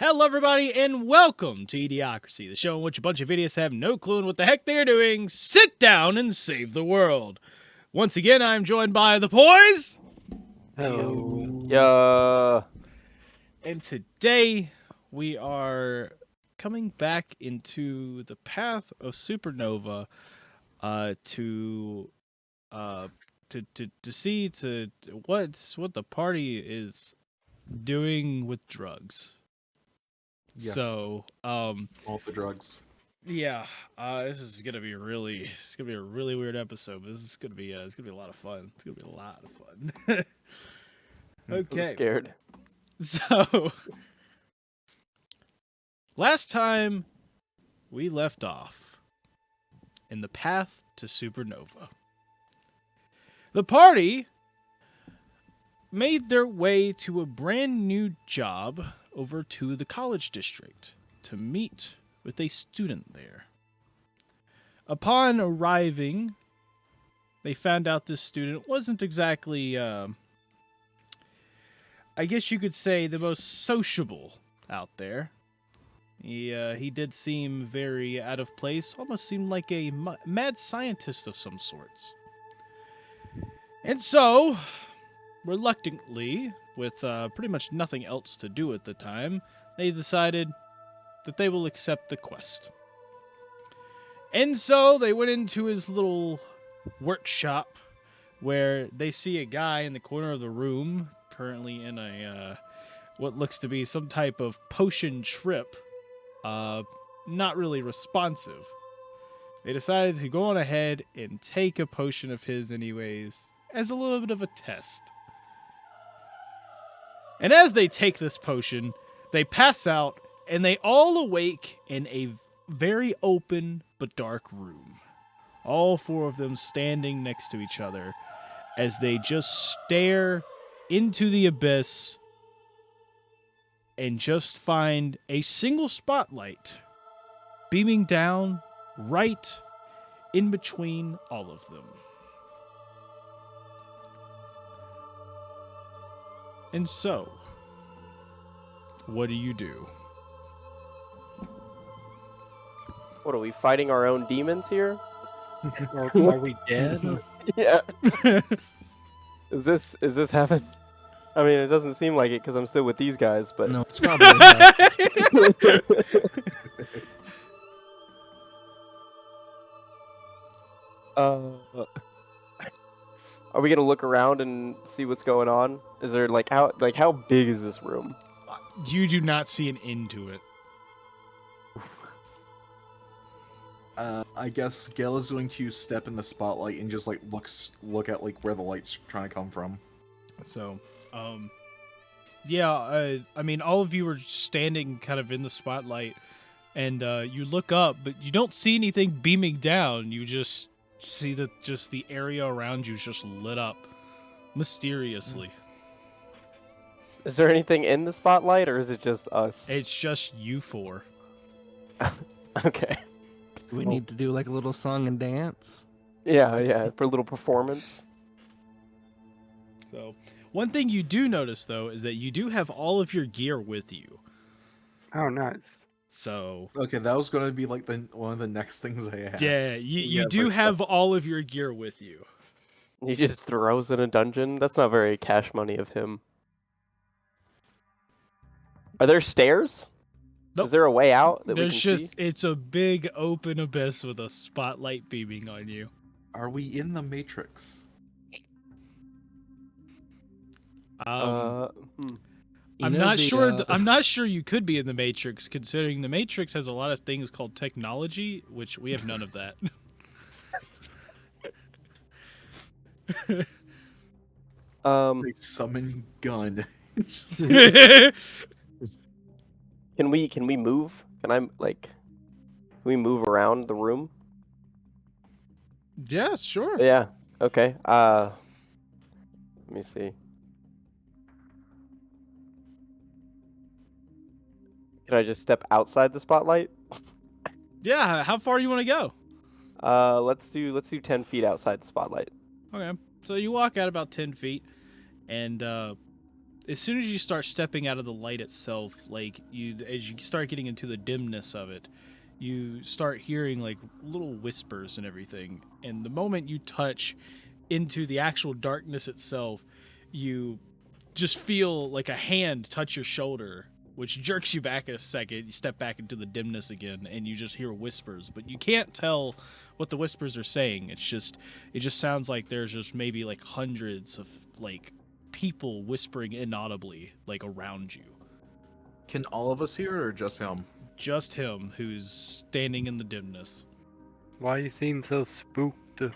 Hello, everybody, and welcome to eDIOCRACY, the show in which a bunch of idiots have no clue in what the heck they're doing. Sit down and save the world. Once again, I'm joined by the Poise. Hello. Yeah. And today, we are coming back into the path of Supernova to see what the party is doing with drugs. Yes. So, All the drugs. yeah, this is gonna be a really weird episode, but this is gonna be a lot of fun. It's gonna be a lot of fun. Okay, I'm scared. so last time we left off in the path to Supernova, the party made their way to a brand new job over to the college district to meet with a student there. Upon arriving, they found out this student wasn't exactly, I guess you could say, the most sociable out there. He did seem very out of place, almost seemed like a mad scientist of some sorts. And so, reluctantly, with pretty much nothing else to do at the time, they decided that they will accept the quest. And so they went into his little workshop where they see a guy in the corner of the room, currently in a what looks to be some type of potion trip, not really responsive. They decided to go on ahead and take a potion of his anyways, as a little bit of a test. And as they take this potion, they pass out, and they all awake in a very open but dark room. All four of them standing next to each other as they just stare into the abyss and just find a single spotlight beaming down right in between all of them. And so, what do you do? What are we fighting our own demons here? Are we dead? Yeah. Is this heaven? I mean, it doesn't seem like it because I'm still with these guys, but No, it's probably not. Are we gonna look around and see what's going on? Is there how big is this room? You do not see an end to it. I guess Gail is going to step in the spotlight and just look at where the light's trying to come from. So, yeah, I mean, all of you are standing kind of in the spotlight, and you look up, but you don't see anything beaming down. You just see that just the area around you is just lit up mysteriously. Is there anything in the spotlight, or is it just us? It's just you four. Okay. Do we need to do like a little song and dance? Yeah, for a little performance. So, one thing you do notice, though, is that you do have all of your gear with you. Oh, nice. So, Okay, that was going to be one of the next things I asked. yeah, you do have all of your gear with you. He just throws in a dungeon. That's not very cash money of him. Are there stairs? Nope. Is there a way out that There's we can see? it's a big open abyss with a spotlight beaming on you. Are we in the Matrix? I'm not sure. I'm not sure you could be in the Matrix, considering the Matrix has a lot of things called technology, which we have none of that. Like summon gun. Can we move? Can we move around the room? Yeah, sure. Yeah. Okay. Let me see. Can I just step outside the spotlight? Yeah. How far do you want to go? Let's do 10 feet outside the spotlight. Okay. So you walk out about 10 feet, and as soon as you start stepping out of the light itself, like as you start getting into the dimness of it, you start hearing like little whispers and everything. And the moment you touch into the actual darkness itself, you just feel like a hand touch your shoulder, which jerks you back a second. You step back into the dimness again, and you just hear whispers, but you can't tell what the whispers are saying. It just sounds like there's just maybe like hundreds of like people whispering inaudibly like around you. Can all of us hear or just him? Just him, who's standing in the dimness. Why you seem so spooked? Can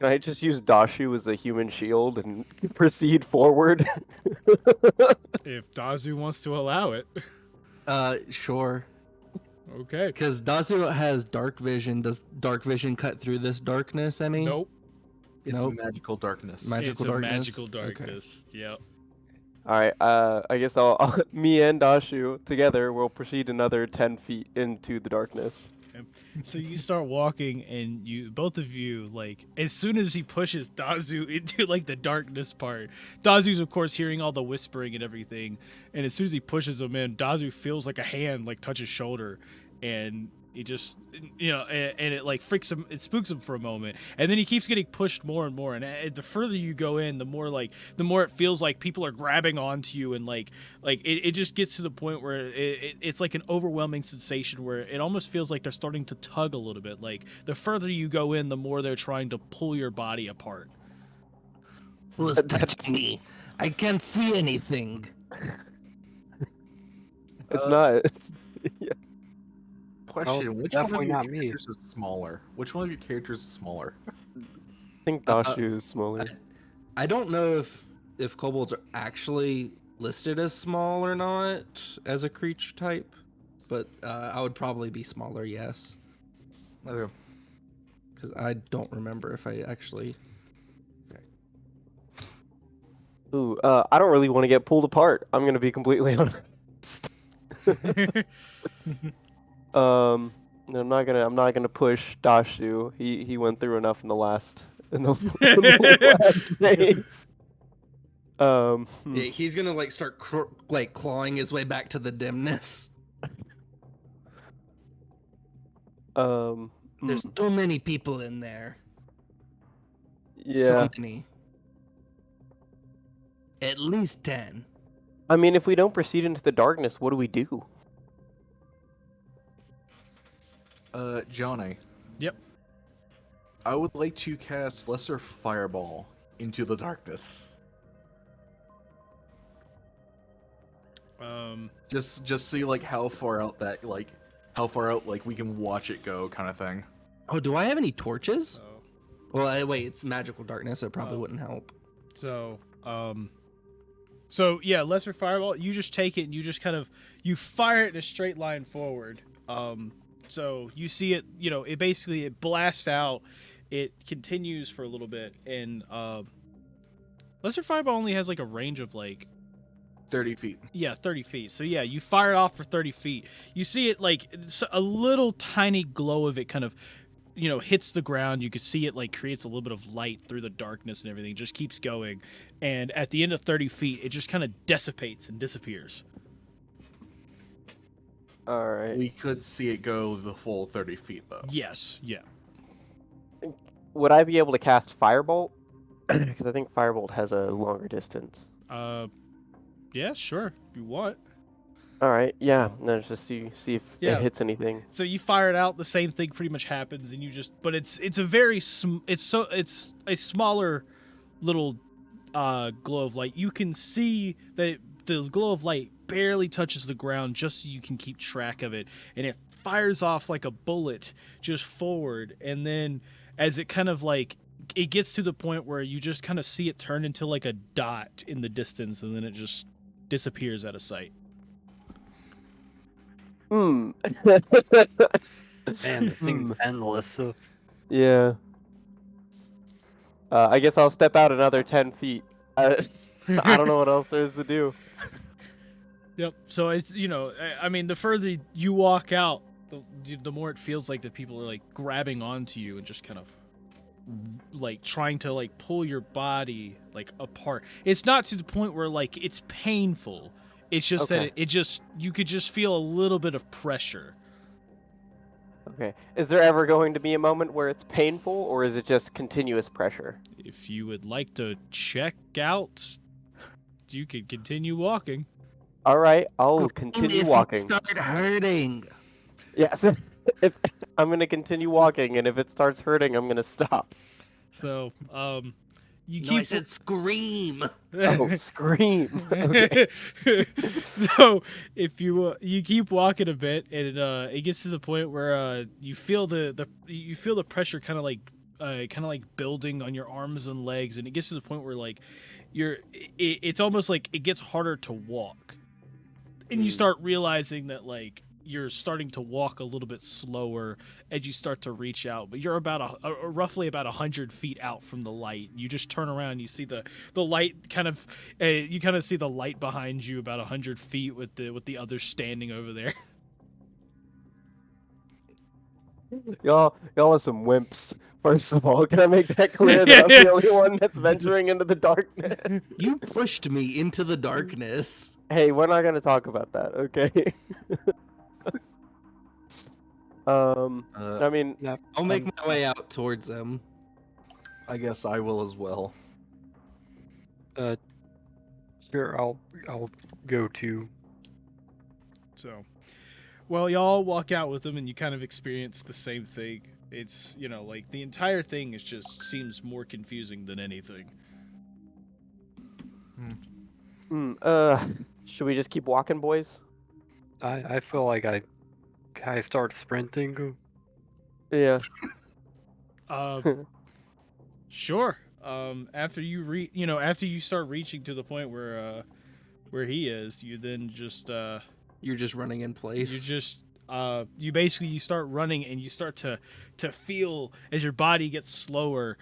I just use Dashu as a human shield and proceed forward? If Dazu wants to allow it. Sure. Okay. Because Dazu has dark vision. Does dark vision cut through this darkness any? Nope. It's Nope. magical darkness. It's a darkness? magical darkness. Yep. All right. I guess I'll me and Dashu together will proceed another 10 feet into the darkness. So you start walking, and both of you, like, as soon as he pushes Dazu into like the darkness part, Dazu's of course hearing all the whispering and everything, and as soon as he pushes him in, Dazu feels like a hand like touch his shoulder, and he just, and it like freaks him, it spooks him for a moment, and then he keeps getting pushed more and more, and the further you go in, the more it feels like people are grabbing onto you, and like it just gets to the point where it's like an overwhelming sensation where it almost feels like they're starting to tug a little bit. Like the further you go in, the more they're trying to pull your body apart. Who's touching me? I can't see anything. It's not. Question: Which one of definitely your not me. characters is smaller? Which one of your characters is smaller? I think Dashu is smaller. I don't know if kobolds are actually listed as small or not as a creature type, but I would probably be smaller, yes. Okay. Because I don't remember if I actually. Ooh, I don't really want to get pulled apart. I'm gonna be completely honest. I'm not gonna push Dashu. He went through enough in the last last phase. Yeah, he's gonna like start clawing his way back to the dimness. There's too many people in there. Yeah. So many. At least 10. I mean, if we don't proceed into the darkness, what do we do? Johnny. Yep. I would like to cast Lesser Fireball into the darkness. Just see like how far out we can watch it go, kind of thing. Oh, do I have any torches? Oh. Well, wait, it's magical darkness, so it probably wouldn't help. So yeah, Lesser Fireball, you just take it and you just kind of, you fire it in a straight line forward. So you see it, it blasts out, it continues for a little bit, and Lesser Fireball only has like a range of like 30 feet. Yeah, 30 feet. So yeah, you fire it off for 30 feet. You see it like a little tiny glow of it kind of, hits the ground. You can see it like creates a little bit of light through the darkness and everything. It just keeps going. And at the end of 30 feet, it just kind of dissipates and disappears. All right. We could see it go the full 30 feet, though. Yes, yeah. Would I be able to cast Firebolt? Because I think Firebolt has a longer distance. Yeah, sure, if you want. All right, yeah. No, just see if Yeah. it hits anything. So you fire it out, the same thing pretty much happens, and you just, but it's a smaller little glow of light. You can see that the glow of light barely touches the ground, just so you can keep track of it, and it fires off like a bullet just forward, and then as it kind of like, it gets to the point where you just kind of see it turn into like a dot in the distance, and then it just disappears out of sight. Man, this thing's endless. So Yeah. I guess I'll step out another 10 feet. I don't know what else there is to do. Yep. So it's, I mean, the further you walk out, the more it feels like that people are like grabbing onto you and just kind of like trying to like pull your body like apart. It's not to the point where like it's painful. It's just Okay. that it just you could just feel a little bit of pressure. Okay. Is there ever going to be a moment where it's painful, or is it just continuous pressure? If you would like to check out, you could continue walking. All right, I'll Green, continue if walking. You start hurting. Yes. If I'm gonna continue walking, and if it starts hurting, I'm gonna stop. So, you No, keep I said scream. Oh, scream! Okay. So if you keep walking a bit, and it gets to the point where you feel the pressure kind of like building on your arms and legs, and it gets to the point where like it's almost like it gets harder to walk, and you start realizing that like you're starting to walk a little bit slower as you start to reach out, but you're about roughly about 100 feet out from the light. You just turn around, and you see the light kind of you kind of see the light behind you about 100 feet with the others standing over there. Y'all are some wimps. First of all, can I make that clear that I'm the only one that's venturing into the darkness? You pushed me into the darkness. Hey, we're not gonna talk about that, okay? I mean, I'll make my way out towards them. I guess I will as well. Sure, I'll go too. So, well, y'all walk out with them, and you kind of experience the same thing. It's like the entire thing is just seems more confusing than anything. should we just keep walking, boys? I feel like I start sprinting. Yeah. Sure. After you start reaching to the point where he is, you then just You're just running in place. you start running, and you start to feel as your body gets slower,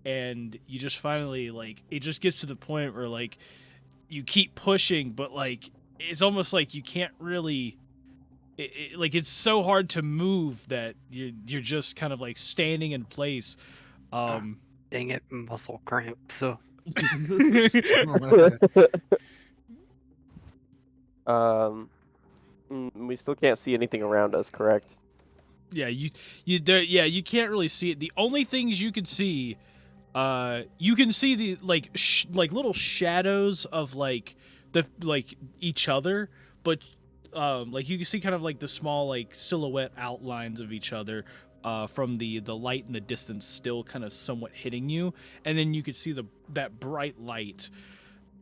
and you just finally like it just gets to the point where like you keep pushing, but like it's almost like you can't really like it's so hard to move that you're just kind of like standing in place. Dang it, muscle cramps. We still can't see anything around us, correct? Yeah, you can't really see it. The only things you can see, you can see the like little shadows of like each other, but like you can see kind of like the small like silhouette outlines of each other from the light in the distance still kind of somewhat hitting you, and then you could see that bright light.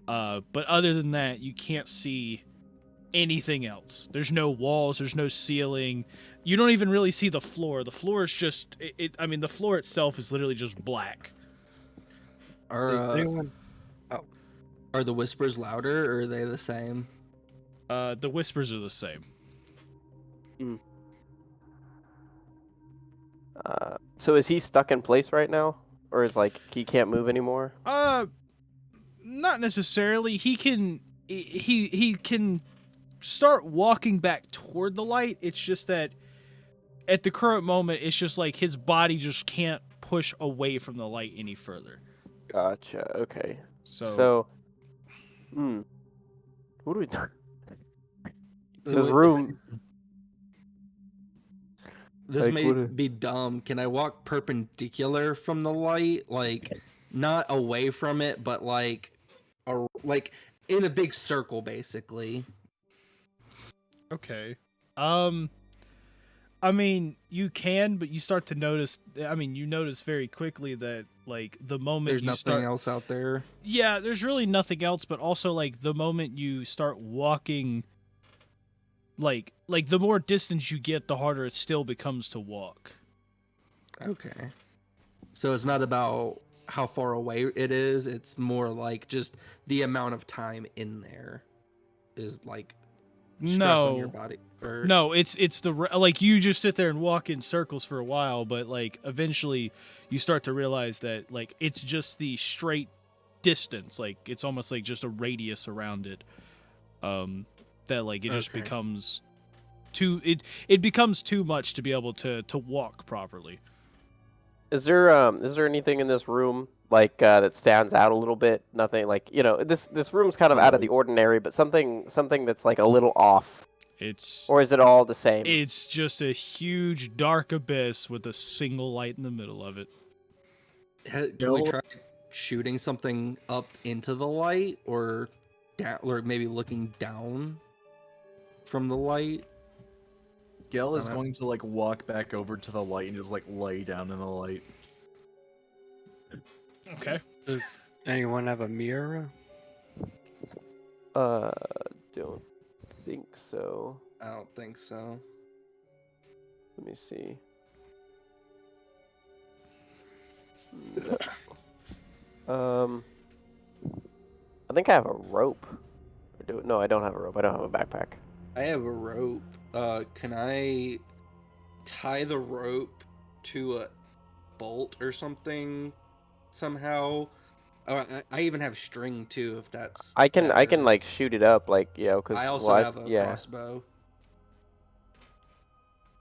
But other than that, you can't see anything else. There's no walls, there's no ceiling. You don't even really see the floor. The floor is just the floor itself is literally just black. Are the whispers louder, or are they the same? The whispers are the same. So is he stuck in place right now, or is like he can't move anymore? Not necessarily. He can start walking back toward the light. It's just that at the current moment, it's just like his body just can't push away from the light any further. Gotcha. Okay. So what do we do? This room. This Like, may what be dumb. Can I walk perpendicular from the light, like not away from it, but like in a big circle, basically? Okay. I mean, you can, but you start to notice. You notice very quickly that, like, the moment There's you nothing start, else out there. yeah, there's really nothing else. But also, like, the moment you start walking, like the more distance you get, the harder it still becomes to walk. Okay. So it's not about how far away it is. It's more like just the amount of time in there is like stress on your body. No, it's like you just sit there and walk in circles for a while, but like eventually you start to realize that like it's just the straight distance, like it's almost like just a radius around it. That like it just becomes it becomes too much to be able to walk properly. Is there anything in this room like that stands out a little bit? Nothing like this room's kind of out of the ordinary, but something that's like a little off. It's Or is it all the same? It's just a huge dark abyss with a single light in the middle of it. Can we try shooting something up into the light, or down, or maybe looking down from the light? Gale is going to like walk back over to the light and just like lay down in the light. Okay. Does anyone have a mirror? Don't think so. I don't think so. Let me see. No. I think I have a rope. No, I don't have a rope. I don't have a backpack. I have a rope. Can I tie the rope to a bolt or something somehow? Oh, I even have string too, if that's. I can better. like shoot it up, like because I also have a crossbow.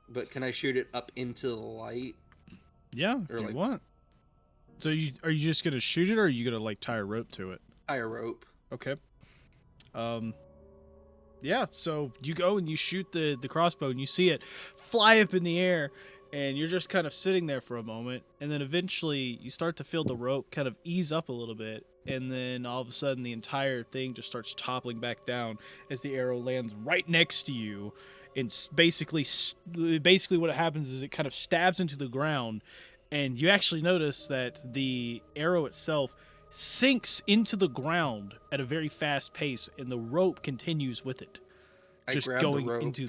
But can I shoot it up into the light? Yeah, if Or you like- want. So are you just gonna shoot it, or are you gonna like tie a rope to it? Tie a rope. Okay. Yeah, so you go and you shoot the crossbow and you see it fly up in the air, and you're just kind of sitting there for a moment, and then eventually you start to feel the rope kind of ease up a little bit, and then all of a sudden the entire thing just starts toppling back down as the arrow lands right next to you, and basically what happens is it kind of stabs into the ground, and you actually notice that the arrow itself sinks into the ground at a very fast pace, and the rope continues with it, just going into.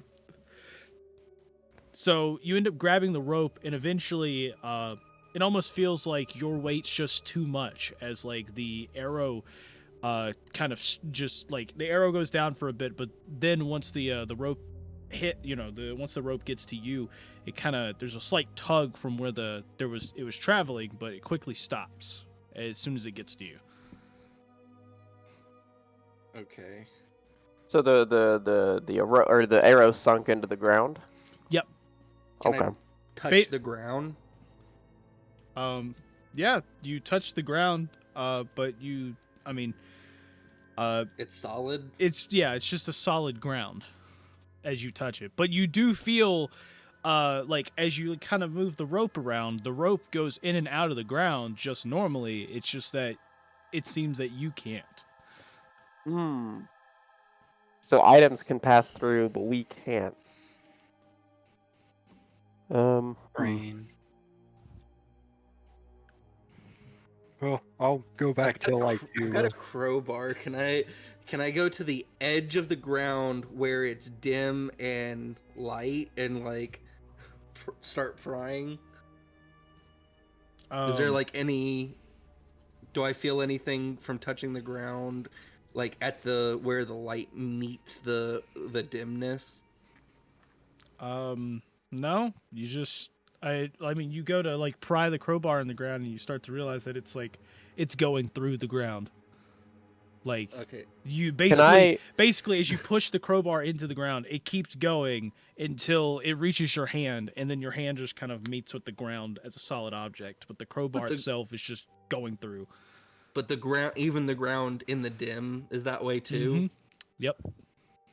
So you end up grabbing the rope, and eventually, it almost feels like your weight's just too much, as like the arrow, kind of just like the arrow goes down for a bit, but then once the rope hit, once the rope gets to you, it kind of there's a slight tug from where it was traveling, but it quickly stops as soon as it gets to you. Okay. So the arrow sunk into the ground. Yep. Can Okay. I touch the ground? Yeah, you touch the ground, but It's solid. it's just a solid ground as you touch it. But you do feel, like as you kind of move the rope around, the rope goes in and out of the ground just normally. It's just that it seems that you can't. So items can pass through, but we can't. Brain. Well, I'll go back to like I've got a crowbar. Can I go to the edge of the ground where it's dim and light and like start prying? Is there like any? Do I feel anything from touching the ground, like at the where the light meets the dimness? No, you just you go to like pry the crowbar in the ground, and you start to realize that it's like it's going through the ground. Like Okay. you Can I? basically as you push the crowbar into the ground, it keeps going until it reaches your hand, and then your hand just kind of meets with the ground as a solid object, but the crowbar itself is just going through. But the ground, even the ground in the dim, is that way too. Mhm. Yep.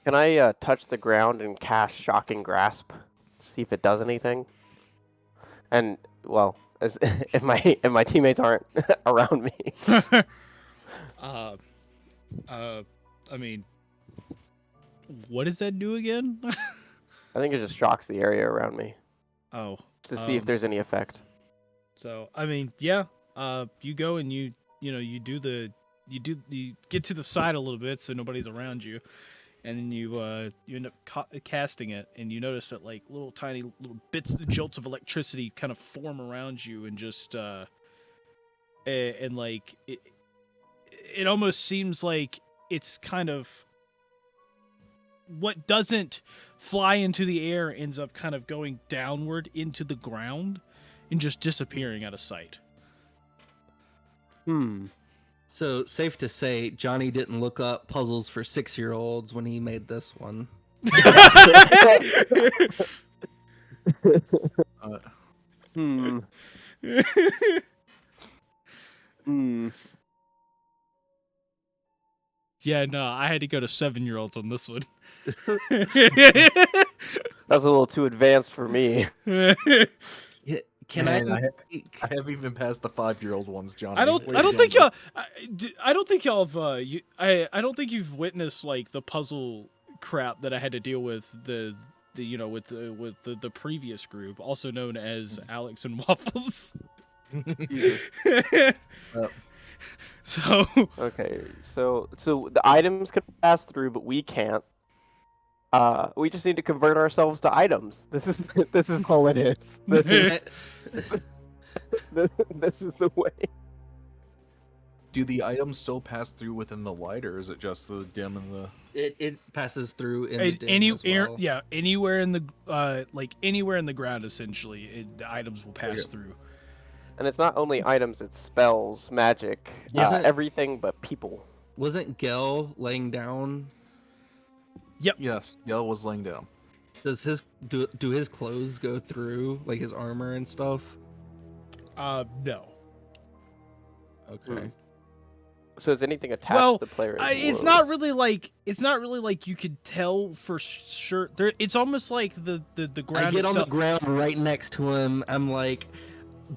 Can I touch the ground and cast Shocking Grasp? See if it does anything. And well, if my teammates aren't around me. What does that do again? I think it just shocks the area around me Oh, to see if there's any effect. so yeah. You go and you get to the side a little bit so nobody's around you, and then you end up casting it, and you notice that like little tiny little jolts of electricity kind of form around you, and just and like it almost seems like it's kind of what doesn't fly into the air ends up kind of going downward into the ground and just disappearing out of sight. So safe to say, Johnny didn't look up puzzles for 6-year-olds when he made this one. Hmm. Yeah, no, I had to go to 7-year-olds on this one. That's a little too advanced for me. Can Man, I? I haven't even passed the 5-year-old ones, Johnny. I don't Where you think going y'all. I don't think y'all have. I don't think you've witnessed like the puzzle crap that I had to deal with with the previous group, also known as Alex and Waffles. Uh, So Okay, so the items can pass through, but we can't. We just need to convert ourselves to items. This is all it is. This is this is the way. do the items still pass through within the light, or is it just the dim and the? It passes through in the dim as well. yeah, anywhere in the anywhere in the ground, essentially, the items will pass through. And it's not only items; it's spells, magic, everything but people. Wasn't Gel laying down? Yes, Yell was laying down. Does his do his clothes go through, like his armor and stuff? No. Okay. So is anything attached to the player? It's not really like you could tell for sure. It's almost like the ground. I get on the itself. ground right next to him. I'm like,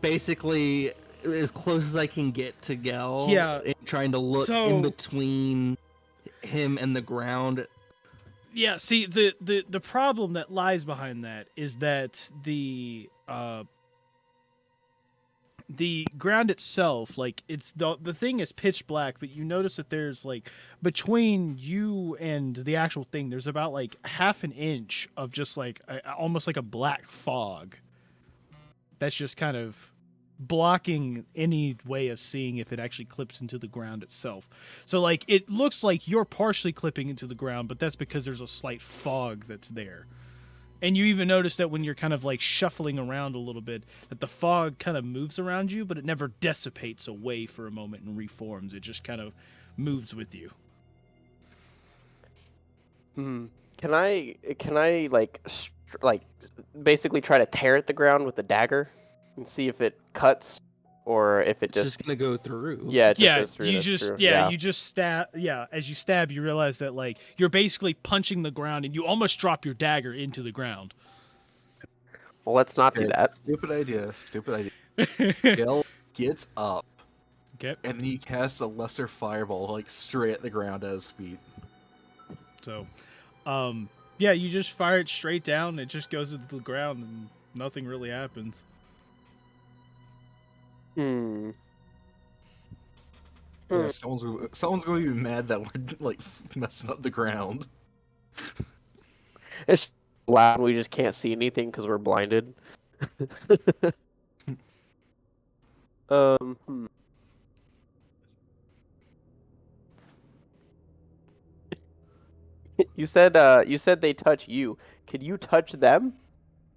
basically as close as I can get to Gel. Yeah. And trying to look in between him and the ground. Yeah. See, the problem that lies behind that is that the ground itself, like it's the thing is pitch black, but you notice that there's like between you and the actual thing, there's about like half an inch of just like almost like a black fog. That's just kind of blocking any way of seeing if it actually clips into the ground itself. So like it looks like you're partially clipping into the ground, but that's because there's a slight fog that's there. And you even notice that when you're kind of like shuffling around a little bit, that the fog kind of moves around you, but it never dissipates away for a moment and reforms. It just kind of moves with you. Can I like basically try to tear at the ground with a dagger and see if it cuts or if it It's just gonna go through. Yeah, it just goes through. You just stab. Yeah, as you stab, you realize that like you're basically punching the ground, and you almost drop your dagger into the ground. Well, let's not do that. Stupid idea. Yell gets up. Okay. And then he casts a lesser fireball like straight at the ground at his feet. So, yeah, you just fire it straight down. It just goes into the ground, and nothing really happens. Yeah, someone's going to be mad that we're like messing up the ground. It's loud. We just can't see anything because we're blinded. You said they touch you. Could you touch them?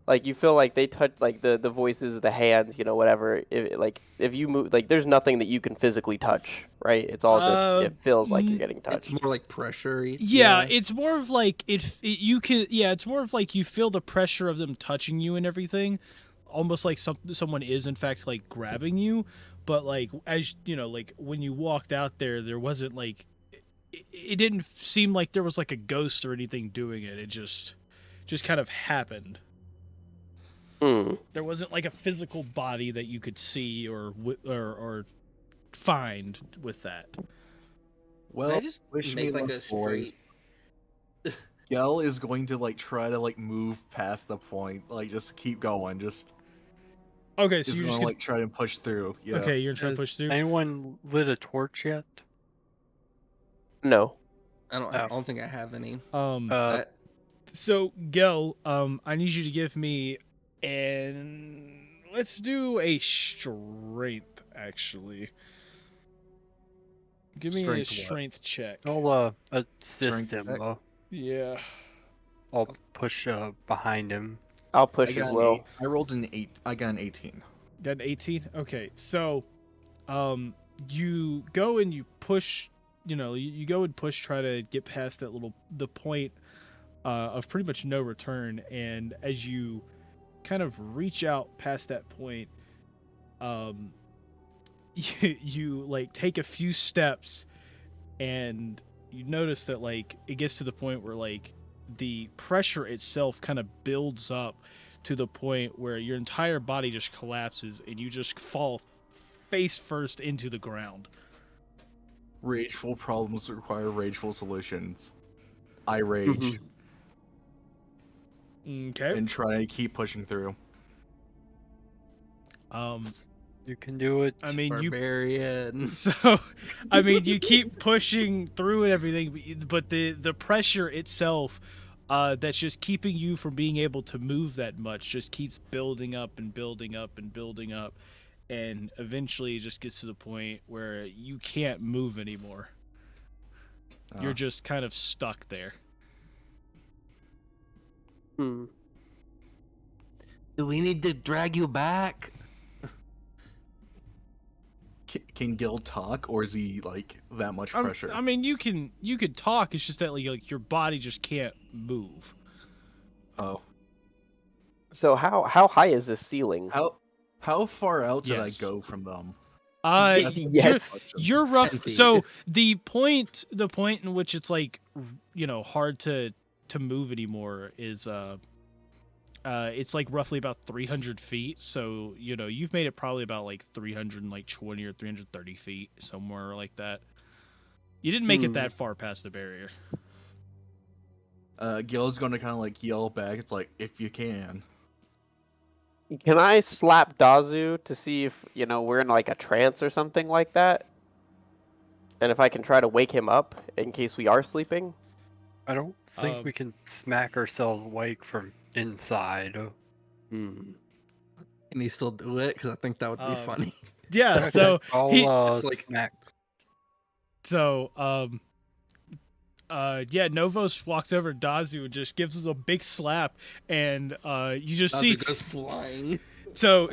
Like you feel like they touch like the voices, the hands, whatever. If you move, like there's nothing that you can physically touch, right? It's all just it feels like you're getting touched. It's more like pressure. Yeah, it's more of like it's more of like you feel the pressure of them touching you and everything, almost like someone is in fact like grabbing you. But like as you know, like when you walked out there wasn't like it didn't seem like there was like a ghost or anything doing it. It just kind of happened. There wasn't like a physical body that you could see or find with that. Well, I just make like a straight. Gel is going to like try to like move past the point, like just keep going, just. Okay, so you're just gonna like try and push through. Yeah. Okay, you're trying to push through. Anyone lit a torch yet? No. I don't think I have any. So Gel, I need you to give me let's do a strength actually. Give me a strength check. I'll assist him. Yeah. I'll push behind him. I'll push as well. I rolled an 8. I got an 18. Got an 18? Okay, so you go and you push, you go and push, try to get past the point of pretty much no return, and as you kind of reach out past that point, you like take a few steps, and you notice that like it gets to the point where like the pressure itself kind of builds up to the point where your entire body just collapses and you just fall face first into the ground. Rageful problems require rageful solutions. I rage Okay. and try to keep pushing through. You can do it. I mean, Barbarian. you keep pushing through and everything, but the pressure itself, that's just keeping you from being able to move that much, just keeps building up and building up and building up, and eventually it just gets to the point where you can't move anymore. You're just kind of stuck there. Hmm. Do we need to drag you back? Can Gil talk, or is he like that much pressure? I mean, you could talk. It's just that like your body just can't move. Oh, So how high is this ceiling? how far out did Yes. I go from them? Yes. You're rough. 10 feet. So the point in which it's like, hard to move anymore is it's like roughly about 300 feet. So you've made it probably about like 320 or 330 feet, somewhere like that. You didn't make it that far past the barrier. Gil's gonna kind of like yell back. It's like, if you can. Can I slap Dazu to see if we're in like a trance or something like that? And if I can try to wake him up in case we are sleeping? I don't think we can smack ourselves awake from inside. Can he still do it? Because I think that would be funny. Yeah. So I'll just like smack. Novos walks over to Dazu and just gives him a big slap, and you just see goes flying. So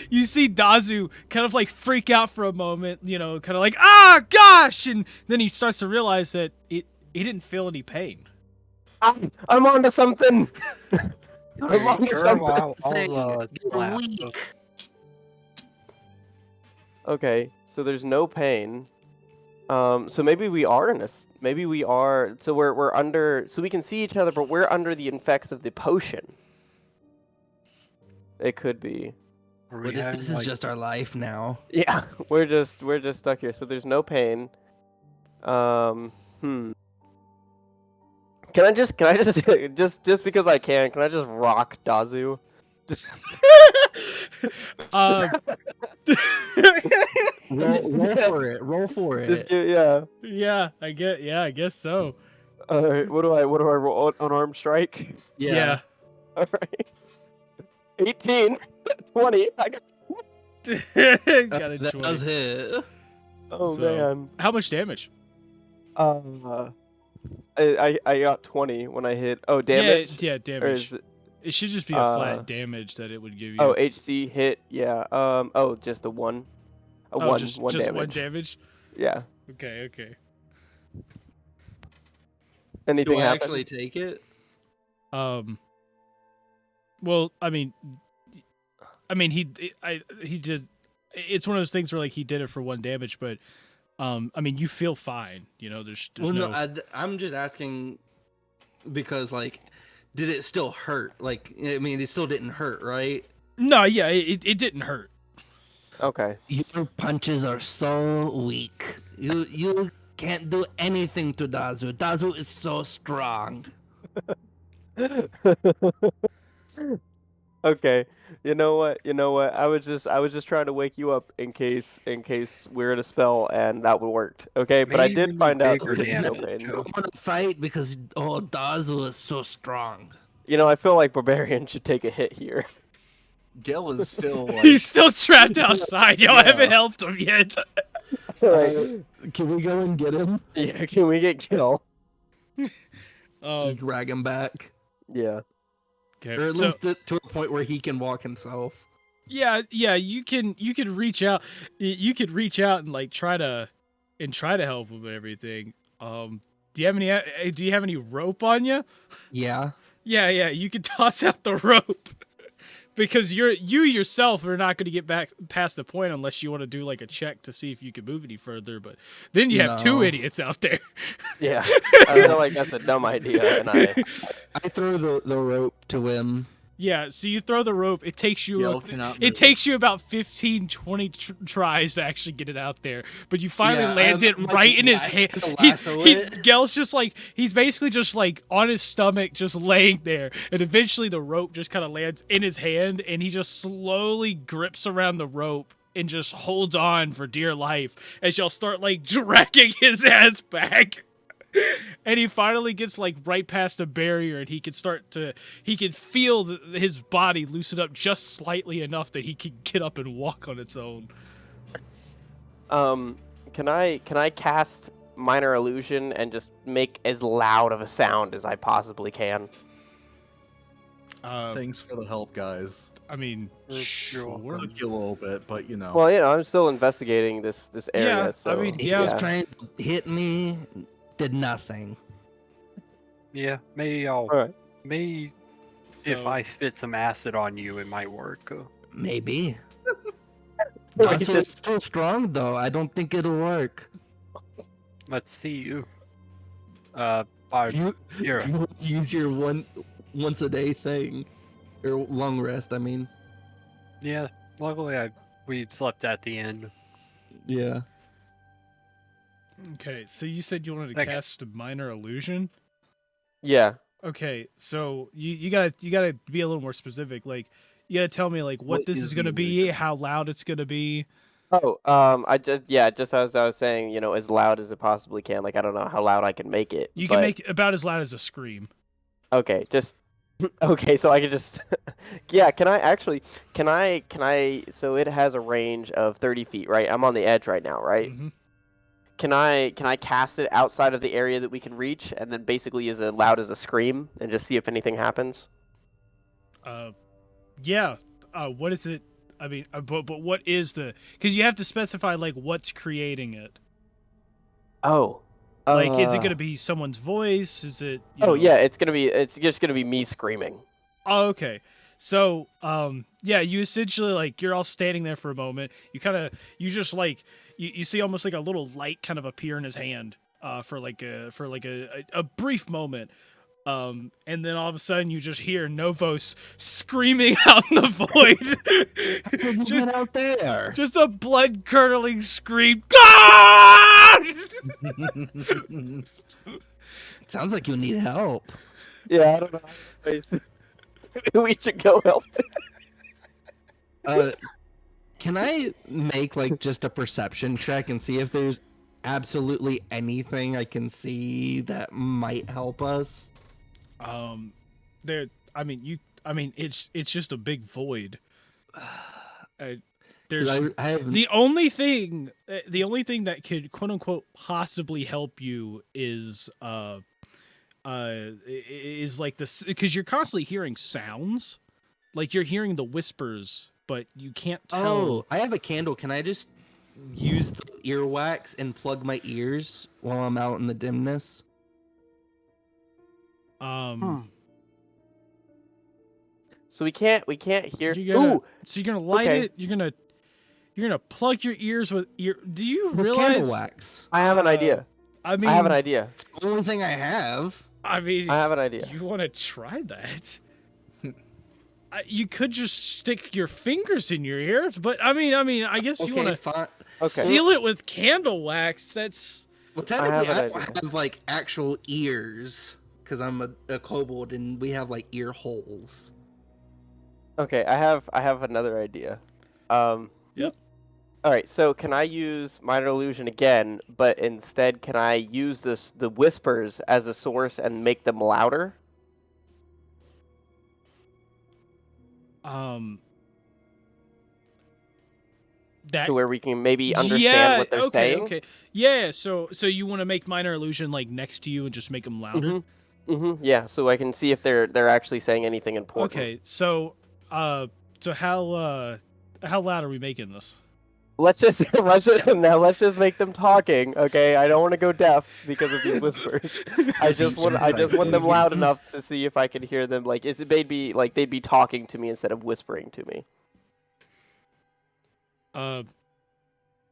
you see Dazu kind of like freak out for a moment, kind of like, ah, gosh, and then he starts to realize that he didn't feel any pain. I'm onto something. I'm onto Sure, something. I'll slap. Okay, so there's no pain. So maybe we are so we're under, so we can see each other, but we're under the effects of the potion. It could be. What if this is just our life now? Yeah, we're just stuck here. So there's no pain. Can I just just because I can I just rock Dazu? Just Roll for it. just yeah. Yeah, I guess so. All right, what do I roll? Unarmed strike? Yeah. All right. 18, 20. I got... Got a That 20. does hit. Oh So- man. How much damage? I got 20 when I hit. Oh, damage. Yeah, Or damage. is it... It should just be a flat damage that it would give you. Oh, HC hit. Yeah. Oh, just a one. One just damage. one damage. Yeah. Okay. Anything Do I happen? actually take it? Well, I mean, he did. It's one of those things where like he did it for one damage, but I mean, you feel fine. There's Well, no. I'm just asking because like, did it still hurt? Like, I mean, it still didn't hurt, right? No, yeah, it didn't hurt. Okay. Your punches are so weak. You can't do anything to Dazu. Dazu is so strong. Okay. You know what? I was just trying to wake you up in case we're in a spell and that would work. Okay, but I Maybe did find out bigger there's no damage, pain. Joe. I want to fight because Dazu is so strong. I feel like Barbarian should take a hit here. Gil is still like, He's still trapped outside. Y'all haven't helped him yet. Right. Can we go and get him? Yeah, can we get kill? Just drag him back, Yeah. Okay, or at so, least to a point where he can walk himself. yeah, you can reach out. You could reach out and like try to help him and everything. Do you have any rope on you? Yeah. Yeah, you could toss out the rope. because you yourself are not going to get back past the point unless you want to do like a check to see if you can move any further. But then you have two No. idiots out there. Yeah, I feel like that's a dumb idea, and I throw the rope to him. Yeah, so you throw the rope. It takes you. Gale cannot move. It takes you about 15, 20 tries to actually get it out there, but you finally land it right in his hand. Gel's just like he's basically just like on his stomach, just laying there, and eventually the rope just kind of lands in his hand, and he just slowly grips around the rope and just holds on for dear life as y'all start like dragging his ass back. And he finally gets like right past the barrier, and he can feel his body loosen up just slightly enough that he can get up and walk on its own. Can I cast minor illusion and just make as loud of a sound as I possibly can? Thanks for the help, guys. I mean, sure. Took you a little bit, but you know. Well, I'm still investigating this area. Yeah, so I mean, He was trying to hit me, did nothing. Yeah, maybe I'll. Alright. Maybe if I spit some acid on you, it might work. Maybe. Like, Also, it's still strong though. I don't think it'll work. Let's see you. You Here. use your once a day thing, or long rest. I mean. Yeah, luckily we slept at the end. Yeah. Okay, so you said you wanted to Okay. cast a minor illusion. Yeah. Okay, so you gotta be a little more specific. Like, you gotta tell me like what this is is the gonna be, illusion? how loud it's gonna be. Oh, just as I was saying, as loud as it possibly can. Like, I don't know how loud I can make it. You but... can make it about as loud as a scream. Okay, just okay. So I can just yeah. Can I? So it has a range of 30 feet, right? I'm on the edge right now, right? Mm-hmm. Can I cast it outside of the area that we can reach, and then basically as loud as a scream, and just see if anything happens? Yeah. What is it? I mean, but what is the? Because you have to specify like what's creating it. Oh. Like, is it gonna be someone's voice? Is it? Yeah, it's just gonna be me screaming. Oh, okay. So, yeah, you essentially like you're all standing there for a moment. You just like you see almost like a little light kind of appear in his hand, for a brief moment. And then all of a sudden you just hear Novos screaming out in the void. How did you get out there? Just a blood curdling scream. God! Sounds like you need help. Yeah, I don't know. We should go help. Can I make like just a perception check and see if there's absolutely anything I can see that might help us? It's just a big void. I There's have the only thing that could quote unquote possibly help you is like this, because you're constantly hearing sounds, like you're hearing the whispers, but you can't tell. Oh, I have a candle. Can I just use the earwax and plug my ears while I'm out in the dimness? So we can't hear. So you're gonna light okay. it. You're gonna plug your ears with ear. Do you With realize? candle wax. I have an idea. I mean, I have an idea. It's the only thing I have. I mean, I have an idea. You want to try that? You could just stick your fingers in your ears, but I mean, I guess you want to fine. Okay. seal it with candle wax. That's Well, technically, I I have an don't idea. have like actual ears because I'm a kobold and we have like ear holes. Okay, I have another idea. Yep. All right, so can I use minor illusion again, but instead can I use the whispers as a source and make them louder? That To where we can maybe understand what they're saying? Okay. Yeah. So you want to make minor illusion like next to you and just make them louder? Yeah, so I can see if they're actually saying anything important. Okay. So how loud are we making this? let's just make them talking, okay? I don't want to go deaf because of these whispers. I just want them loud enough to see if I can hear them. Like they'd be talking to me instead of whispering to me.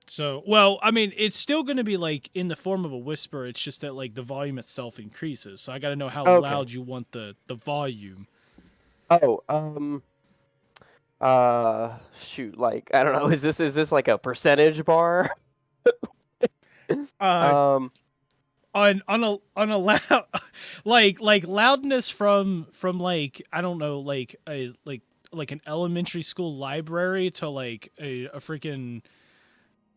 So, well, I mean, it's still going to be like in the form of a whisper. It's just that like the volume itself increases. So I got to know how loud you want the volume. Oh, shoot, like I don't know. Is this like a percentage bar? On a loud like loudness from like I don't know like an elementary school library to like a freaking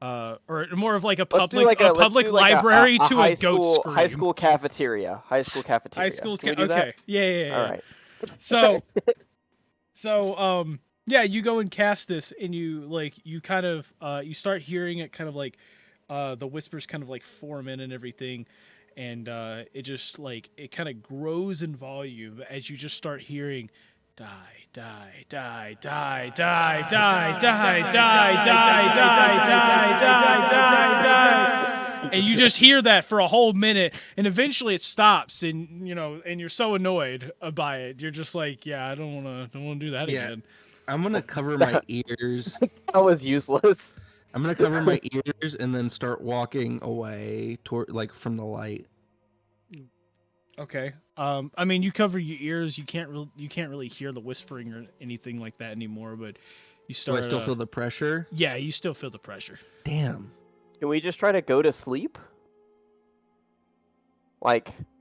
or more of like a public library to a goat scream. High school cafeteria. High school okay. Yeah. All right. So yeah, you go and cast this and you kind of you start hearing it kind of like the whispers kind of like form in and everything, and it just like it kind of grows in volume as you just start hearing die, die, die, die, die, die, die, die, die, die, die, die, die, and you just hear that for a whole minute, and eventually it stops, and and you're so annoyed by it, you're just like, yeah, I don't want to do that again. I'm gonna cover my ears. That was useless. I'm gonna cover my ears and then start walking away toward from the light. Okay. I mean, you cover your ears. You can't really hear the whispering or anything like that anymore. But you start. Do I still feel the pressure? Yeah, you still feel the pressure. Damn. Can we just try to go to sleep?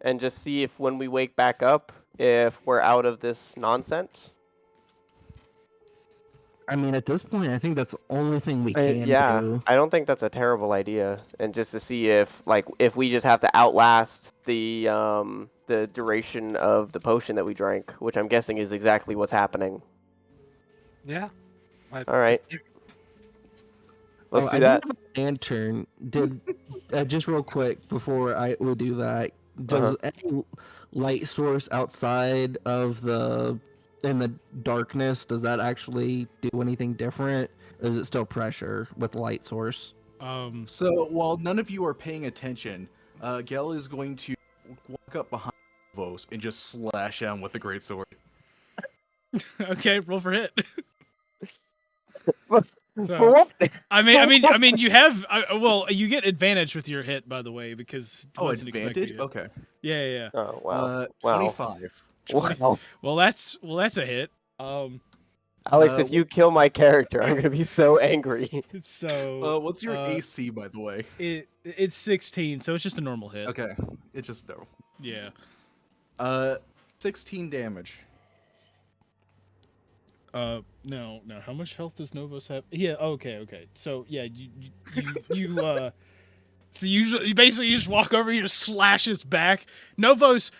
And just see if when we wake back up, if we're out of this nonsense? I mean, at this point, I think that's the only thing we can do. I don't think that's a terrible idea. And just to see if we just have to outlast the duration of the potion that we drank, which I'm guessing is exactly what's happening. Yeah. All right. Let's do I that. do have a lantern. Did just real quick before we do that, does any light source outside of in the darkness, does that actually do anything different? Or is it still pressure with light source? So while none of you are paying attention, Gel is going to walk up behind Vos and just slash him with a greatsword. Okay, roll for hit. So, for what? I mean, you have you get advantage with your hit, by the way, because advantage? Okay. Yeah. Oh wow. 25. Wow. Well, that's a hit. Alex, if you kill my character, I'm gonna be so angry. So. What's your AC, by the way? It's 16, so it's just a normal hit. Okay, it's just no. Yeah. 16 damage. No. How much health does Novos have? Yeah. Okay. So yeah, you so you basically just walk over, you just slash his back. Novos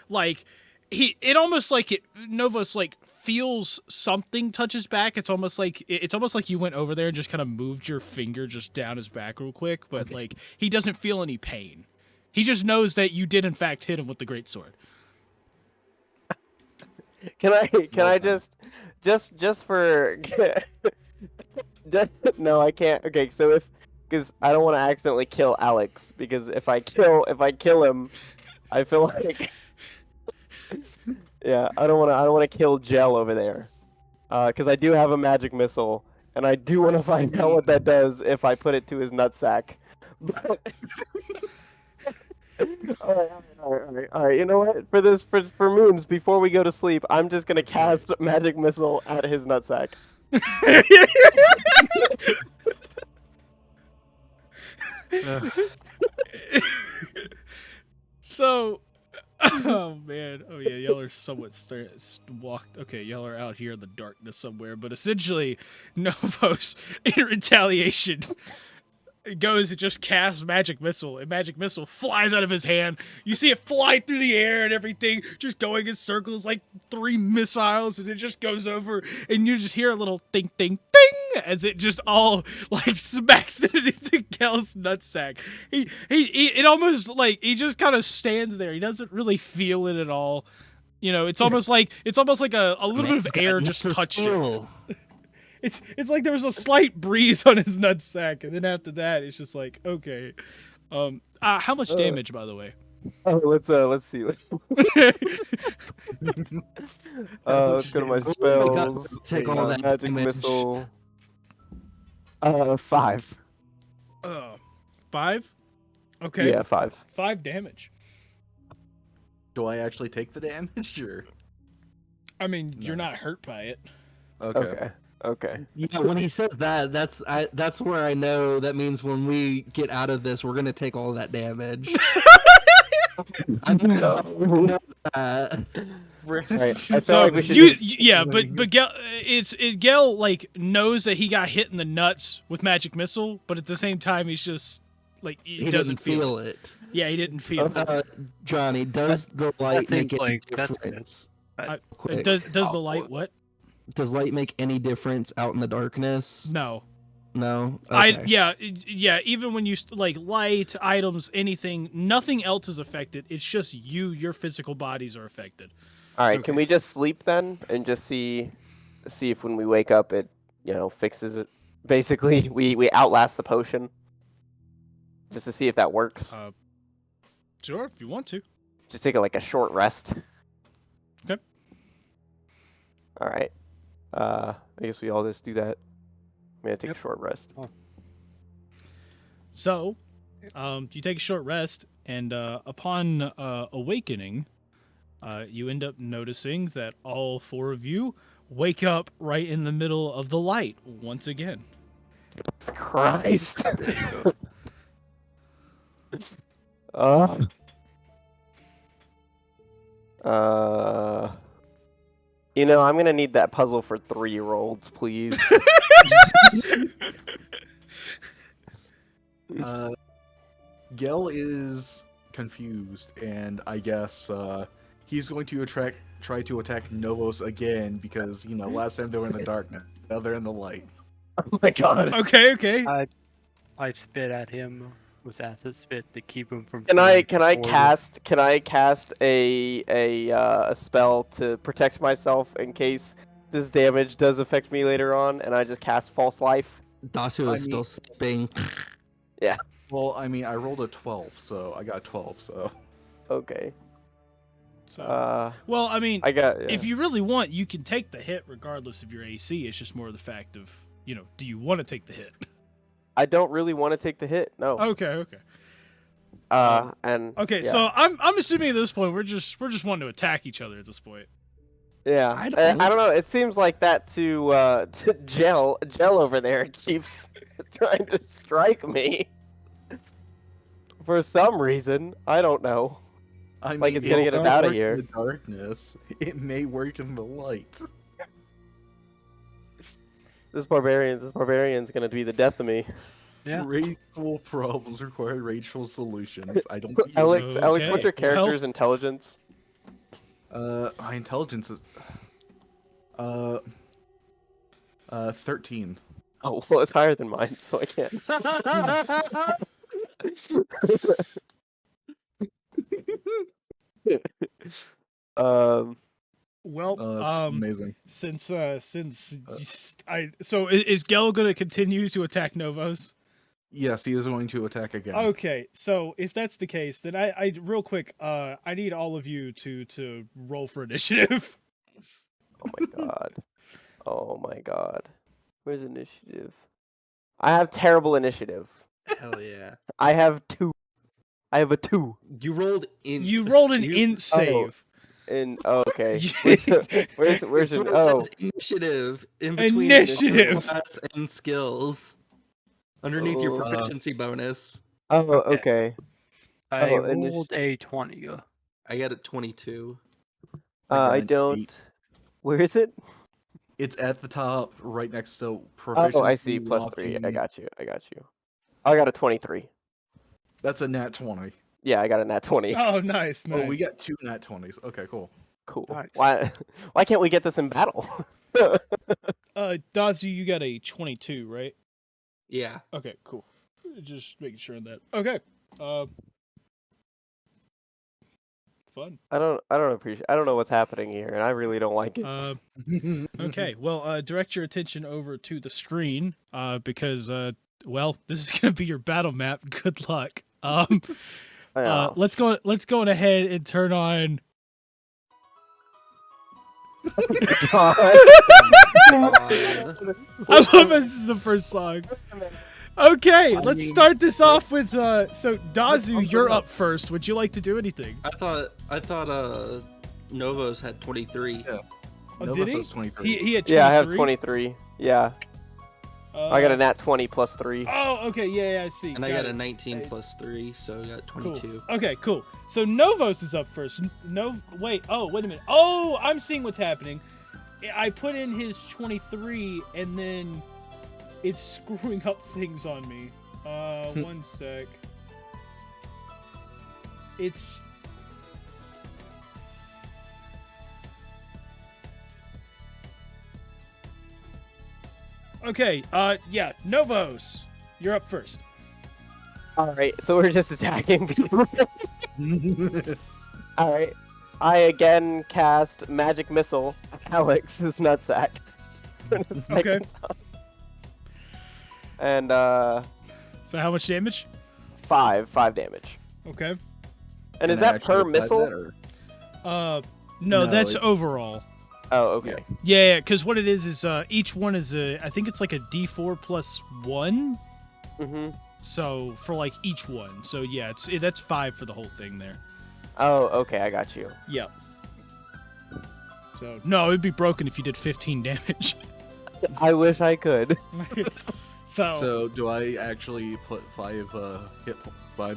Novos feels something touch his back. It's almost like you went over there and just kind of moved your finger just down his back real quick, but he doesn't feel any pain. He just knows that you did in fact hit him with the greatsword. Can I just for no, I can't. Okay, so because I don't want to accidentally kill Alex, because if I kill him, I feel like yeah, I don't want to kill Gel over there, because I do have a magic missile, and I do want to find out what that does if I put it to his nutsack. All right. You know what? For memes, before we go to sleep, I'm just gonna cast magic missile at his nutsack. So, oh man, oh yeah, y'all are somewhat walked. Okay, y'all are out here in the darkness somewhere, but essentially, Novos, in retaliation, goes and just casts magic missile, and magic missile flies out of his hand. You see it fly through the air and everything, just going in circles like 3 missiles, and it just goes over, and you just hear a little ding, ding, ding, as it just all smacks it into Gel's nutsack. It almost he just kind of stands there. He doesn't really feel it at all. It's almost like a little bit of air just touched it. it's like there was a slight breeze on his nutsack, and then after that, it's just like okay. How much damage, by the way? Oh, let's see. Let's go to my spells. Take all that magic damage. missile. 5. 5. Okay. Yeah, 5. 5 damage. Do I actually take the damage, or? I mean, you're not hurt by it. Okay. Yeah, when he says that, that's where I know that means when we get out of this, we're gonna take all that damage. I know that. Right. I feel So like we should you, just... yeah, but Gel like knows that he got hit in the nuts with magic missile, but at the same time he's just like he doesn't feel it. Yeah, he didn't feel it. Johnny, does the light seems make any like that's difference? Quick. Does the light what? Does light make any difference out in the darkness? No. No. Okay. Yeah. Even when you like light items, anything, nothing else is affected. It's just your physical bodies are affected. All right, Okay. can we just sleep then and just see if when we wake up it, fixes it? Basically, we outlast the potion. Just to see if that works. Sure, if you want to. Just take a short rest. Okay. All right. I guess we all just do that. I'm gonna take a short rest. So, you take a short rest, and upon awakening, you end up noticing that all 4 of you wake up right in the middle of the light once again. Christ. I'm gonna need that puzzle for 3-year-olds, please. Gel is confused, and I guess he's going to try to attack Novos again because last time they were in the darkness, now they're in the light. Oh my god. Okay. I spit at him with acid spit to keep him from. Can I falling cast a spell to protect myself in case this damage does affect me later on, and I just cast False Life? Dasu is still sleeping. Yeah. Well, I mean, I rolled a 12, so I got 12, so. Okay. So, well, I mean, if you really want, you can take the hit regardless of your AC. It's just more the fact of, do you want to take the hit? I don't really want to take the hit. No. Okay. Okay, so I'm assuming at this point we're just wanting to attack each other at this point. Yeah. I don't know. It seems like that to Gel over there keeps trying to strike me. For some reason, I don't know. I mean, it's gonna get us out of here. In the darkness, it may work in the light. This barbarian's gonna be the death of me. Yeah. Rageful problems require rageful solutions. I don't. Alex, Okay. what's your character's intelligence? My intelligence is 13. Oh, well, it's higher than mine, so I can't. Well, that's amazing. Since is Gel gonna continue to attack Novos? Yes, he is going to attack again. Okay, so if that's the case, then I real quick, I need all of you to roll for initiative. Oh my god. Where's initiative? I have terrible initiative. Hell yeah. I have 2. I have a 2. You rolled in. You rolled an int save. Okay. Where's your says initiative in between Initiative class and skills underneath your proficiency bonus. Oh, okay. I rolled a 20. I got a 22. I don't. 8. Where is it? It's at the top, right next to proficiency. Oh, I see. +3. I got you. I got a 23. That's a nat 20. Yeah, I got a nat 20. Oh, nice. Oh, we got 2 nat 20s. Okay, cool. Cool. Nice. Why can't we get this in battle? Dazu, you got a 22, right? Yeah. Okay, cool. Just making sure of that. Okay. Fun. I don't appreciate. I don't know what's happening here, and I really don't like it. Okay, well, direct your attention over to the screen, because, well, this is gonna be your battle map. Good luck. Yeah. Let's go on ahead and turn on. God. God. I love that this is the first song. Okay, let's start this off with so Dazu, you're up first. Would you like to do anything? I thought Novos had 23. Yeah. Oh, Nova did he? says 23. He had 23? Yeah, I have 23. Yeah, I got a nat 20 plus 3. Oh, okay, yeah, I see. And I got a it. 19 plus 3, so I got 22. Cool. Okay, cool. So Novos is up first. Wait a minute. Oh, I'm seeing what's happening. I put in his 23, and then it's screwing up things on me. One sec. It's... Okay, yeah, Novos, you're up first. All right, so we're just attacking. All right, I again cast Magic Missile. Alex's nutsack. For the second Okay. time. And So how much damage? 5 damage. Okay. And is Can I that per actually apply missile? that, or- No, No, that's it's- overall. Oh, okay. Yeah, because what it is each one is I think it's like a D4 plus 1. Mhm. So for like each one. So yeah, that's 5 for the whole thing there. Oh, okay, I got you. Yep. So no, it'd be broken if you did 15 damage. I wish I could. So do I actually put 5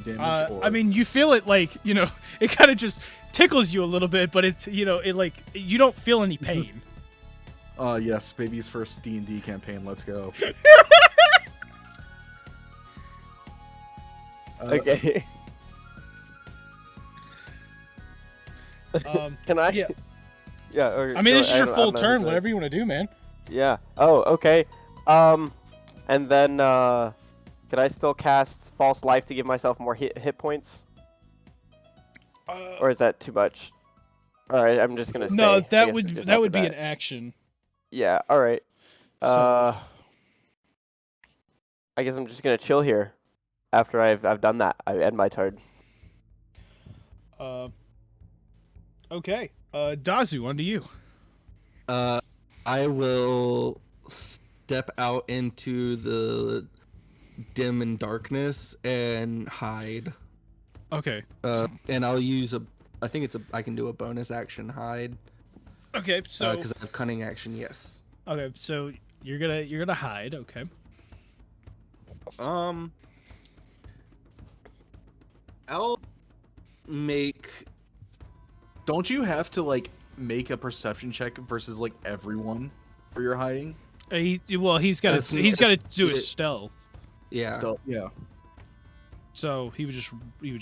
damage? Or... I mean, you feel it like, it kind of just tickles you a little bit, but it's, it like, you don't feel any pain. Yes, baby's first D&D campaign. Let's go. Okay. Can I? Yeah. Yeah. Okay, I mean, this is your I full don't know turn. who's Whatever you want to do, man. Yeah. Oh, okay. And then, could I still cast False Life to give myself more hit points? Or is that too much? Alright, I'm just gonna say. No, I that guess would it's just that after would be that. an action. Yeah, alright. So- I guess I'm just gonna chill here. After I've done that, I end my turn. Okay. Dazu, on to you. I will step out into the dim and darkness and hide. Okay. And I'll use I think I can do a bonus action hide. Okay. So. Because I have cunning action, yes. Okay. So you're gonna hide. Okay. I'll make. Don't you have to like make a perception check versus like everyone for your hiding? He's got That's- to do that's- his stealth. Yeah. Still, yeah. So he was just.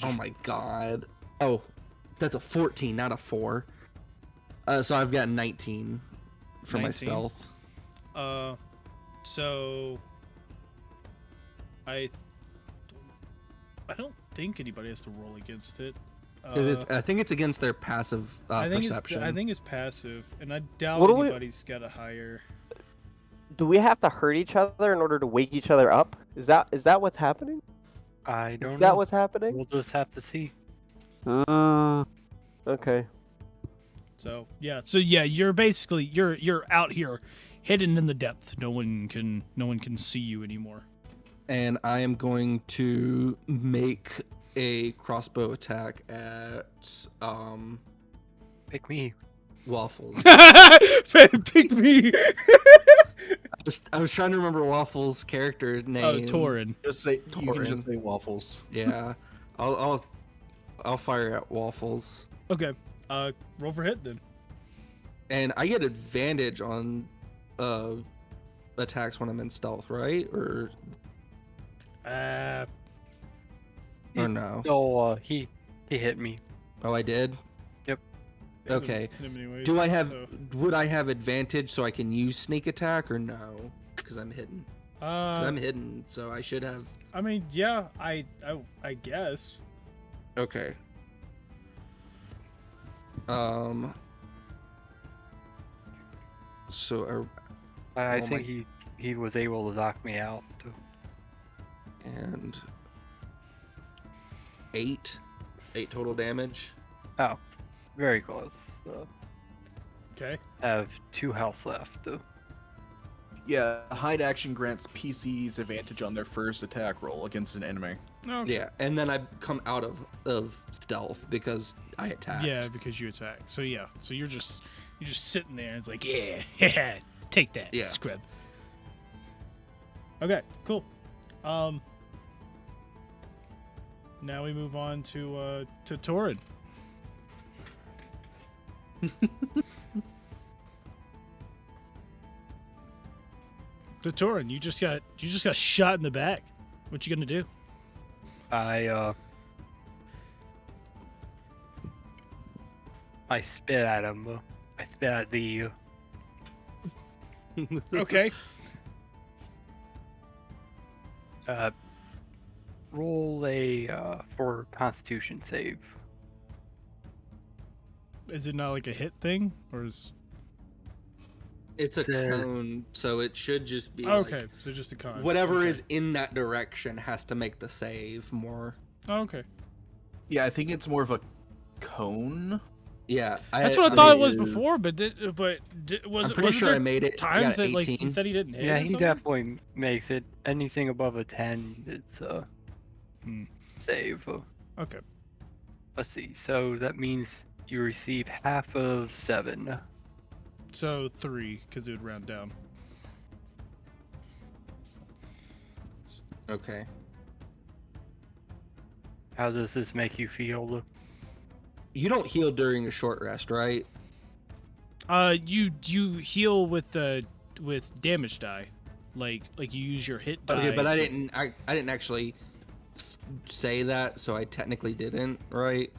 Oh my god. Oh, that's a 14, not a 4. So I've got 19 for my 19? stealth. So I don't think anybody has to roll against it. I think it's against their passive perception. I think it's passive, and I doubt What do we- anybody's got a higher. Do we have to hurt each other in order to wake each other up? Is that what's happening? I don't Is know. that what's happening? We'll just have to see. Okay. So yeah, you're basically you're out here, hidden in the depth. No one can see you anymore. And I am going to make a crossbow attack at Pick me. Waffles. Pick me. I was trying to remember Waffles' character name. Oh, Torin. Just say you can just Torin. say waffles. Yeah, I'll fire at Waffles, Okay. Roll for hit then. and I get advantage on attacks when I'm in stealth, right? Or no? No, he hit me. Oh, I did. Yep. Okay. Hit him anyways, Do I have? so- Would I have advantage so I can use sneak attack or no? Because I'm hidden. 'Cause I'm hidden, so I should have. I mean, yeah, I guess. Okay. So I Oh think he was able to knock me out. Too. and 8 total damage. Oh, very close. Okay. Have 2 health left. Yeah, hide action grants PCs advantage on their first attack roll against an enemy. Okay. Yeah, and then I come out of stealth because I attacked. Yeah, because you attacked. So yeah, so you're just sitting there and it's like, yeah, take that, Yeah. scrub. Okay, cool. Now we move on to Torin. To Torin, you just got shot in the back. What you gonna do? I spit at him. I spit at the. Okay. Roll a for Constitution save. Is it not like a hit thing, or is? It's a Says- cone, so it should just be Okay, like, so just a con. whatever Okay. is in that direction has to make the save more. Oh, okay. Yeah, I think it's more of a cone. Yeah, That's what I thought it was is- before, but was I'm it? pretty Wasn't sure there I made it. I times got that like 18. he said he didn't hit? Yeah, or he something? definitely makes it. Anything above a 10, it's a Hmm. save. Okay. Let's see. So that means you receive half of 7. So 3, because it would round down. Okay. How does this make you feel? You don't heal during a short rest, right? You heal with damage die, like you use your hit die. Okay, but I so- didn't. I didn't actually say that, so I technically didn't, right?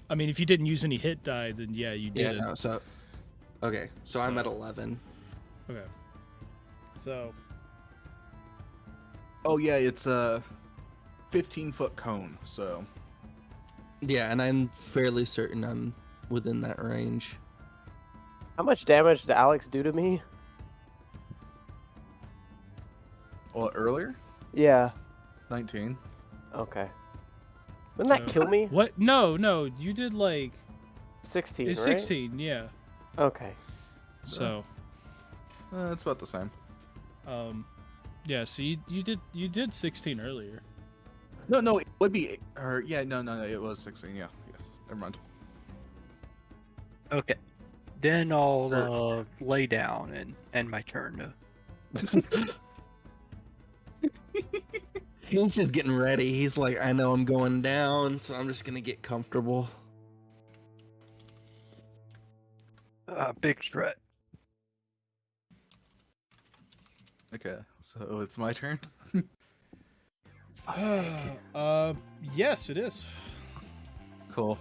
I mean, if you didn't use any hit die, then yeah, you Yeah. did. No. So. Okay. So I'm So- at 11. Okay. So Oh yeah, it's a 15-foot cone. So Yeah, and I'm fairly certain I'm within that range. How much damage did Alex do to me? well, earlier Yeah. 19. Okay. Wouldn't that So- kill me? what? No, you did like 16, it's right? 16, yeah. Okay. So It's about the same. yeah. So you did 16 earlier. No, it would be. Or yeah, no, it was 16. Yeah, never mind. Okay. Then I'll lay down and end my turn. He's just getting ready. He's like, I know I'm going down, so I'm just gonna get comfortable. Big threat. Okay, so it's my turn. Yes, it is. Cool.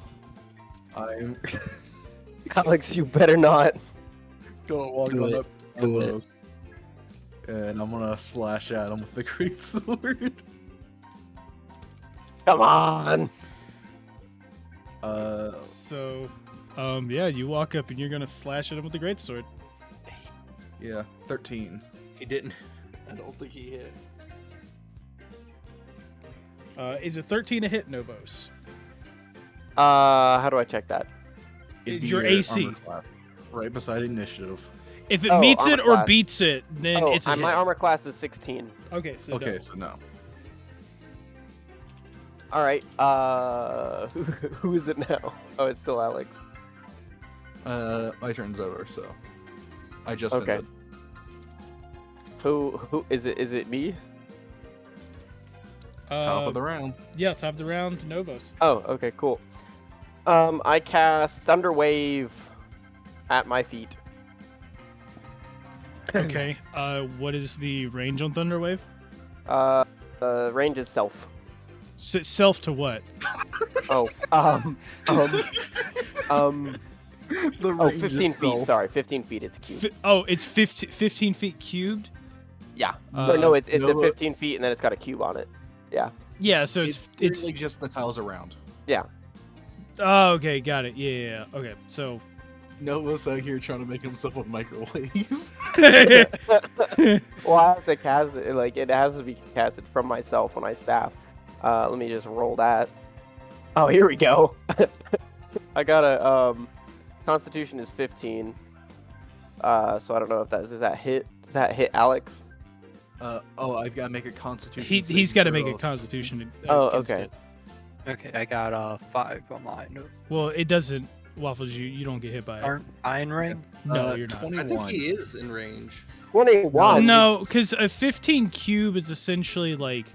I'm Alex, you better not. gonna walk Do on it. up to Do it. those, and I'm gonna slash at him with the great sword. Come on. So, yeah, you walk up and you're gonna slash at him with the greatsword. Yeah, 13. He didn't. I don't think he hit. Is a 13 a hit, Novos? How do I check that? It'd be Your AC. armor class, right beside initiative. If it Oh, meets it armor or class. beats it, then Oh, it's a hit. my armor class is 16. Okay, so Okay, no. so no. All right. Who is it now? Oh, it's still Alex. My turn's over, so I just Okay. ended. Who is it? Is it me? Top of the round. Yeah, top of the round, Novos. Oh, okay, cool. I cast Thunder Wave at my feet. Okay. What is the range on Thunderwave? Range is self. Self to what? Oh, The oh, range 15 feet. itself. Sorry, 15 feet. It's cubed. It's 15 feet cubed. Yeah. Uh, no, it's a no, 15 feet, and then it's got a cube on it. Yeah. Yeah, so It's it's literally just the tiles around. Yeah. Oh, okay, got it. Yeah. Okay, so. Nova's out here trying to make himself a microwave. Well, I have to cast it. Like it has to be casted from myself when I staff. Let me just roll that. Oh, here we go. I got a Constitution is 15. So I don't know if does that hit Alex? I've got to make a Constitution. He's got to make a throw. Constitution. Oh, against okay. it. Okay, I got 5 on mine. Well, it doesn't. Waffles, you don't get hit by it. Aren't I in range? No, you're not. 21. I think he is in range. 21. No, because a 15 cube is essentially like,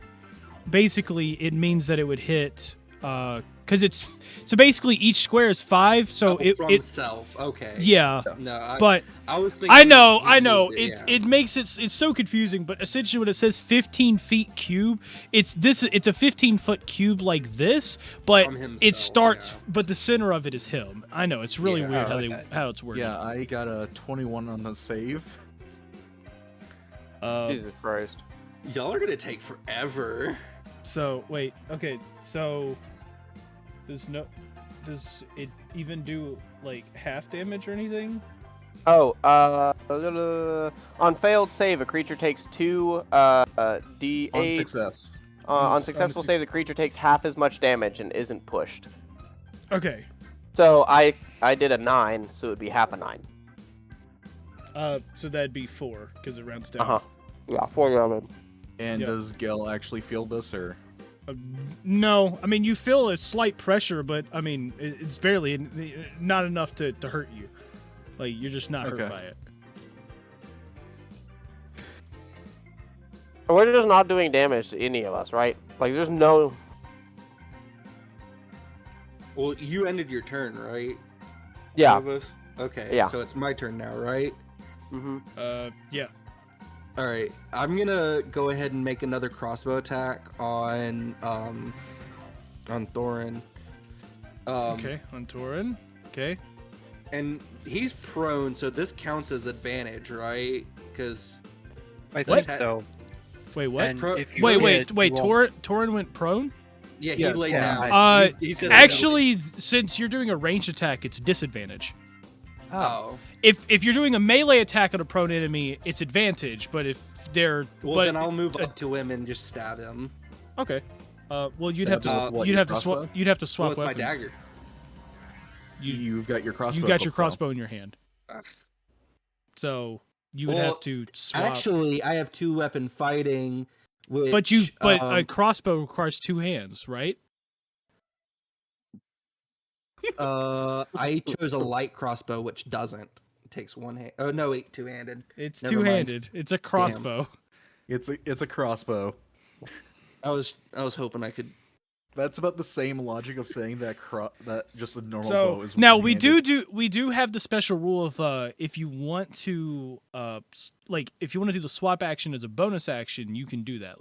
basically it means that it would hit, because it's so basically each square is 5, so From it self. Okay. yeah. No, But I was thinking. I know. Yeah. It makes it's so confusing. But essentially, when it says 15 feet cube, it's a 15-foot cube like this, but From himself, it starts. yeah. But the center of it is him. I know it's really Yeah. weird Oh, okay. how it's worded. Yeah, I got a 21 on the save. Jesus Christ. Y'all are gonna take forever. So wait. Okay. So does it even do like half damage or anything? Oh, on failed save, a creature takes 2 D8. On success. On successful save, the creature takes half as much damage and isn't pushed. Okay. So I did a 9, so it would be half a 9. So that'd be 4 because it rounds down. Uh huh. Yeah, 4 damage. And Yeah. does Gil actually feel this, or? No, I mean you feel a slight pressure, but I mean it's barely not enough to hurt you. Like you're just not hurt Okay. by it. We're just not doing damage to any of us, right? Like there's no. Well, you ended your turn, right? Yeah. Novus? Okay. Yeah. So it's my turn now, right? Mm-hmm. Yeah. All right. I'm gonna go ahead and make another crossbow attack on Thorin. Okay, on Torin. Okay. And he's prone, so this counts as advantage, right? Because I What? think so. Wait, what? And Pro- if you Wait, hit, you won't- Torin went prone? yeah, Yeah. he laid Yeah, down. He said Actually, since you're doing a ranged attack, it's disadvantage. Oh. If you're doing a melee attack on a prone enemy, it's advantage. But if they're Well, then I'll move up to him and just stab him okay. Well, you'd Stab have to him with what, you'd your have to swap crossbow? you'd have to swap with my weapons. dagger. You've got your crossbow. You got your equipped, though. crossbow in your hand, Ugh. so you would Well, have to swap. Actually, I have 2-weapon fighting. Which, but a crossbow requires 2 hands, right? I chose a light crossbow, which doesn't. It takes 1 hand. Oh no, wait, 2-handed. It's Never mind. 2-handed. It's a crossbow. It's a crossbow. I was hoping I could. That's about the same logic of saying that that just a normal bow So is now one-handed. we do have the special rule of if you want to if you want to do the swap action as a bonus action, you can do that.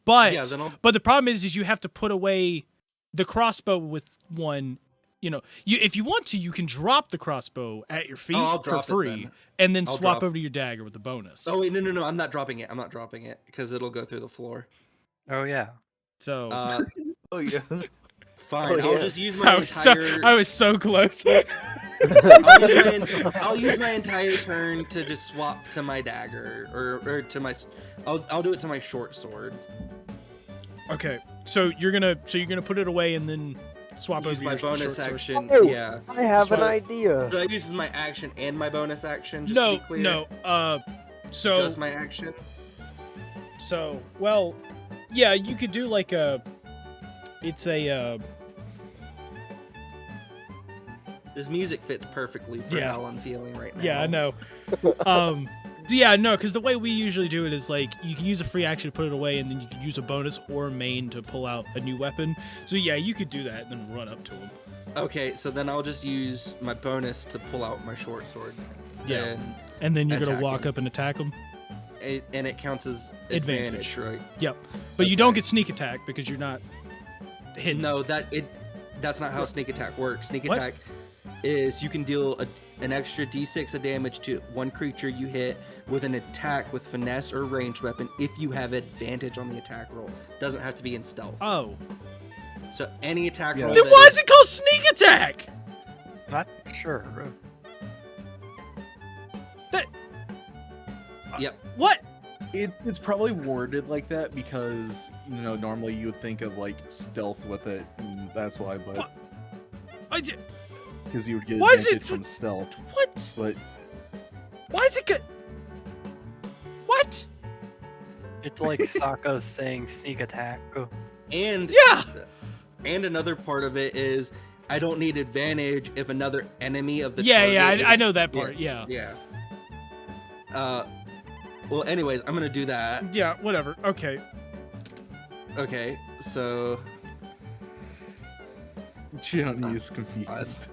But yeah, then I'll. but the problem is you have to put away the crossbow with one. You know, if you want to, you can drop the crossbow at your feet I'll for drop it free, then. and then I'll swap drop- over to your dagger with the bonus. Oh wait, no! I'm not dropping it. I'm not dropping it because it'll go through the floor. Oh yeah. So Oh yeah. Fine. Oh, I'll yeah. just use my I was entire. so close. I'll use my entire turn to just swap to my dagger or to my. I'll do it to my short sword. Okay, so you're gonna put it away and then swap Use over my your bonus short sword? action. Oh, Yeah. I have an So- idea. Should I use my action and my bonus action? Just No, to be clear? no. So Just my action. well, yeah, you could do like a. It's a. This music fits perfectly for Yeah. how I'm feeling right now. Yeah, I know. Yeah, no, because the way we usually do it is like you can use a free action to put it away, and then you can use a bonus or main to pull out a new weapon. So yeah, you could do that and then run up to him. Okay, so then I'll just use my bonus to pull out my short sword. Yeah. And then you're gonna Attack walk him. up and attack him. And it counts as Advantage. advantage, right? Yep. But you don't Okay. get sneak attack because you're not hidden. No, that's not how sneak attack works. Sneak What? attack is you can deal an extra d6 of damage to one creature you hit with an attack with finesse or ranged weapon if you have advantage on the attack roll. Doesn't have to be in stealth. Oh. So any attack Yeah. roll. Then that why is it called sneak attack? Not sure. What? It's probably worded like that because normally you would think of like stealth with it, and that's why. But What? because you would get Why is advantage it- from stealth, What? but Why is it good? What? It's like Sokka saying sneak attack. And Yeah. and another part of it is I don't need advantage if another enemy of the Yeah, target I is- know that part. Yeah. Yeah. Well, anyways, I'm gonna do that. Yeah, whatever. Okay. Okay, so Gianni is confused.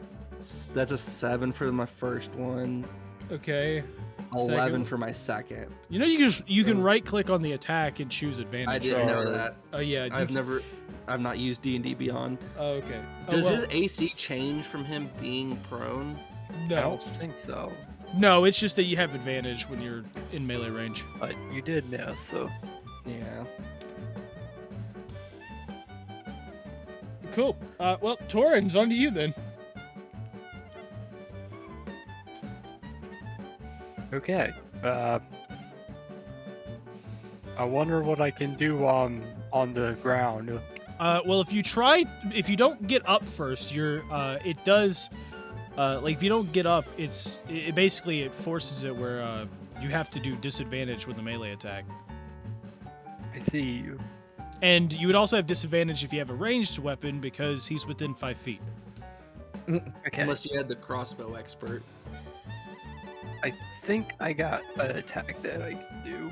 that's a 7 for my first one, Okay. 11 Second. for my second. You know you can right click on the attack and choose advantage. I didn't know that. Oh yeah. I've not used D&D Beyond. Oh, okay. Oh, Does well, his AC change from him being prone? I no. don't think so. No, it's just that you have advantage when you're in melee range. But you did miss, so Yeah. Cool. Well, Torrens, on to you then. okay. I wonder what I can do on the ground. Well, if you don't get up first, it does, like if you don't get up, it basically forces it where you have to do disadvantage with a melee attack, I see you. and you would also have disadvantage if you have a ranged weapon because he's within 5 feet. Okay. Unless you had the crossbow expert. I think I got an attack that I can do.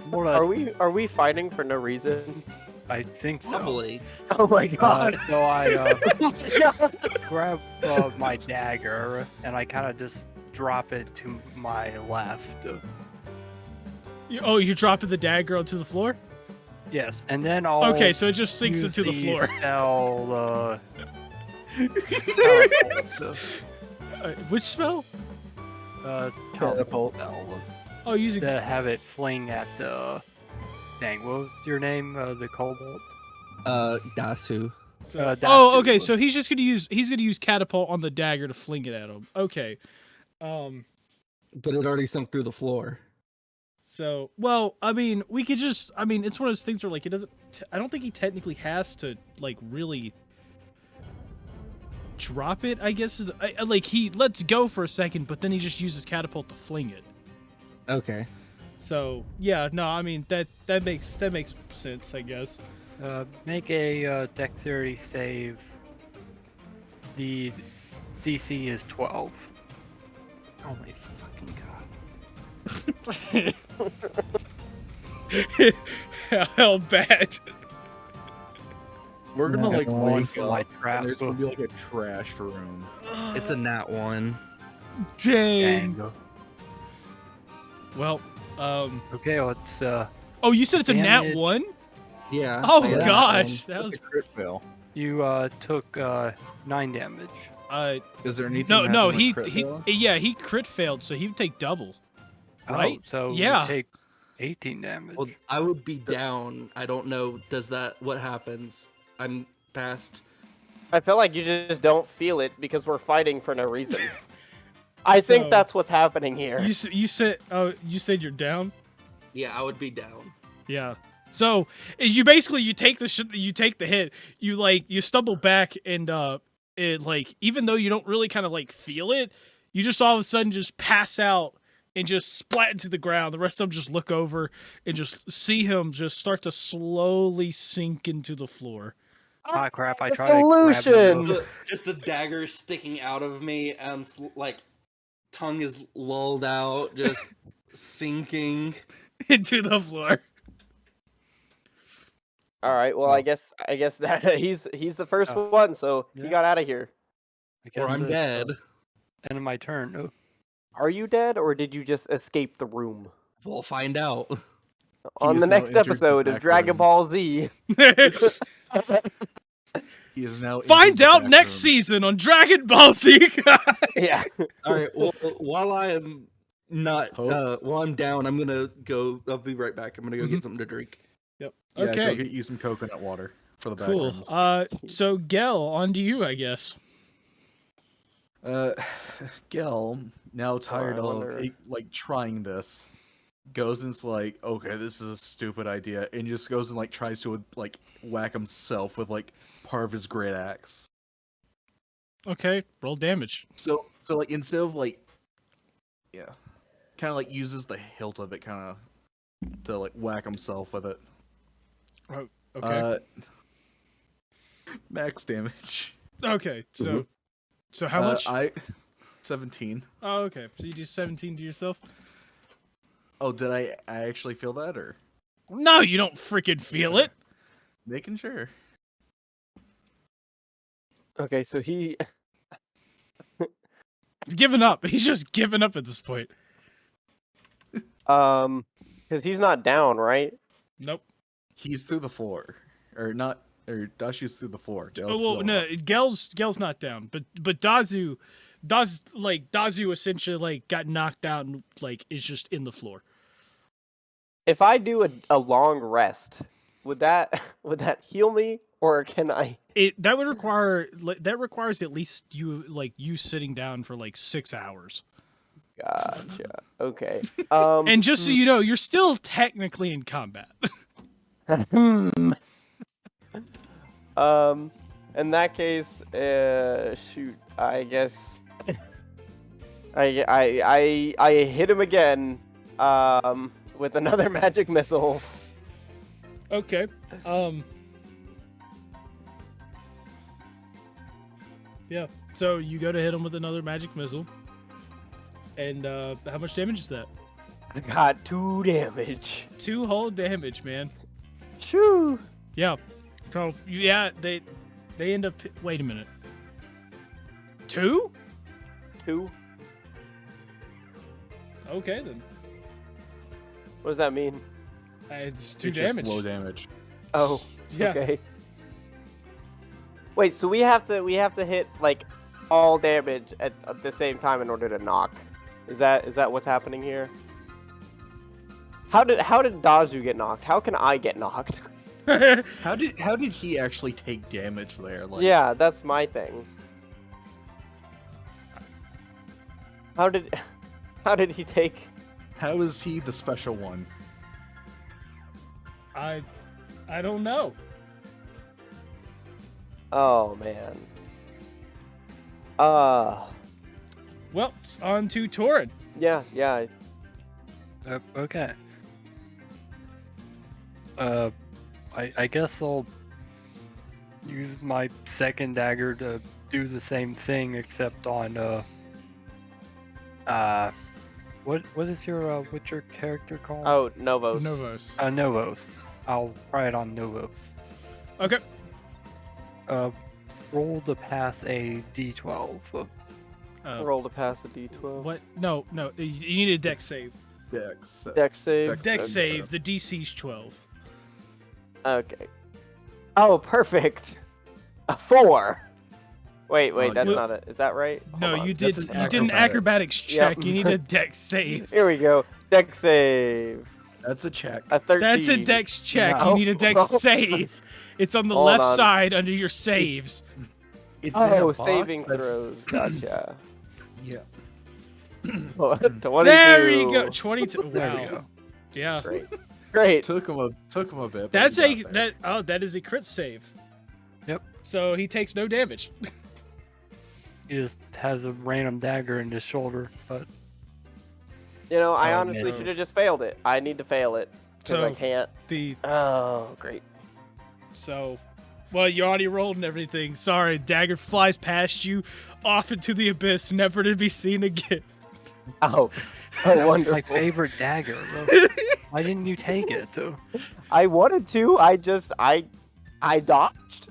More Are we fighting for no reason? I think so. Probably. Oh my god. So I grab my dagger and I kind of just drop it to my left. You're dropping the dagger onto the floor? Yes, and then I'll Okay, so it just sinks use into the floor. Spell, Which spell? Catapult. spell Oh, using. to have it fling at the. Dang, what was your name? The kobold. Dasu. Oh, Dasu. okay. So he's gonna use catapult on the dagger to fling it at him. Okay. But it already sunk through the floor. So, well, I mean, we could just. I mean, it's one of those things where like it doesn't. I don't think he technically has to like really drop it. I guess like he lets go for a second, but then he just uses catapult to fling it. Okay. So yeah, no, I mean that makes sense, I guess. Make a dexterity save. The DC is 12. Oh my fucking god. How bad? We're gonna like Going wake for my up, trap. and there's gonna be like a trashed room. It's a nat 1. Dang. Dang. Well, Okay, let's. oh, you said it's a nat Damage. 1? Yeah. Oh yeah, gosh, that That's was a crit fail. You took 9 damage. Is there anything? no, that no, happened with he crit fail? yeah, he crit failed, so he would take double. Right? Oh, so Yeah. you take 18 damage. Well, I would be down. I don't know. Does that what happens? I'm past. I feel like you just don't feel it because we're fighting for no reason. I So- think that's what's happening here. You said you said you're down? Yeah, I would be down. Yeah. So you basically you take the hit, you stumble back and it like even though you don't really kind of like feel it, you just all of a sudden just pass out and just splat into the ground. The rest of them just look over and just see him just start to slowly sink into the floor. Ah, crap! I The tried to grab solution! him. Just the dagger sticking out of me. Like tongue is lulled out, just sinking. Into the floor. All right. Well, I guess that he's the first Oh. one, so he Yeah. got out of here. I guess Or I'm it's, dead. End of my turn. Oh, Are you dead, or did you just escape the room? We'll find out. On has the now next entered the episode of back Dragon room. Ball Z. He is now. Find into the out back next room. season on Dragon Ball Z. Yeah. All right. Well, while I am not, Hope. while I'm down, I'm gonna go. I'll be right back. I'm gonna go get something to drink. Yep. Yeah, go Okay. get you some coconut water for the Cool. backrooms. So Gel, on to you, I guess. Gel, now tired I of wonder- like trying this, goes and's like, okay, this is a stupid idea, and just goes and like tries to like whack himself with like part of his great axe. Okay, roll damage. So like instead of like, yeah, kind of like uses the hilt of it kind of to like whack himself with it. Oh, okay. Max damage. Okay. So how much? 17. Oh, okay. So you do 17 to yourself? Oh, did I actually feel that, or No, you don't freaking feel it. making sure? Okay, so he. He's given up. He's just given up at this point. Because he's not down, right? Nope. He's through the floor, or not, or Dashi's through the floor. Gel's Oh, well, still no, up. Gel's not down, but Dazu essentially like got knocked out and like is just in the floor. If I do a long rest, would that heal me, or can I? That requires at least you sitting down for like 6 hours. Gotcha. Okay. And just so you know, you're still technically in combat. In that case, shoot. I guess I hit him again. With another magic missile. Okay. Yeah. So you go to hit him with another magic missile. And how much damage is that? I got 2 damage. 2 whole damage, man. Shoo. Yeah. So yeah, they end up. Wait a minute. 2? 2. Okay then. What does that mean? It's 2 It's just damage. low damage. Oh. Yeah. Okay. Wait, so we have to hit like all damage at the same time in order to knock. Is that what's happening here? How did Dazu get knocked? How can I get knocked? How did he actually take damage there? Like, Yeah, that's my thing. How did he take? how is he the special one? I don't know. Oh man. Well, it's on to Torin. Yeah. Okay. I guess I'll use my second dagger to do the same thing, except on what is your Witcher character called? Oh, Novos. Novos. Novos. I'll try it on Novos. Okay. Roll to pass a D12. Roll to pass a D12. What? No. You need a dex save. Dex. Dex save. Dex save. The DC's 12. Okay. Oh, perfect. A 4. Wait, that's yeah. not it. Is that right? No, Hold on. you did. That's an You did an acrobatics check. Yep. You need a dex save. Here we go. Dex save. That's a check. A 13. That's a dex check. No. You need a dex save. It's on the Hold left on. side under your saves. It's in a Oh, box saving that's- throws. Gotcha. Yeah. 22. There you go. 22. There we Wow. go. Yeah. Great. Took him a bit. but That's he got there. that is a crit save. Yep. So he takes no damage. He just has a random dagger in his shoulder, but You know, I Oh, honestly no. should have just failed it. I need to fail it. Because I So- can't. The Oh, great. well, you already rolled and everything. Sorry, dagger flies past you, off into the abyss, never to be seen again. Oh, my wonderful. favorite dagger. Why didn't you take it? I wanted to. I dodged.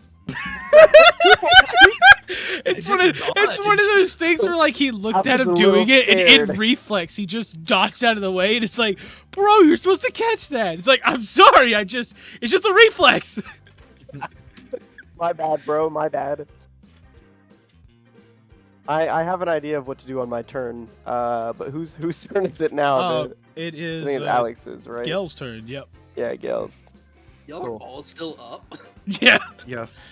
It's one of those things where like he looked I at was him a doing little it, and in scared. reflex he just dodged out of the way, and it's like, bro, you're supposed to catch that. It's like, I'm sorry, it's just a reflex. My bad, bro. My bad. I have an idea of what to do on my turn. But whose turn is it now? It I is think it's Alex's, right? Gel's turn. Yep. Yeah, Gil's. Y'all are Cool. all still up. Yeah. Yes.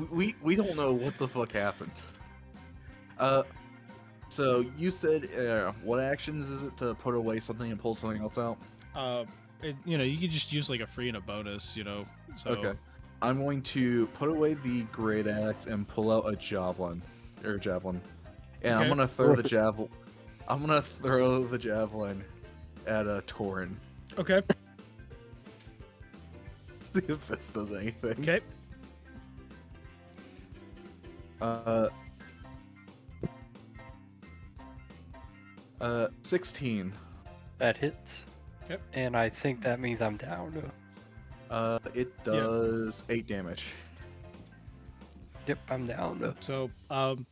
We don't know what the fuck happened. So you said what actions is it to put away something and pull something else out? You could just use like a free and a bonus, So Okay. I'm going to put away the great axe and pull out a javelin. And I'm Okay. gonna throw the javelin. I'm gonna throw the javelin at a Torin. Okay. See if this does anything. Okay. 16. That hits. Yep. And I think that means I'm down. It does 8 damage. Yep, I'm down. So,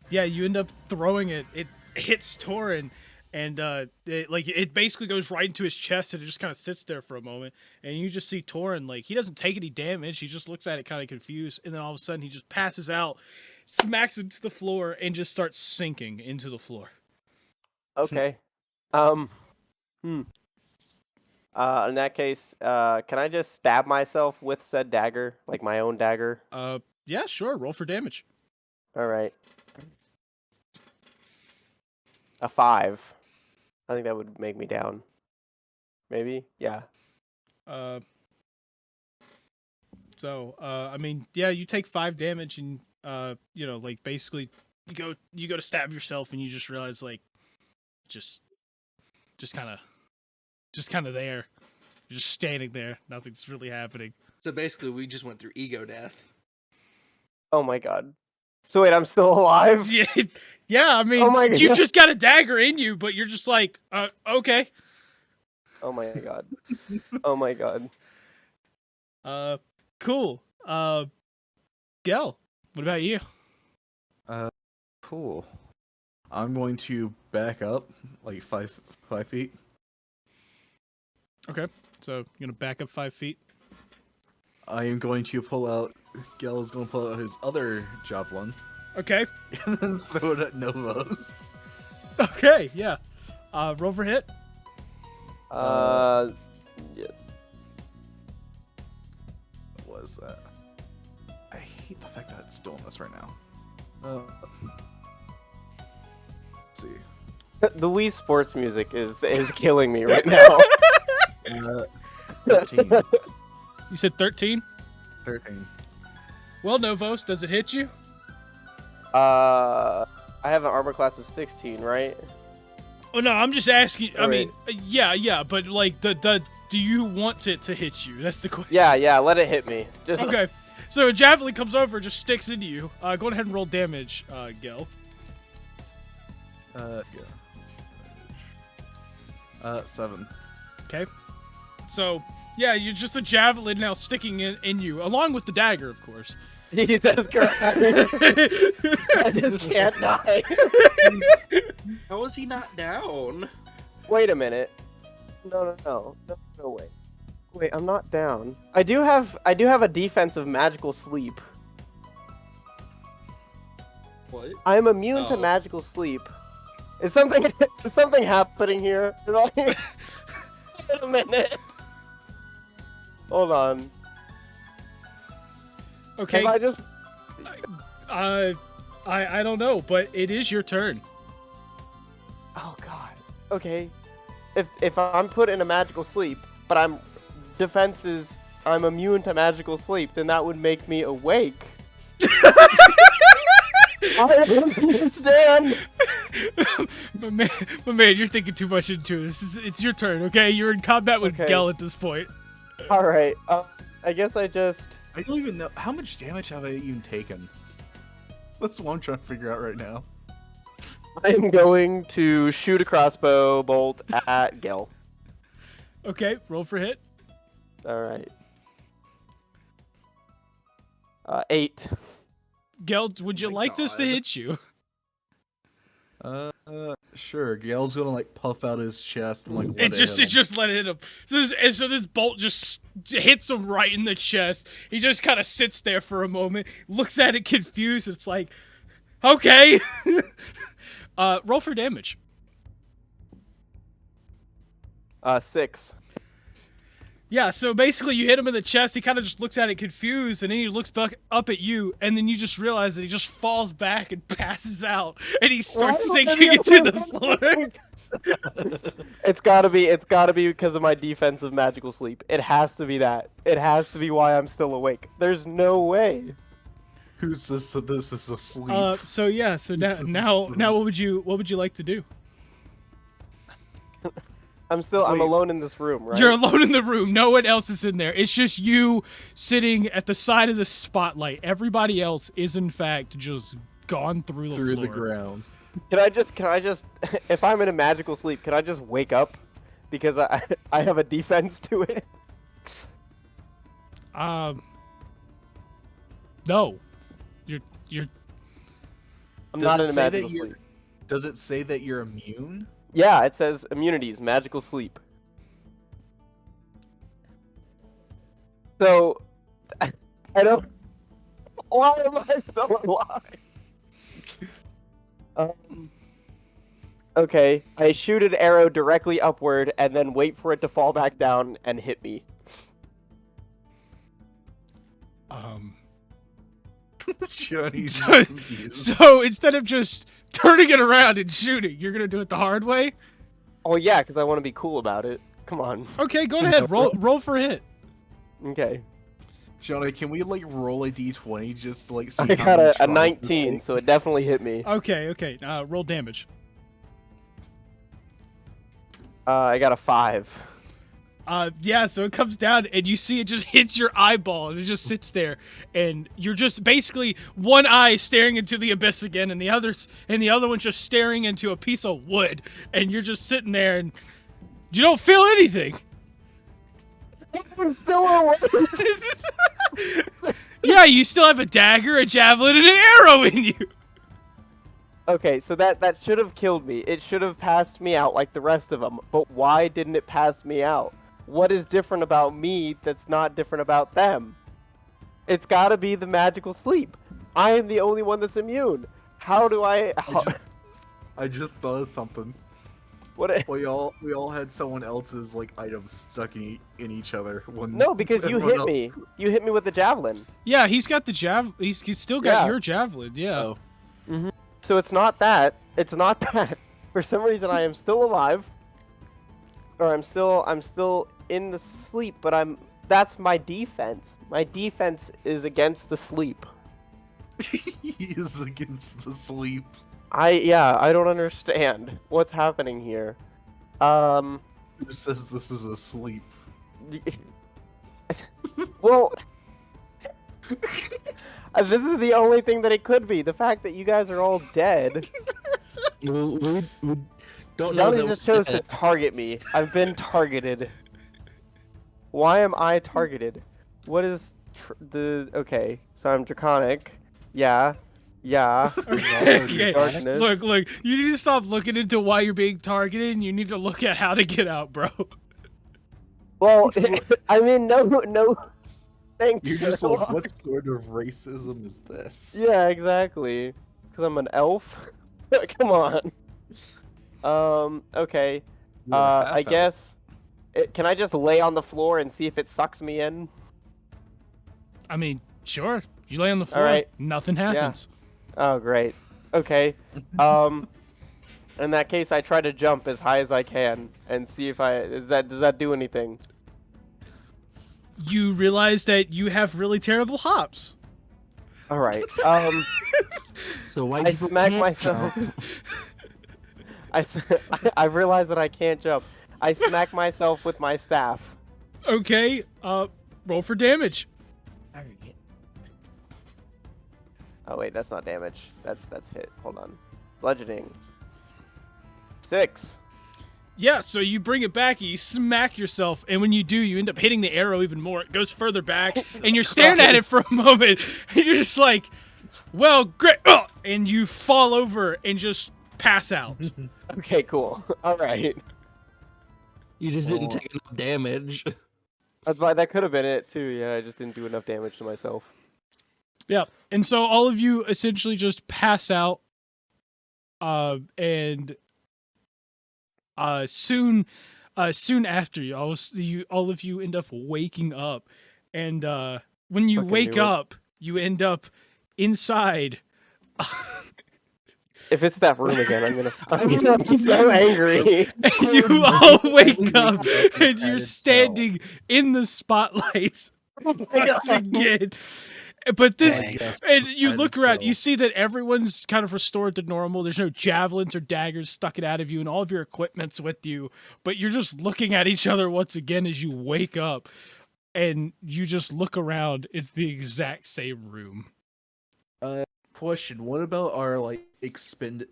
you end up throwing it. It hits Torin, and it basically goes right into his chest, and it just kind of sits there for a moment. And you just see Torin, like, he doesn't take any damage. He just looks at it kind of confused, and then all of a sudden he just passes out, smacks him to the floor, and just starts sinking into the floor. Okay. In that case, can I just stab myself with said dagger, like my own dagger? Yeah, sure. Roll for damage. All right. A 5. I think that would make me down. Maybe? Yeah. You take 5 damage, and basically you go to stab yourself, and you just realize just kind of there. You're just standing there. Nothing's really happening. So basically, we just went through ego death. Oh my god. So wait, I'm still alive? Yeah. I mean, Oh my you've God. just got a dagger in you, but you're just like, okay. Oh my god. Oh my god. Cool. Gel, what about you? Cool. I'm going to back up like 5 feet. Okay, so you're gonna back up 5 feet. I am going to pull out. Gel is going to pull out his other javelin Okay. and then throw it at Novos. Okay. Yeah. Roll for hit. Yeah. What was that? I hate the fact that it's doing this right now. Let's see. The Wii Sports music is killing me right now. 13. You said 13. 13. Well, Novos, does it hit you? I have an armor class of 16, right? Oh no, I'm just asking. I All mean, yeah, but like, do you want it to hit you? That's the question. Yeah, let it hit me. Just Okay. So a javelin comes over, just sticks into you. Go ahead and roll damage, Gil. Yeah. 7. Okay. So yeah, you're just a javelin now sticking in you, along with the dagger, of course. Jesus Christ. I just can't die. How is he not down? Wait a minute. No, wait. Wait, I'm not down. I do have a defensive magical sleep. What? I'm immune to Oh. magical sleep. Is something happening here? Wait a minute. Hold on. Okay. Have I just I don't know, but it is your turn. Oh god. Okay. If I'm put in a magical sleep, but I'm immune to magical sleep, then that would make me awake. I don't understand. But man, you're thinking too much into this. It's your turn, okay? You're in combat with Okay. Gel at this point. All right. I guess I just. I don't even know how much damage have I even taken. That's what I'm trying to figure out right now. I'm going to shoot a crossbow bolt at Gil. Okay, roll for hit. All right. 8. Gel, would you My like this to God. hit you? Sure. Gail's gonna like puff out his chest and like let It hit him. just let it hit him. So this bolt just hits him right in the chest. He just kind of sits there for a moment, looks at it confused. It's like, okay. Roll for damage. 6. Yeah, so basically you hit him in the chest, he kind of just looks at it confused, and then he looks back up at you, and then you just realize that he just falls back and passes out, and he starts sinking into the floor. It's gotta be because of my defensive magical sleep. It has to be that. It has to be why I'm still awake. There's no way. Who's this? So this is asleep. So now what would you like to do? I'm alone in this room, right? You're alone in the room. No one else is in there. It's just you sitting at the side of the spotlight. Everybody else is in fact just gone through the ground. Can I just if I'm in a magical sleep, can I just wake up? Because I have a defense to it. No. You're I'm not in a magical sleep. Does it say that you're immune? Yeah, it says immunities, magical sleep. So, I don't... Why am I still alive? Okay, I shoot an arrow directly upward and then wait for it to fall back down and hit me. So instead of just turning it around and shooting, you're gonna do it the hard way? Oh yeah, because I want to be cool about it. Come on. Okay, go ahead. Roll for a hit. Okay. Johnny, can we like roll a d20 just to like see I how got a 19, so it definitely hit me. Okay. Roll damage. I got a 5. Yeah, so it comes down and you see it just hits your eyeball and it just sits there and you're just basically one eye staring into the abyss again and the other one's just staring into a piece of wood and you're just sitting there and you don't feel anything. I'm still awake. Yeah, you still have a dagger, a javelin, and an arrow in you. Okay, so that should have killed me. It should have passed me out like the rest of them. But why didn't it pass me out? What is different about me that's not different about them? It's gotta be the magical sleep. I am the only one that's immune. How do I... I just thought of something. What? We all had someone else's like items stuck in each other. No, because you hit me. You hit me with the javelin. Yeah, he's got the he's still got your javelin. Yeah. Oh. Mm-hmm. So it's not that. It's not that. For some reason, I am still alive. Or I'm still in the sleep, but that's my defense. My defense is against the sleep. He is against the sleep. I don't understand what's happening here. Who says this is a sleep? Well, this is the only thing that it could be. The fact that you guys are all dead. We don't know. Johnny just chose to target me. I've been targeted. Why am I targeted? What is okay? So I'm draconic. Yeah. Okay. Darkness. Look. You need to stop looking into why you're being targeted, and you need to look at how to get out, bro. Well, I mean, no. Thank you. You're just like, what sort of racism is this? Yeah, exactly. Because I'm an elf. Come on. Okay. I guess. Can I just lay on the floor and see if it sucks me in? I mean, sure. You lay on the floor. All right. Nothing happens. Yeah. Oh, great. Okay. In that case, I try to jump as high as I can and see if does that do anything? You realize that you have really terrible hops. All right. So why I smack myself. I realize that I can't jump. I smack myself with my staff. Okay. Roll for damage. Oh wait, that's not damage. That's hit. Hold on. Bludgeoning. 6. Yeah, so you bring it back and you smack yourself, and when you do, you end up hitting the arrow even more. It goes further back, and you're staring at it for a moment, and you're just like, well, great, and you fall over and just pass out. Okay, cool. All right. You just didn't take enough damage. That could have been it too. Yeah, I just didn't do enough damage to myself. Yeah, and so all of you essentially just pass out, and soon soon after all of you end up waking up, and when you Fucking wake knew it. up, you end up inside. If it's that room again, I'm gonna be so angry. And you all wake up, Wake and at you're its standing in the spotlight once again. But this, Dang. Yes, and you at look around, you itself. see that everyone's kind of restored to normal. There's no javelins or daggers stuck out of you, and all of your equipment's with you. But you're just looking at each other once again as you wake up, and you just look around. It's the exact same room. Question: what about our like expended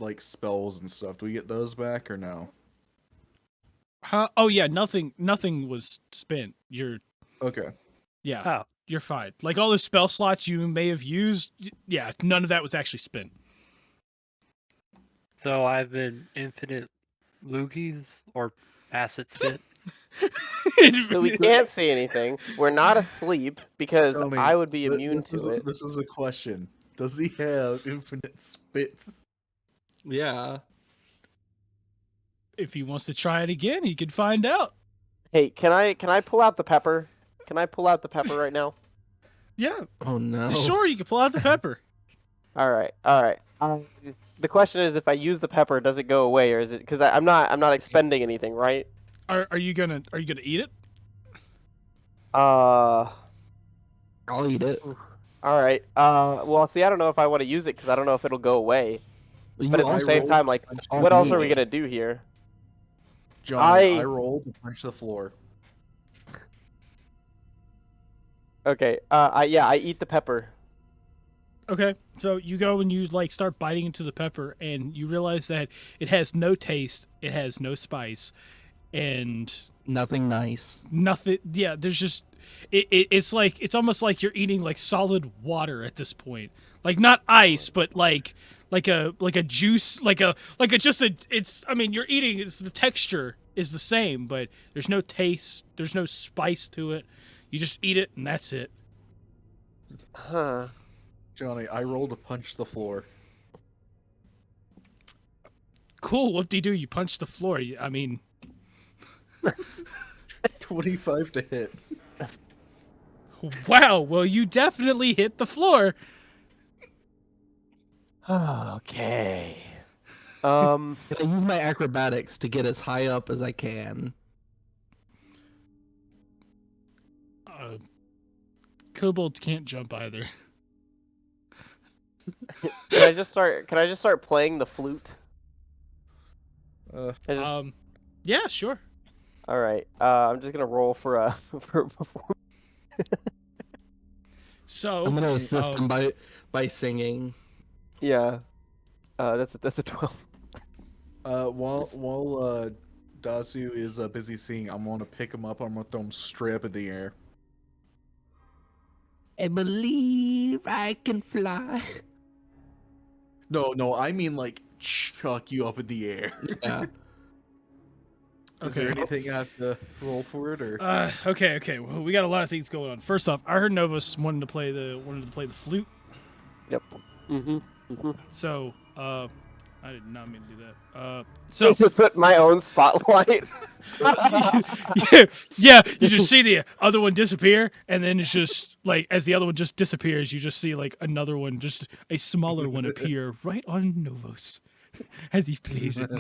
like spells and stuff? Do we get those back or no? Huh? Oh yeah, nothing was spent. Okay. Yeah, Oh, you're fine. Like all the spell slots you may have used, yeah, none of that was actually spent. so I've been infinite loogies or acid spit. So we can't see anything. We're not asleep because Tell me, I would be immune this to it. This is a question. Does he have infinite spits? Yeah. If he wants to try it again, he could find out. Hey, can I pull out the pepper? Can I pull out the pepper right now? Yeah, Oh no. sure, you can pull out the pepper. All right, all right. The question is, if I use the pepper, does it go away, or is it because I'm not expending anything, right? Are you gonna eat it? Uh, I'll eat it. all right. Well, see, I don't know if I want to use it because I don't know if it'll go away. You But at the also same rolled time, like, punch on what else are we me. gonna do here? Johnny, I I- rolled to punch the floor. Okay. Yeah, I eat the pepper. Okay, so you go and you like start biting into the pepper, and you realize that it has no taste, it has no spice, and Nothing nice. nothing. Yeah, there's just it's like it's almost like you're eating like solid water at this point, like not ice, but like a juice, like a just a. It's I mean you're eating. It's the texture is the same, but there's no taste, there's no spice to it. You just eat it, and that's it. Huh. Johnny, I rolled to punch the floor. Cool. Whoop-de-doo, you punch the floor. I mean, 25 to hit. wow. Well, you definitely hit the floor. Okay. I use my acrobatics to get as high up as I can. Kobolds can't jump either. Can I just start playing the flute? Uh, I just- Yeah, sure. All right. I'm just gonna roll for a for. So I'm gonna assist him by singing. Yeah. That's a 12. while Dazu is busy singing, I'm gonna pick him up. I'm gonna throw him straight up in the air. I believe I can fly. No, I mean like chuck you up in the air. Yeah. Is there anything I have to roll for it, or? Okay. Well, we got a lot of things going on. First off, I heard Novus wanted to play the flute. Yep. Mm-hmm. So, I did not mean to do that. So So to put my own spotlight. yeah, you just see the other one disappear, and then it's just like as the other one just disappears, you just see like another one, just a smaller one appear right on Novos as he plays it.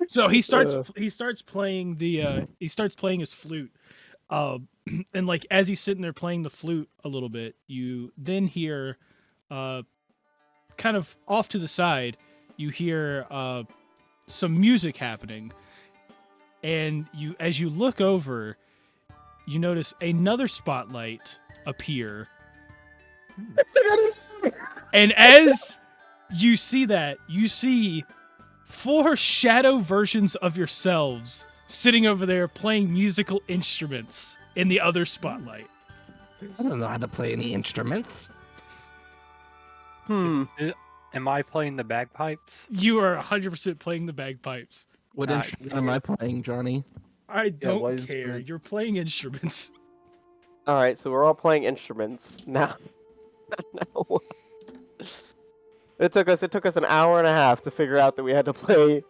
So he starts playing his flute, and like as he's sitting there playing the flute a little bit, you then hear, kind of off to the side, you hear some music happening, and as you look over, you notice another spotlight appear, and as you see that, you see 4 shadow versions of yourselves sitting over there playing musical instruments in the other spotlight. I don't know how to play any instruments. Hmm. Am I playing the bagpipes? You are 100% playing the bagpipes. What Nice. instrument am I playing, Johnny? I don't what care. instrument? You're playing instruments. All right. So we're all playing instruments now. No. It took us an hour and a half to figure out that we had to play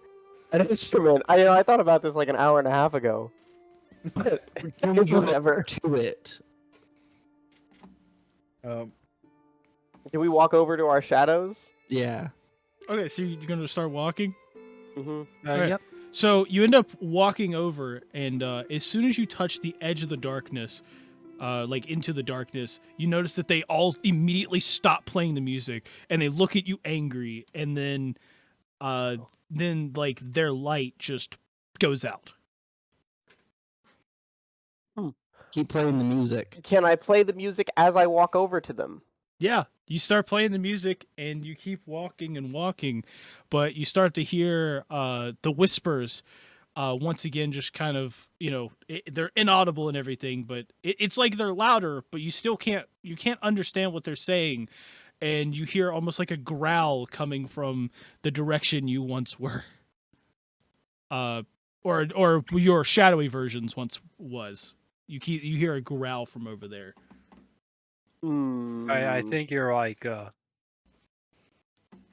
An instrument. I thought about this like an hour and a half ago. Can we It's go whatever. to it? Um, Can we walk over to our shadows? Yeah. Okay, so you're gonna start walking. Mm-hmm. Alright. Yep. So you end up walking over, and as soon as you touch the edge of the darkness, like into the darkness, you notice that they all immediately stop playing the music, and they look at you angry, and then like their light just goes out. Keep playing the music. Can I play the music as I walk over to them? Yeah, you start playing the music, and you keep walking and walking, but you start to hear the whispers. Once again, just kind of, they're inaudible and everything, but it's like they're louder, but you still can't understand what they're saying, and you hear almost like a growl coming from the direction you once were, or your shadowy versions once was. You hear a growl from over there. I think you're like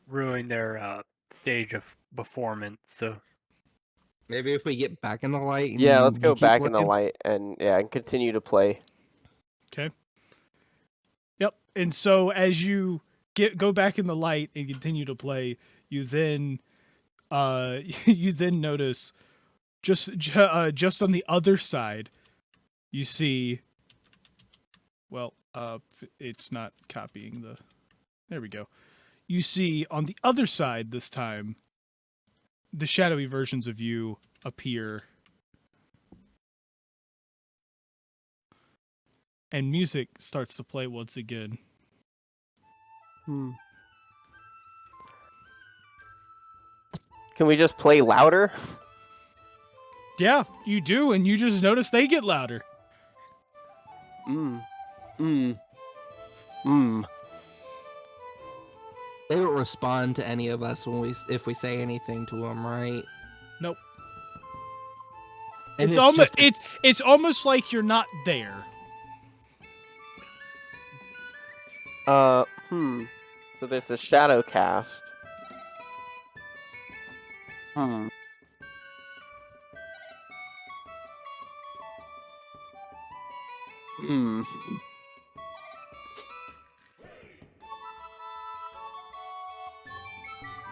ruining their stage of performance. So Maybe if we get back in the light. And Yeah, let's you go keep back in the looking. light and continue to play. Okay. Yep. And so as you go back in the light and continue to play, you then notice just on the other side, you see. Well, it's not copying the. There we go. You see on the other side this time, the shadowy versions of you appear. And music starts to play once again. Can we just play louder? Yeah, you do, and you just notice they get louder. They don't respond to any of us if we say anything to them, right? Nope. And It's almost just it's almost like you're not there. So there's a shadow cast.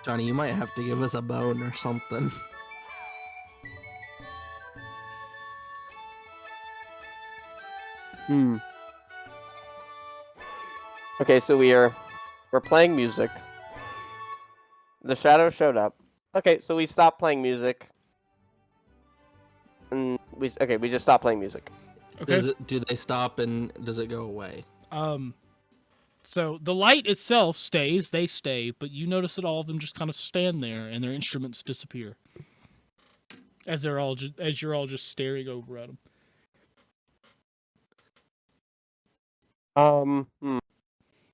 Johnny, you might have to give us a bone or something. Okay, so we're playing music. The shadow showed up. Okay, so we stopped playing music. And we just stopped playing music. Okay. Do they stop and does it go away? So the light itself stays, they stay, but you notice that all of them just kind of stand there and their instruments disappear. As you're all just staring over at them.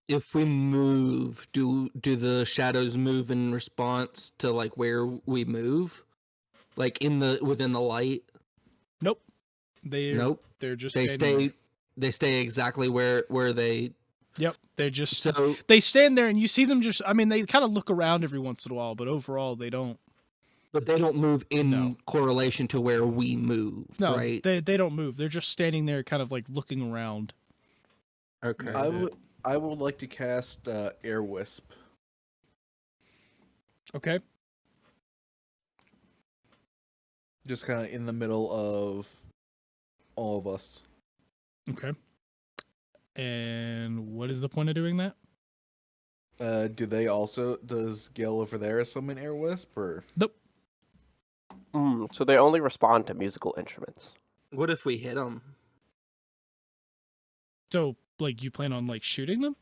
If we move, do the shadows move in response to like where we move? Like within the light? Nope. They're just They standing there. They stay exactly where they. Yep, they just So they stand there, and you see them just. I mean, they kind of look around every once in a while, but overall, they don't. But they don't move in No. correlation to where we move, No, right? they don't move. They're just standing there, kind of like looking around. Okay. I would like to cast Air Wisp. Okay. Just kind of in the middle of all of us. Okay. And what is the point of doing that? Does Gil over there summon Air Wisp, or? Nope. So they only respond to musical instruments. What if we hit them? So, like, you plan on like shooting them?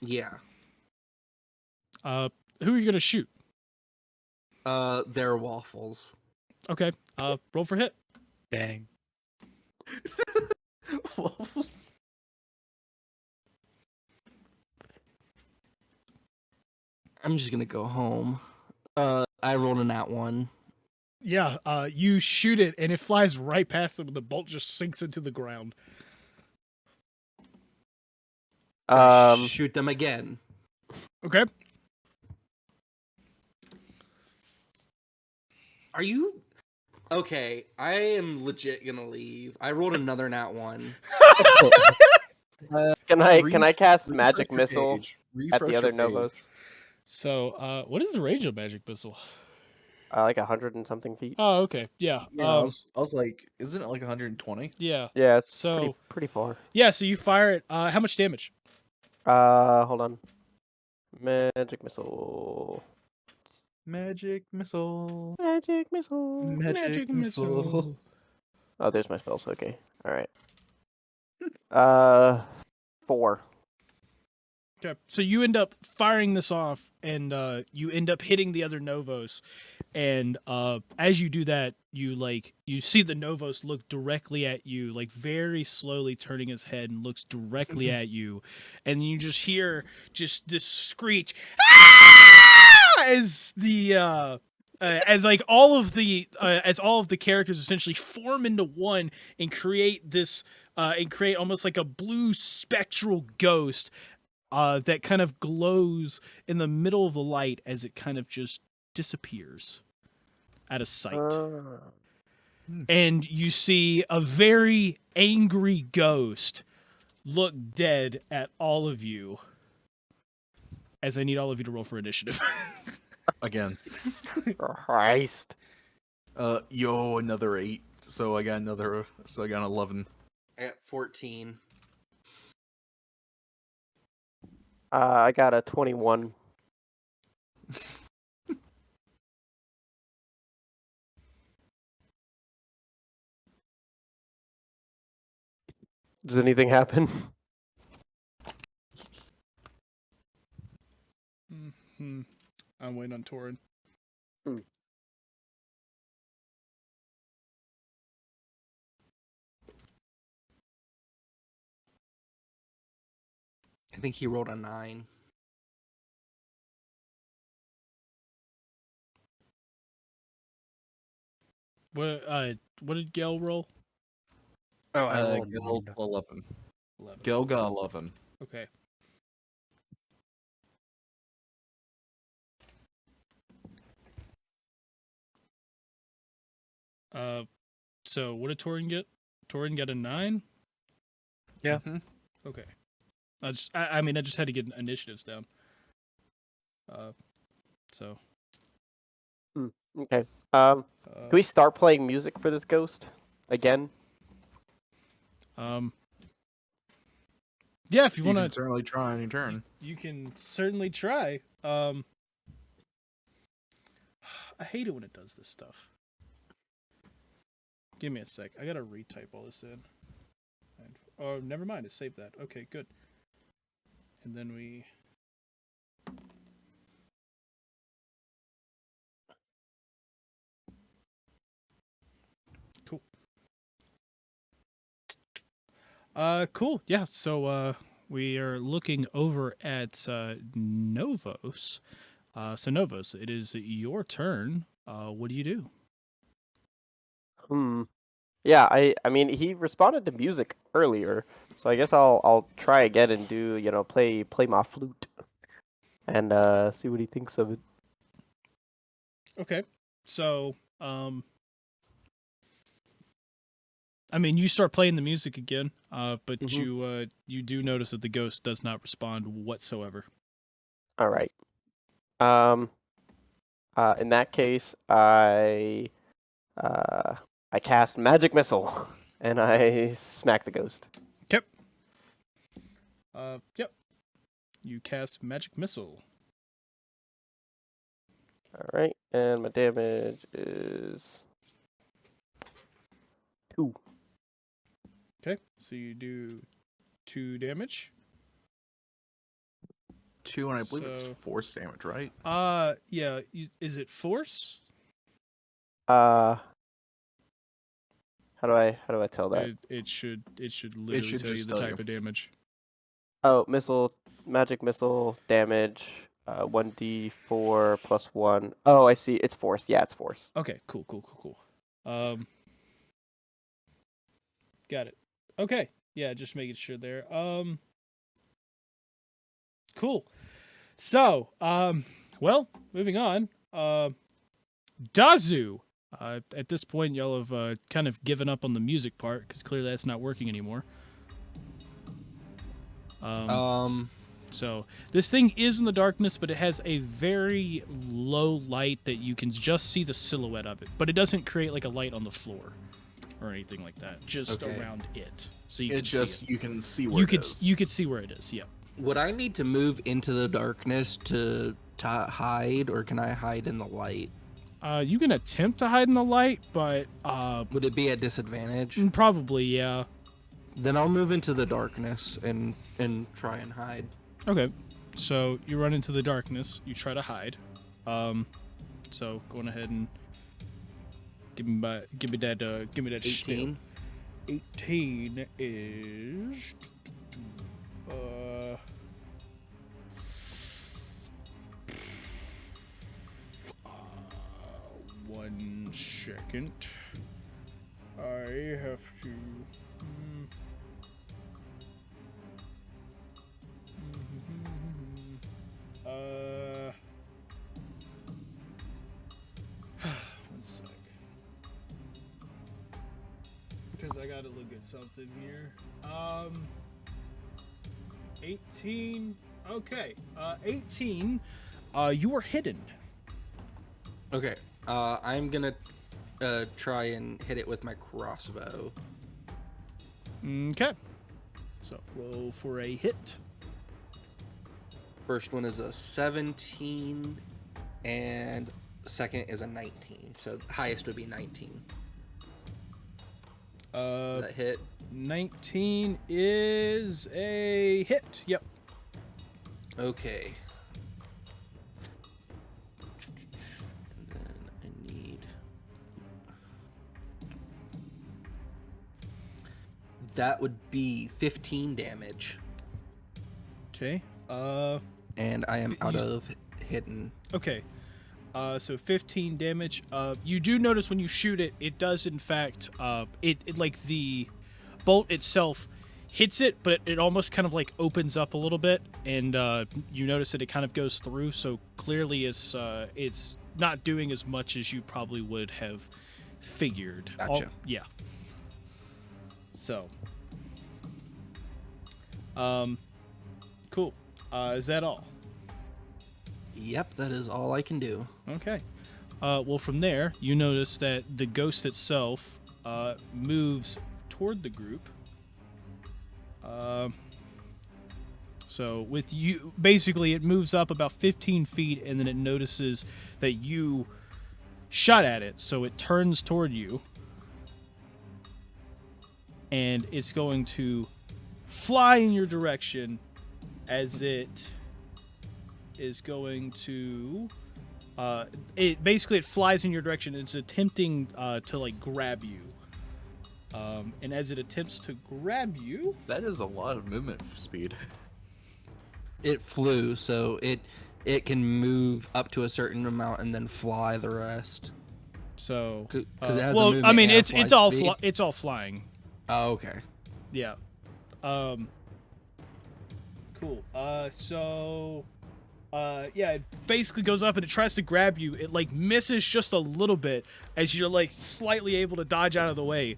Yeah. Who are you gonna shoot? They're waffles. Okay. Roll for hit. dang. I'm just gonna go home. I rolled a nat 1. Yeah. You shoot it, and it flies right past them, and the bolt just sinks into the ground. Shoot them again. Okay. Are you okay? I am legit gonna leave. I rolled another nat one. Can I cast Refresh magic your missile page. at the Refresh other your page. Novos? So, what is the range of magic missile? Like 100 and something feet. Oh, okay, yeah. Yeah, I was like, isn't it like 120? Yeah. Yeah, it's So pretty far. yeah, so you fire it. How much damage? Hold on. Magic missile. Magic missile. Magic missile. Magic missile. Oh, there's my spells. Okay. All right. 4. Okay. So you end up firing this off, and you end up hitting the other Novos. And as you do that, you see the Novos look directly at you, like very slowly turning his head and looks directly at you, and you just hear just this screech as the as like all of the characters essentially form into one and create almost like a blue spectral ghost that kind of glows in the middle of the light as it kind of just disappears out of sight. And you see a very angry ghost look dead at all of you, as I need all of you to roll for initiative. Again. Christ. Another 8. So I got 11. I got 14. I got a 21. Does anything happen? I'm waiting on Torin. I think he rolled a 9. What did Gale roll? Oh, I rolled Gil 9. 11. 11. Gil got 11. Okay. So what did Torin get? Torin got a 9? Yeah. Mhm. Okay. I just had to get initiatives down. So. Okay. Can we start playing music for this ghost again? Yeah, if you You want can to, certainly try on your turn. you can certainly try. I hate it when it does this stuff. Give me a sec. I gotta retype all this in. Oh, never mind. It saved that. Okay, good. And then we. Cool. Cool. Yeah. So, we are looking over at Novos. So Novos, it is your turn. What do you do? Yeah, I mean he responded to music earlier, so I guess I'll try again and do, play my flute and see what he thinks of it. Okay. So, I mean, you start playing the music again, but you do notice that the ghost does not respond whatsoever. All right. In that case, I cast magic missile and I smack the ghost. Yep. You cast magic missile. All right, and my damage is 2. Okay. So you do 2 damage. 2, and I believe it's So- force damage, right? Yeah. Is it force? How do I tell that? It should literally should tell you just the tell type you. of damage. Oh, magic missile damage, 1d4 plus 1. Oh, I see. It's force. Yeah, it's force. Okay. Cool. Got it. Okay. Yeah, just making sure there. Cool. So, well, moving on. Dazu, At this point, y'all have kind of given up on the music part because clearly that's not working anymore. So this thing is in the darkness, but it has a very low light that you can just see the silhouette of it. But it doesn't create like a light on the floor or anything like that. Just around it, so you can see it. You can see where it is. You could see where it is. Yeah. Would I need to move into the darkness to hide, or can I hide in the light? You can attempt to hide in the light, but Would it be at disadvantage? probably yeah. Then I'll move into the darkness and try and hide. Okay, so you run into the darkness. You try to hide. So going ahead and give me that 18. stealth. 18 is 1 second. I have to. One sec. Because I gotta look at something here. 18. Okay. 18. You are hidden. Okay. I'm gonna try and hit it with my crossbow. Okay. So roll for a hit. First one is a 17, and the second is a 19. So the highest would be 19. Does that hit? 19 is a hit. Yep. Okay. And then I need... That would be 15 damage. Okay. And I am out of hidden. Okay. So 15 damage. You do notice when you shoot it, it does in fact, it like the bolt itself hits it, but it almost kind of like opens up a little bit, and you notice that it kind of goes through. So clearly, it's not doing as much as you probably would have figured. Gotcha. Yeah. So. Cool. Is that all? Yep, that is all I can do. Okay. Well, from there, you notice that the ghost itself moves toward the group. So with you, basically, it moves up about 15 feet, and then it notices that you shot at it, so it turns toward you, and it's going to fly in your direction as it is going to it flies in your direction. It's attempting to like grab you, and as it attempts to grab you, That is a lot of movement speed. It flew, so it can move up to a certain amount and then fly the rest. so 'Cause it has a well, movement I mean, and a it's fly speed. it's all flying. Oh, okay. Yeah. Cool. Yeah, it basically goes up and it tries to grab you. It like misses just a little bit as you're like slightly able to dodge out of the way.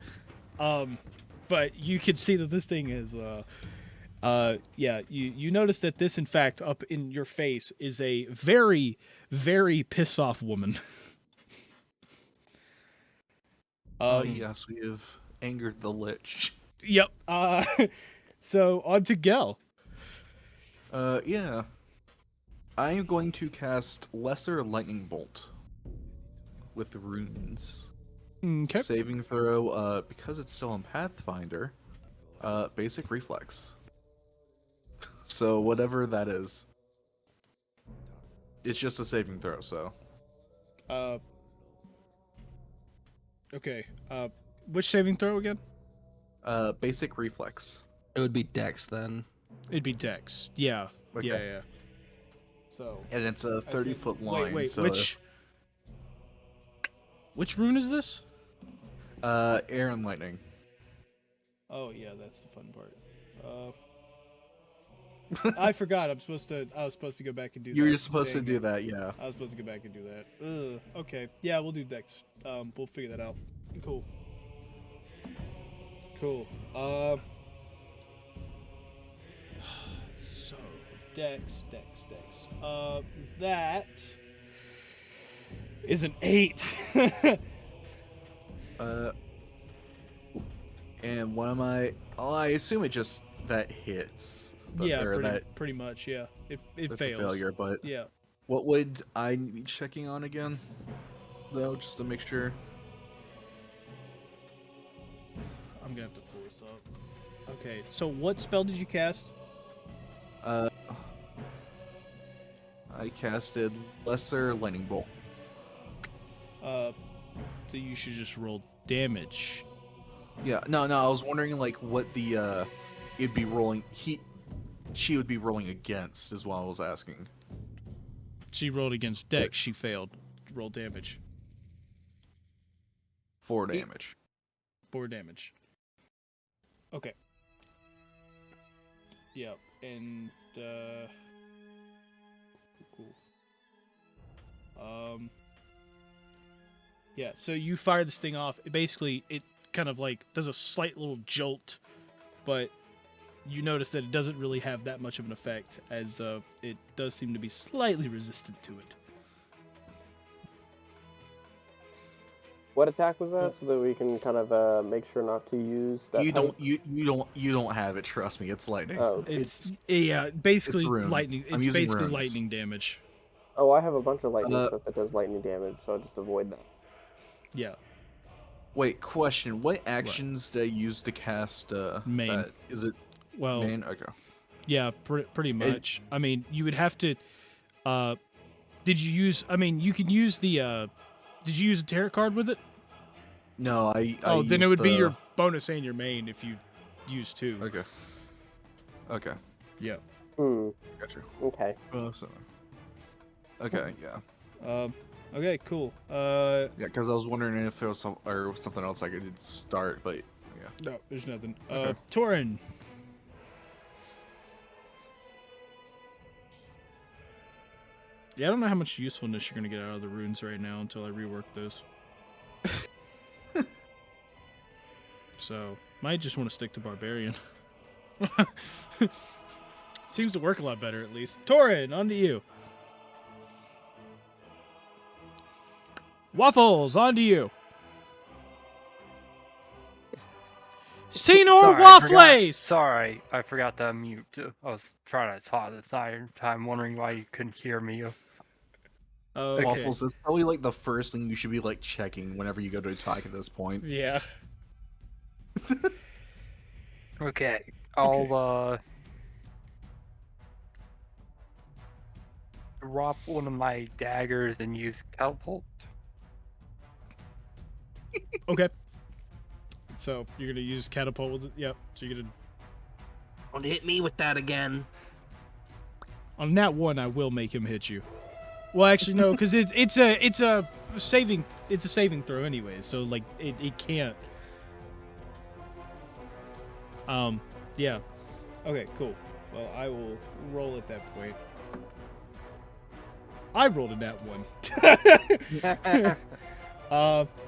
But you can see that this thing is you notice that this in fact up in your face is a very, very pissed off woman. Yes, we have angered the Lich. Yep. So on to Gel. Yeah. I am going to cast Lesser Lightning Bolt with runes. Okay. Saving throw, because it's still on Pathfinder, basic reflex. So whatever that is. It's just a saving throw, so. Okay. Which saving throw again? Basic reflex. It would be Dex then. It'd be Dex. Yeah. Okay. Yeah. So. And it's a 30-foot line. Wait. So Which rune is this? air and lightning. Oh yeah, that's the fun part. I forgot. I was supposed to go back and do that. You were supposed to Dang do it. that, yeah. I was supposed to go back and do that. Ugh. Okay. Yeah, we'll do Dex. We'll figure that out. Cool. Cool. So Dex. That is an 8. And what am I? Oh, I assume it just that hits. Yeah, or pretty much. Yeah, it that's fails. a failure. But Yeah. what would I be checking on again? Though, just to make sure. I'm gonna have to pull this up. Okay, so what spell did you cast? I casted Lesser Lightning Bolt. So you should just roll damage. Yeah, no, I was wondering like what the it'd be rolling. She would be rolling against, is what I was asking. She rolled against Dex. She failed. Roll damage. 4 damage. 4 damage. Okay. Yep, and cool. Yeah, so you fire this thing off. Basically, it kind of like does a slight little jolt, but you notice that it doesn't really have that much of an effect, as it does seem to be slightly resistant to it. What attack was that, so that we can kind of make sure not to use that? You don't have it. Trust me, it's lightning. Oh, It's basically it's runes. lightning. I'm It's using basically runes. lightning damage. oh, I have a bunch of lightning stuff that does lightning damage, so I'll just avoid that. Yeah. Wait, question. What actions did I use to cast Main. that? Is it Well, main? Okay. yeah, pretty much. I mean, you would have to. Did you use? I mean, you can use the. Did you use a tarot card with it? No, I then it would used be the- your bonus and your main if you use 2. Okay. Yeah. Gotcha. Okay. Okay, yeah. Okay, cool. Yeah, because I was wondering if there was something else I could start, but yeah. No, there's nothing. Okay. Torin. Yeah, I don't know how much usefulness you're gonna get out of the runes right now until I rework those. So, might just want to stick to barbarian. Seems to work a lot better, at least. Torin, on to you. Waffles, on to you. Senor Waffles! Sorry, I forgot to unmute. I was trying to talk this entire time, wondering why you couldn't hear me. Okay. Waffles is probably like the first thing you should be like checking whenever you go to talk at this point. Yeah. Okay, I'll drop one of my daggers and use catapult. Okay. So you're gonna use catapult with it. Yep. So you're gonna. Don't hit me with that again. On that one, I will make him hit you. Well, actually, no, because it's a saving throw anyway. So like it can't. Yeah. Okay. Cool. Well, I will roll at that point. I rolled a nat 1.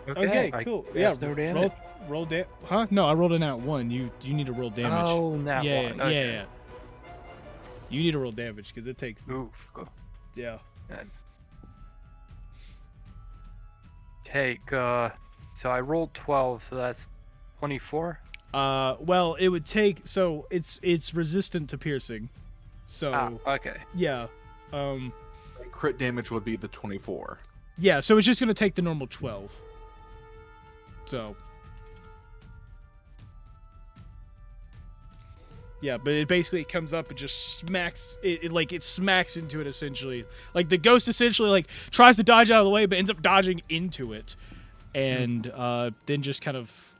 Okay, cool. Yeah, no damage. roll damage. Huh? No, I rolled a nat 1. You need to roll damage. Oh, nat yeah, 1. Okay. yeah. You need to roll damage because it takes. Oof. Yeah. Take. So I rolled 12, so that's 24. Well, it would take. So it's resistant to piercing. So Okay. yeah. Crit damage would be the 24. Yeah. So it's just gonna take the normal 12. So. Yeah, but it basically comes up and just smacks it smacks into it essentially. Like the ghost essentially like tries to dodge out of the way but ends up dodging into it. And then just kind of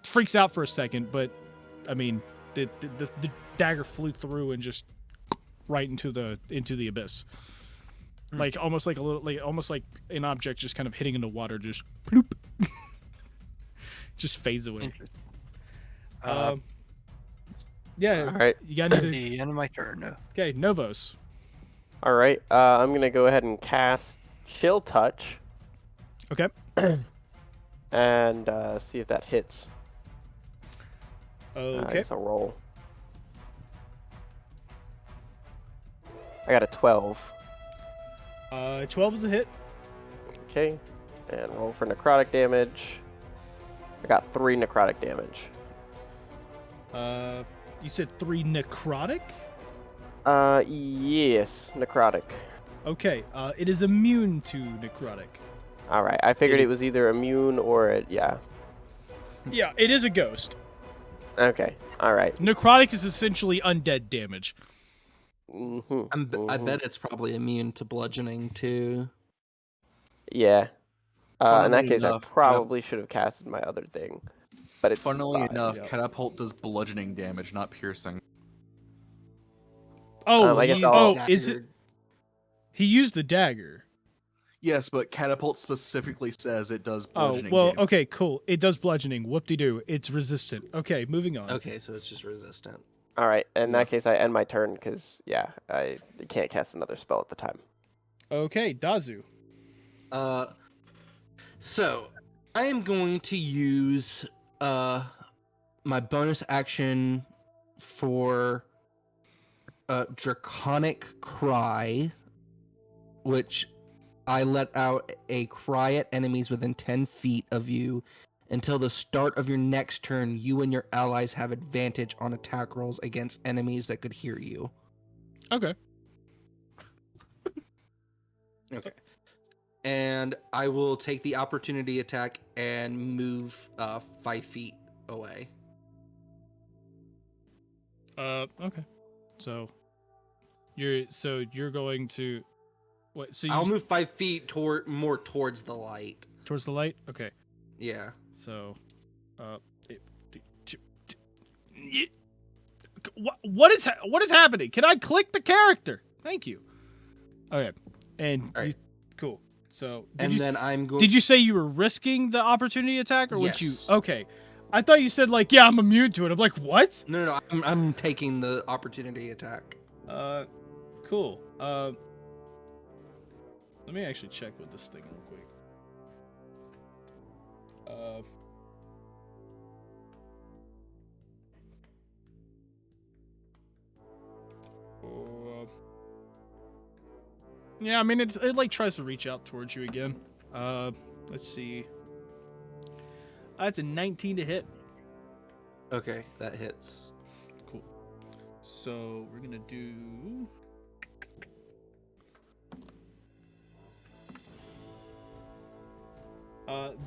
freaks out for a second, but I mean the dagger flew through and just right into the abyss. Like almost like an object just kind of hitting into water, just bloop. Just fades away. Interesting. Yeah. All right. You got any? The end of my turn. Okay, Novos. All right. I'm gonna go ahead and cast Chill Touch Okay. and see if that hits. I Okay. guess I'll roll. I got a 12. 12 is a hit. Okay. And roll for necrotic damage. I got 3 necrotic damage. You said 3 necrotic? Yes, necrotic. Okay. It is immune to necrotic. All right. I figured it was either immune or yeah. Yeah, it is a ghost. Okay. All right. Necrotic is essentially undead damage. I bet it's probably immune to bludgeoning too. Yeah. In Funnily that case, enough, I probably should have casted my other thing. But it's Funnily fine. enough, yeah. catapult does bludgeoning damage, not piercing. Oh, I guess is it? He used the dagger. Yes, but catapult specifically says it does bludgeoning Oh, well, damage. okay, cool. It does bludgeoning. Whoop-de-doo. It's resistant. Okay, moving on. Okay, so it's just resistant. All right. In that case, I end my turn because, yeah, I can't cast another spell at the time. Okay, Dazu. So I am going to use my bonus action for Draconic Cry, which I let out a cry at enemies within 10 feet of you. Until the start of your next turn, you and your allies have advantage on attack rolls against enemies that could hear you. Okay. Okay. And I will take the opportunity attack and move 5 feet away. Okay. So you're going to what? So I'll move 5 feet more towards the light. towards the light. Okay. Yeah. So, what is happening? Can I click the character? Thank you. Okay, and All right. cool. So, Then I'm going. did you say you were risking the opportunity attack, or would you? Yes. Okay, I thought you said like, yeah, I'm immune to it. I'm like, what? No. I'm taking the opportunity attack. Cool. Let me actually check with this thing real quick. Yeah, I mean, it like tries to reach out towards you again. Let's see. That's a 19 to hit. Okay, that hits. Cool. So we're gonna do.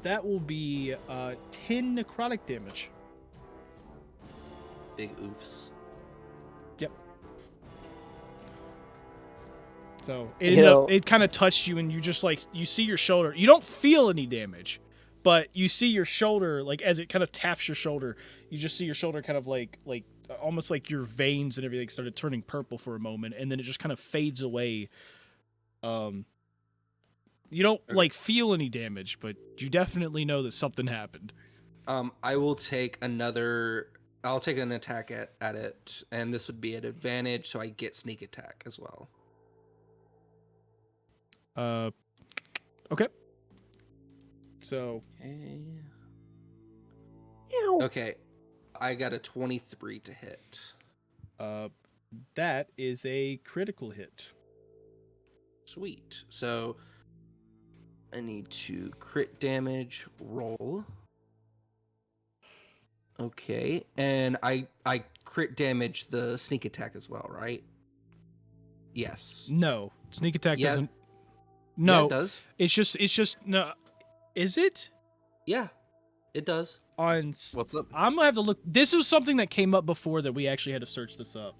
That will be 10 necrotic damage. Big oofs. Yep. So it kind of touched you, and you just like you see your shoulder. You don't feel any damage, but you see your shoulder like as it kind of taps your shoulder. You just see your shoulder kind of like almost like your veins and everything started turning purple for a moment, and then it just kind of fades away. You don't like feel any damage, but you definitely know that something happened. I will take another. I'll take an attack at it, and this would be at advantage, so I get sneak attack as well. Okay. So. Okay, I got a 23 to hit. That is a critical hit. Sweet. So I need to crit damage roll. Okay, and I crit damage the sneak attack as well, right? Yes. No, sneak attack Yeah. doesn't. Yeah, No, it does. it's just no. Is it Yeah, it does. on? What's up? I'm gonna have to look. This was something that came up before that we actually had to search this up.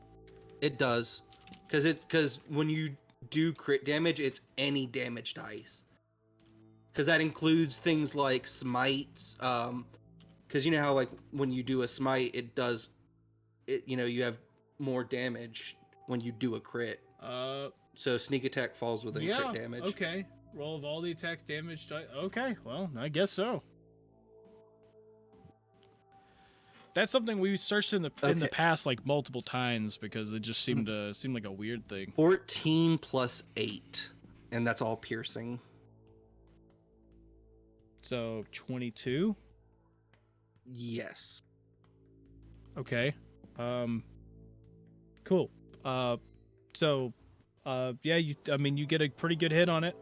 It does, because when you do crit damage, it's any damage dice. Because that includes things like smites. Because you know how like when you do a smite, it does, you have more damage when you do a crit. So sneak attack falls within crit damage. Okay. Roll of all the attack damage. Okay, well, I guess so. That's something we searched in the Okay. past like multiple times because it just seemed like a weird thing. 14 plus 8, and that's all piercing. So 22. Yes. Okay. Cool. So yeah, you get a pretty good hit on it.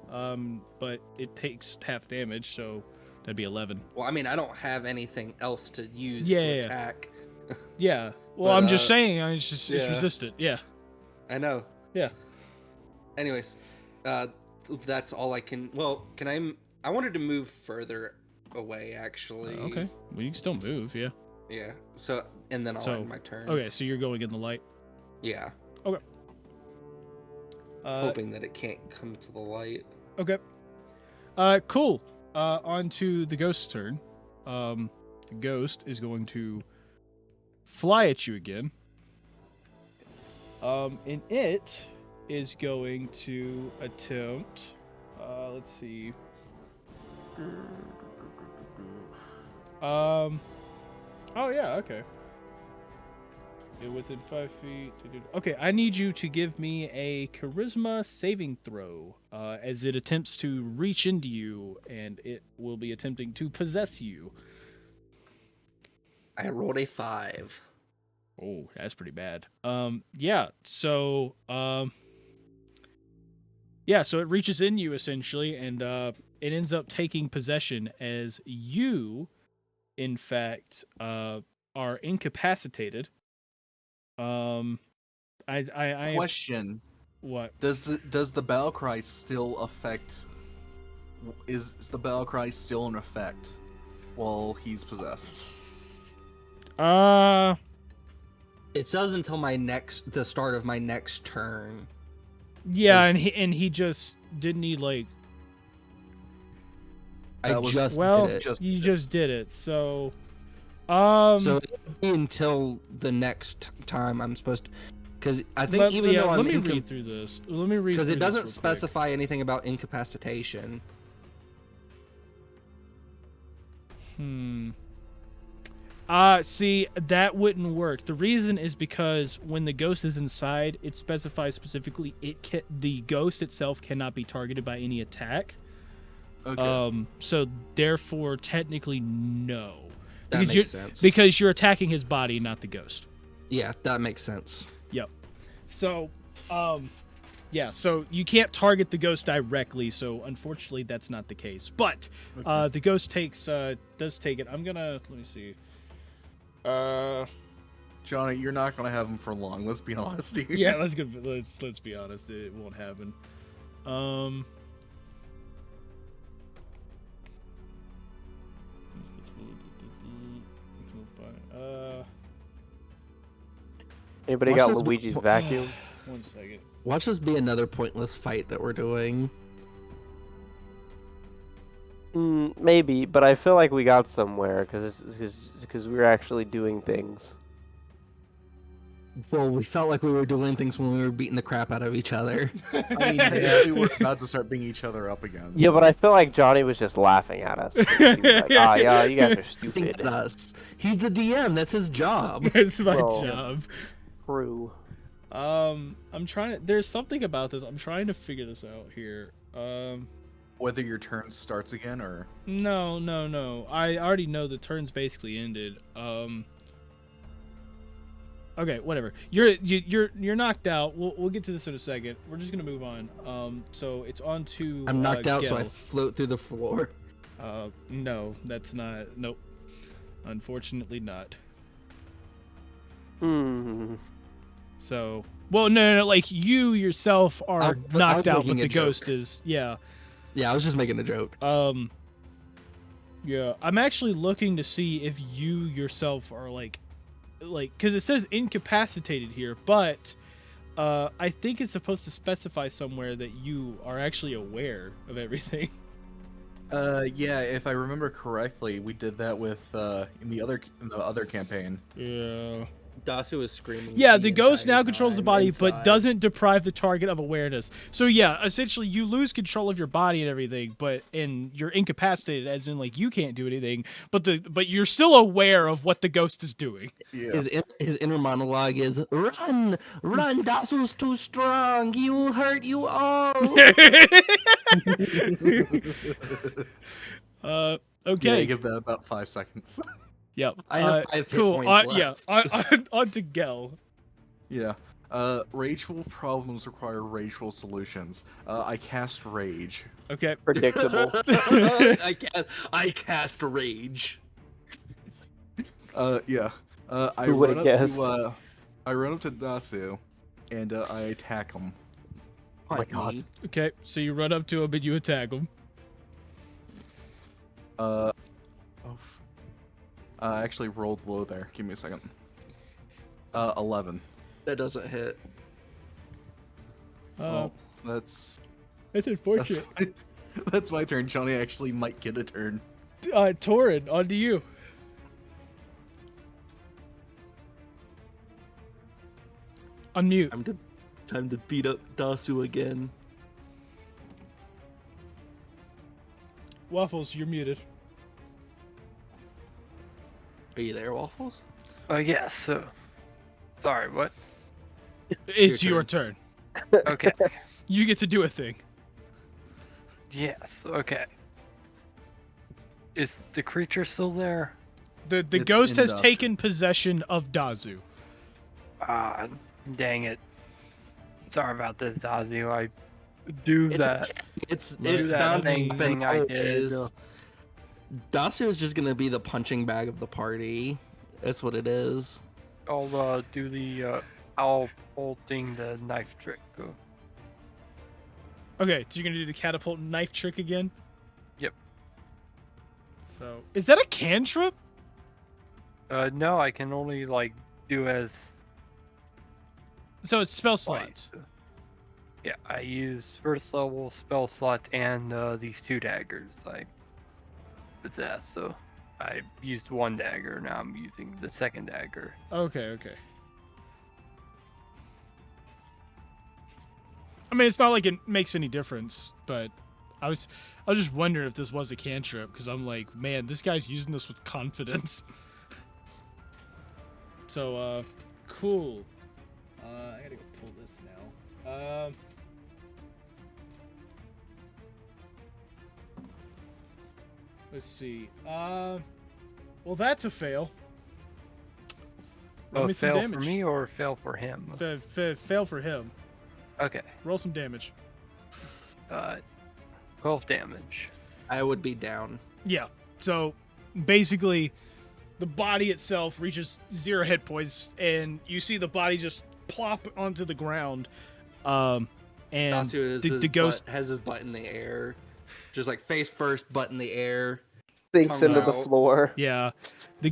But it takes half damage, so that'd be 11. Well, I mean, I don't have anything else to use Yeah, to yeah. attack. Yeah. Well, But, I'm just saying, it's yeah. resistant. Yeah. I know. Yeah. Anyways, that's all I can. Well, can I wanted to move further away, actually. Okay. Well, you can still move. Yeah. Yeah. So, and then I'll end my turn. Okay, so you're going in the light. Yeah. Okay. Hoping that it can't come to the light. Okay. Cool. On to the ghost's turn. The ghost is going to fly at you again. And it is going to attempt. Let's see. Oh yeah. Okay. Yeah, within 5 feet. Okay, I need you to give me a charisma saving throw as it attempts to reach into you, and it will be attempting to possess you. I rolled a 5. Oh, that's pretty bad. Yeah. So, so it reaches in you essentially, and it ends up taking possession as you, in fact, are incapacitated. I Question: what? Does the battle cry still affect? Is the battle cry still in effect while he's possessed? It says until the start of my next turn. Yeah, and he just didn't he like. That was- did it. You just did it. So, So until the next time I'm supposed to, because I think though let I'm me read through this. Let me read because it through this doesn't real quick. specify anything about incapacitation. See, that wouldn't work. The reason is because when the ghost is inside, it specifies specifically the ghost itself cannot be targeted by any attack. Okay. So therefore, technically, no. That Because makes sense. Because you're attacking his body, not the ghost. Yeah, that makes sense. Yep. So, yeah, so you can't target the ghost directly, so unfortunately that's not the case. But the ghost does take it. Let me see. Johnny, you're not gonna have him for long. Let's be honest here. Yeah, let's be honest. It won't happen. Anybody Watch got this- Luigi's vacuum? 1 second. Watch this be another pointless fight that we're doing. Maybe, but I feel like we got somewhere because we were actually doing things. Well, we felt like we were doing things when we were beating the crap out of each other. I mean, technically, we're about to start beating each other up again. Yeah, but I feel like Johnny was just laughing at us. He was like, yeah, you guys are Think stupid. at us. He's the DM. That's his job. It's my Well, job. True. I'm trying to. There's something about this. I'm trying to figure this out here. Whether your turn starts again or No. I already know the turn's basically ended. Okay, whatever. You're knocked out. We'll get to this in a second. We're just gonna move on. So it's on to. I'm knocked out, so I Gel. float through the floor. No, that's not. Nope. Unfortunately, not. So, well, no. Like you yourself are I knocked was out, but making a the ghost joke. is. Yeah. Yeah, I was just making a joke. Yeah. I'm actually looking to see if you yourself are like, because it says incapacitated here, but I think it's supposed to specify somewhere that you are actually aware of everything. yeah, if I remember correctly, we did that with in the other campaign. Yeah. Dasu is screaming. Yeah, the ghost entire now controls the time body, but inside. doesn't deprive the target of awareness. So yeah, essentially you lose control of your body and everything, and you're incapacitated, as in like you can't do anything. But you're still aware of what the ghost is doing. Yeah. His inner monologue is run, run. Dasu's too strong. He will hurt you all. Yeah, Okay. give that about 5 seconds. Yep. I have 5 hit cool. points Yeah. left. On to Gel. Yeah. Rageful problems require rageful solutions. I cast rage. Okay. Predictable. I cast rage. Yeah. I Who would've guessed? I run up to Dasu, and I attack him. Oh my God. Me. Okay. So you run up to him and you attack him. I actually rolled low there. Give me a second. 11. That doesn't hit. Well, that's unfortunate. that's my turn. Johnny actually might get a turn. Torin, on to you. Unmute. Time to beat up Dasu again. Waffles, you're muted. Are you there, Waffles? Yes. Sorry, what? It's your turn. Okay. You get to do a thing. Yes. Okay. Is the creature still there? The It's ghost in has Dazu. taken possession of Dazu. Ah, dang it. Sorry about this, Dazu. I do that. It's Do that bound to thing happen I did. always. Dasu is just gonna be the punching bag of the party. That's what it is. I'll do the catapulting the knife trick. Okay, so you're gonna do the catapult knife trick again? Yep. So, is that a cantrip? No, I can only like do as So it's spell like, slots. yeah, I use first level spell slot and these 2 daggers. With that, so I used 1 dagger. Now I'm using the 2nd dagger. Okay. I mean, it's not like it makes any difference, but I was just wondering if this was a cantrip, because I'm like, man, this guy's using this with confidence. So, cool. I gotta go pull this now. Let's see. Well, that's a fail. Roll me some Fail damage. for me or fail for him? Fail for him. Okay. Roll some damage. 12 damage. I would be down. Yeah. So basically, the body itself reaches 0 hit points, and you see the body just plop onto the ground. And Dasu the ghost has his butt in the air, just like face first, butt in the air. Sinks Tongue into the out. floor. Yeah, the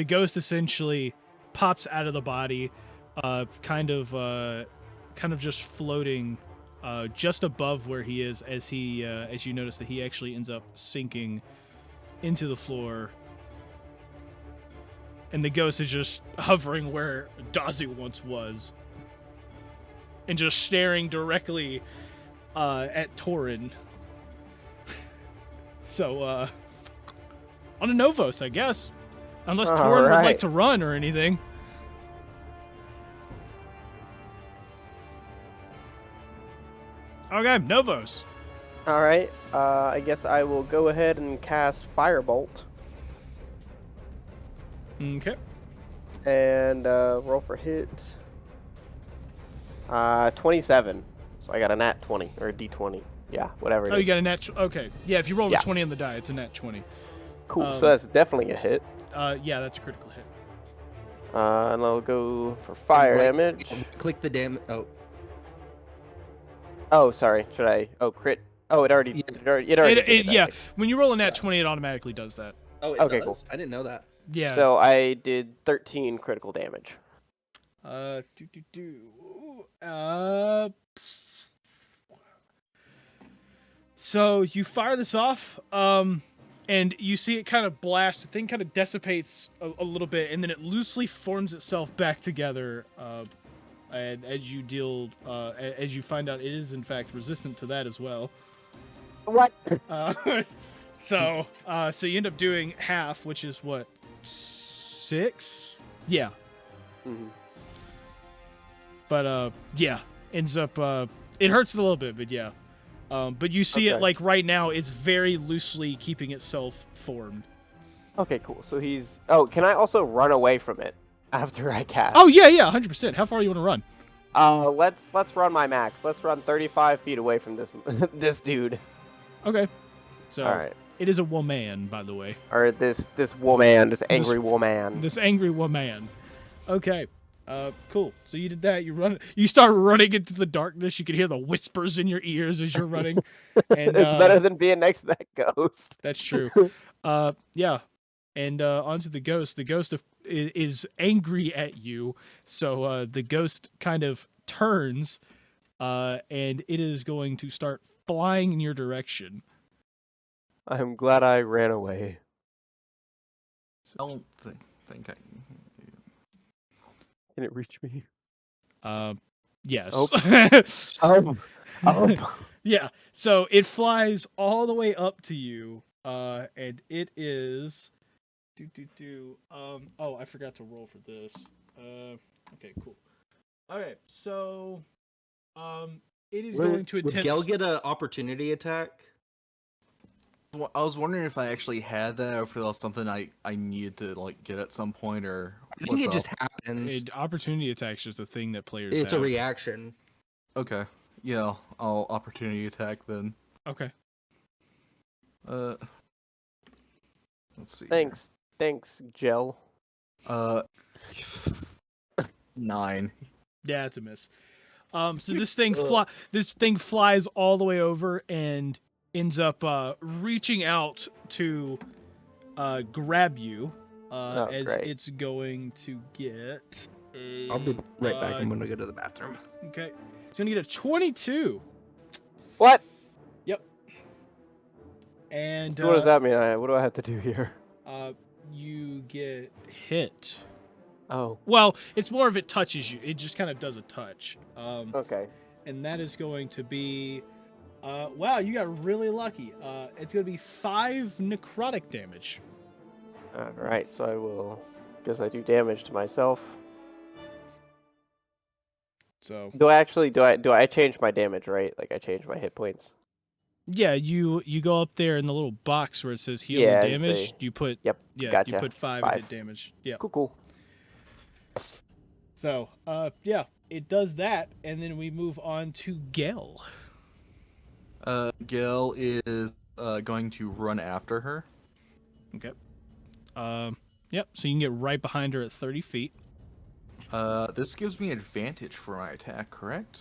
ghost essentially pops out of the body, kind of just floating, just above where he is, as you notice that he actually ends up sinking into the floor, and the ghost is just hovering where Dazu once was, and just staring directly at Torin. So, on a Novos, I guess. Unless Torin would like Alright. to run or anything. Okay, Novos. All right. I guess I will go ahead and cast Firebolt Okay. and roll for hit. 27. So I got a nat 20 or a d20. Yeah, whatever it is. Oh, you got a nat. Okay. Yeah, if you roll Yeah. a 20 on the die, it's a nat 20. Cool. So that's definitely a hit. Yeah, that's a critical hit. And I'll go for fire Right- damage. Click the damage. Oh, Oh, sorry. Should I? Oh, crit. Oh, it already. Yeah. It already did it, Yeah, okay. when you roll a nat 20, it automatically does that. oh, it Okay, does? cool. I didn't know that. Yeah. So I did 13 critical damage. So you fire this off, and you see it kind of blast. The thing kind of dissipates a little bit, and then it loosely forms itself back together. And as you find out, it is in fact resistant to that as well. What? So you end up doing half, which is what, 6? Yeah. Mm-hmm. But yeah, ends up. It hurts a little bit, but yeah. But you see it Okay. like right now. It's very loosely keeping itself formed. Okay, cool. So he's. Oh, can I also run away from it after I cast? Oh yeah, 100%. How far you want to run? Let's run my max. Let's run 35 feet away from this this dude. Okay. So All right. it is a woman, by the way. Or this woman, this angry woman. This angry woman. Okay. Cool. So you did that. You start running into the darkness. You can hear the whispers in your ears as you're running. And It's better than being next to that ghost. that's true. Yeah. And onto the ghost. The ghost is angry at you. So the ghost kind of turns, and it is going to start flying in your direction. I'm glad I ran away. I don't think I. Can it reach me? Yes. Oh. Yeah. So it flies all the way up to you, and it is. Oh, I forgot to roll for this. Okay, cool. Okay, so, it is going to Would attempt. Gel get an opportunity attack? Well, I was wondering if I actually had that, or if it was something I needed to like get at some point, or I think it what's just up? happens. An opportunity attack's just a thing that players It's have. a reaction. Okay, yeah, I'll opportunity attack then. Okay. Let's see. here. Thanks, Gel. 9. Yeah, it's a miss. So this thing flies all the way over and ends up reaching out to grab you as great. it's going to get a. I'll be right back. I'm gonna go to the bathroom. Okay, it's gonna get a 22. What? Yep. And So what does that mean? What do I have to do here? you get hit. Oh, Well, it's more of it touches you. It just kind of does a touch. okay. And that is going to be. Wow, you got really lucky. It's going to be 5 necrotic damage. All right, so I will. Guess I do damage to myself. So Do I change my damage, right? Like I change my hit points. yeah, you go up there in the little box where it says heal Yeah, and and damage. say- You put Yep. you Gotcha. put 5 and hit damage. Yeah. Cool. So yeah, it does that, and then we move on to Gel. Gil is going to run after her. Okay. Yep. So you can get right behind her at 30 feet. This gives me advantage for my attack, correct?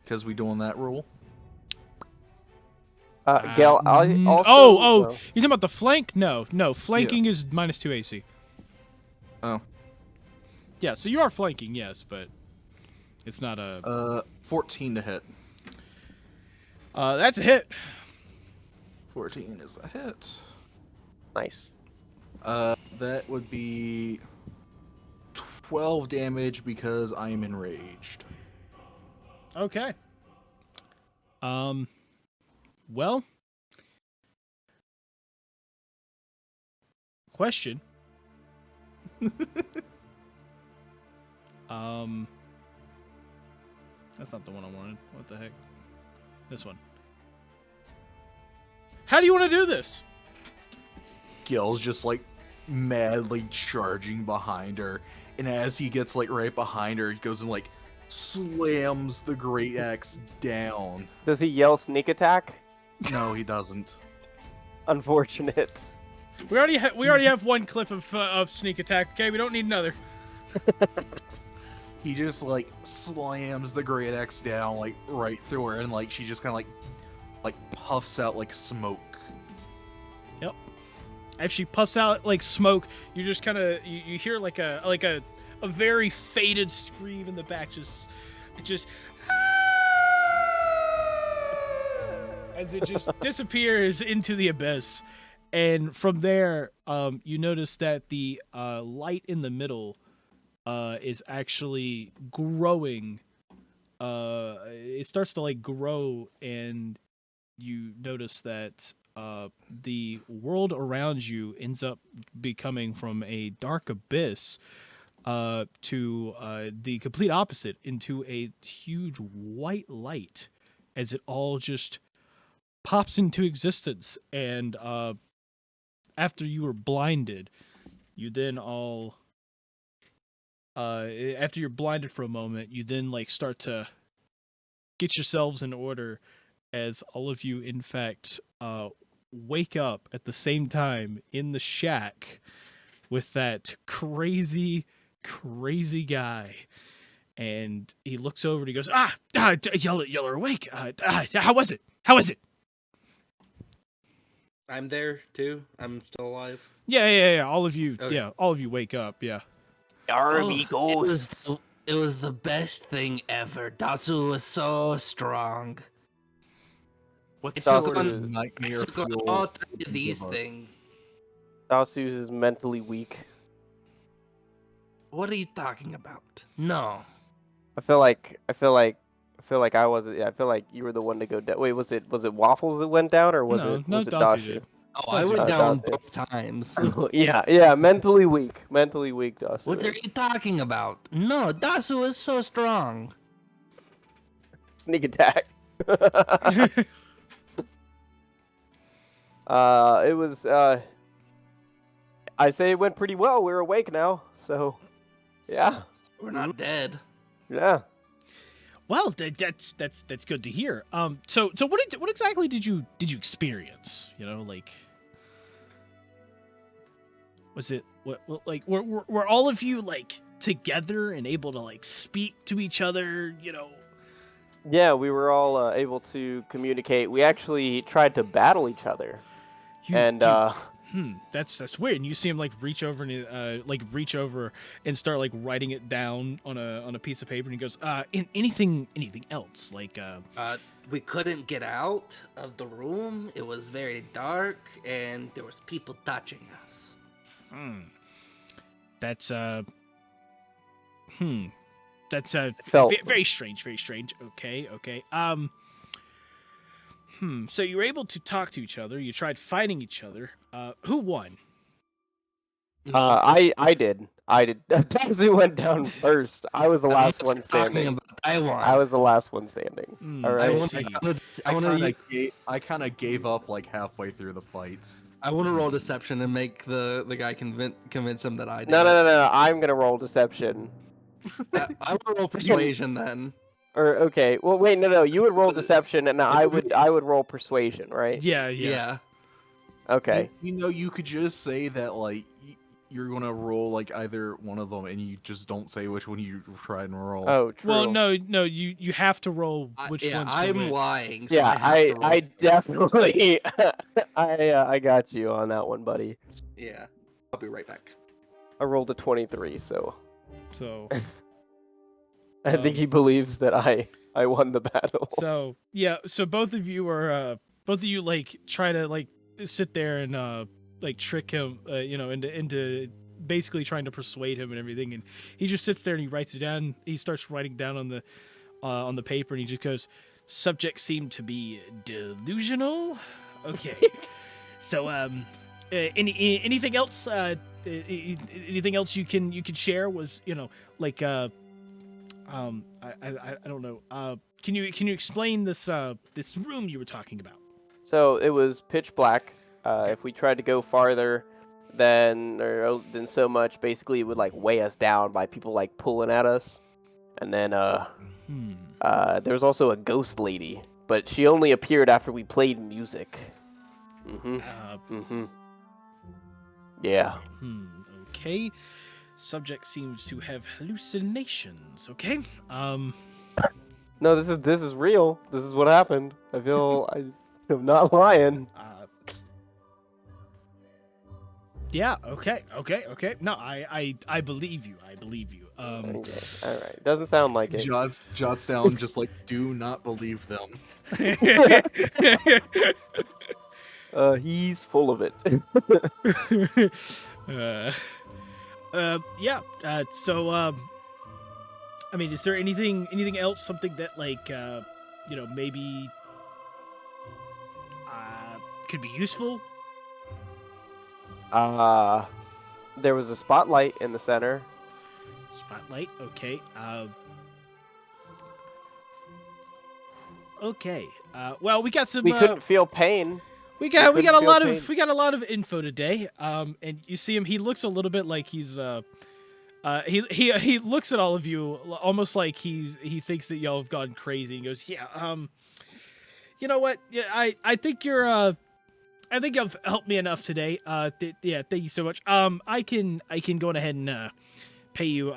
Because we doing that rule? Gel, I'll Mm, also. oh, well, you talking about the flank? No, flanking is -2 AC. Oh. Yeah, so you are flanking, yes, but it's not a. 14 to hit. That's a hit. 14 is a hit. Nice. That would be 12 damage because I am enraged. Okay. Well. Question. That's not the one I wanted. What the heck? This one. How do you want to do this? Gil's just like madly charging behind her, and as he gets like right behind her, he goes and like slams the great axe down. Does he yell sneak attack? No, he doesn't. Unfortunate. We already have one clip of sneak attack. Okay, we don't need another. He just like slams the great axe down like right through her, and like she just kind of like puffs out like smoke. Yep. As she puffs out like smoke, you just kind of you hear like a very faded scream in the back, just as it just disappears into the abyss. And from there, you notice that the light in the middle is actually growing. It starts to like grow, and you notice that the world around you ends up becoming from a dark abyss to the complete opposite, into a huge white light, as it all just pops into existence. And after you were blinded, you then all after you're blinded for a moment, you then like start to get yourselves in order, as all of you in fact wake up at the same time in the shack with that crazy guy. And he looks over and he goes, y'all are awake. How was it? I'm there too. I'm still alive. Yeah. All of you, Okay. all of you wake up. Yeah. Army ghosts. It was the best thing ever. Datsu was so strong. What It's sort took of on- nightmare Took on fuel all three would of you these give us? things. Dasu is mentally weak. What are you talking about? No. I feel like I wasn't. Yeah, I feel like you were the one to go down. Wait, was it Waffles that went down, or was No, it no, was it Dasu Dashu? did. Oh, I Dasu went did. down Dasu. both times. Yeah, mentally weak, Dasu. What are you talking about? No, Datsu was so strong. Sneak attack. It was. I say it went pretty well. We're awake now, so yeah, We're not dead. yeah. Well, that's good to hear. So what exactly did you experience? You know, like, was it what like were all of you like together and able to like speak to each other? You know. Yeah, we were all able to communicate. We actually tried to battle each other, That's weird. And you see him like reach over and start like writing it down on a piece of paper, and he goes, anything else? Like We couldn't get out of the room. It was very dark, and there was people touching us. That's Felt- very strange, very strange. Okay. So you were able to talk to each other. You tried fighting each other. Who won? I did. Dasu went down first. I was the I'm last not one talking standing. about I won. I was the last one standing. All I right. see. I kind of gave up like halfway through the fights. I want to roll deception and make the guy convince him that I did. No. I'm gonna roll deception. I want to roll persuasion then. Or okay. Well, wait. No. You would roll deception, and I would roll persuasion, right? Yeah. Yeah. Okay. You know, you could just say that like you're gonna roll like either one of them, and you just don't say which one you try and roll. Oh, true. Well, no. You have to roll which one's for I'm which. lying. So Yeah, I have to roll. I definitely, I got you on that one, buddy. Yeah. I'll be right back. I rolled a 23, so So I think he believes that I won the battle. So yeah, so both of you like try to like sit there and like trick him, into basically trying to persuade him and everything, and he just sits there and he writes it down. He starts writing down on the paper, and he just goes, "Subject seemed to be delusional." Okay, so anything else? Anything else you can share? Was like I don't know. Can you explain this this room you were talking about? So it was pitch black. If we tried to go farther than so much, basically it would like weigh us down by people like pulling at us. And then there's also a ghost lady, but she only appeared after we played music. Yeah. Okay. Subject seems to have hallucinations. Okay. No, this is real. This is what happened. I'm not lying. Yeah. Okay. No, I believe you. I believe you. Okay. All right. Doesn't sound like it. Jots down just like, do not believe them. He's full of it. Yeah. So, I mean, is there anything else? Something that like, maybe could be useful? There was a spotlight in the center. Spotlight. Okay. Okay. Well, we got some. We couldn't feel pain. We got a couldn't lot feel of we got a lot of info today. And you see him. He looks a little bit like he's he looks at all of you almost like he thinks that y'all have gone crazy. And goes, yeah. You know what? Yeah, I think you're I think you've helped me enough today. Yeah, thank you so much. I can go on ahead and pay you.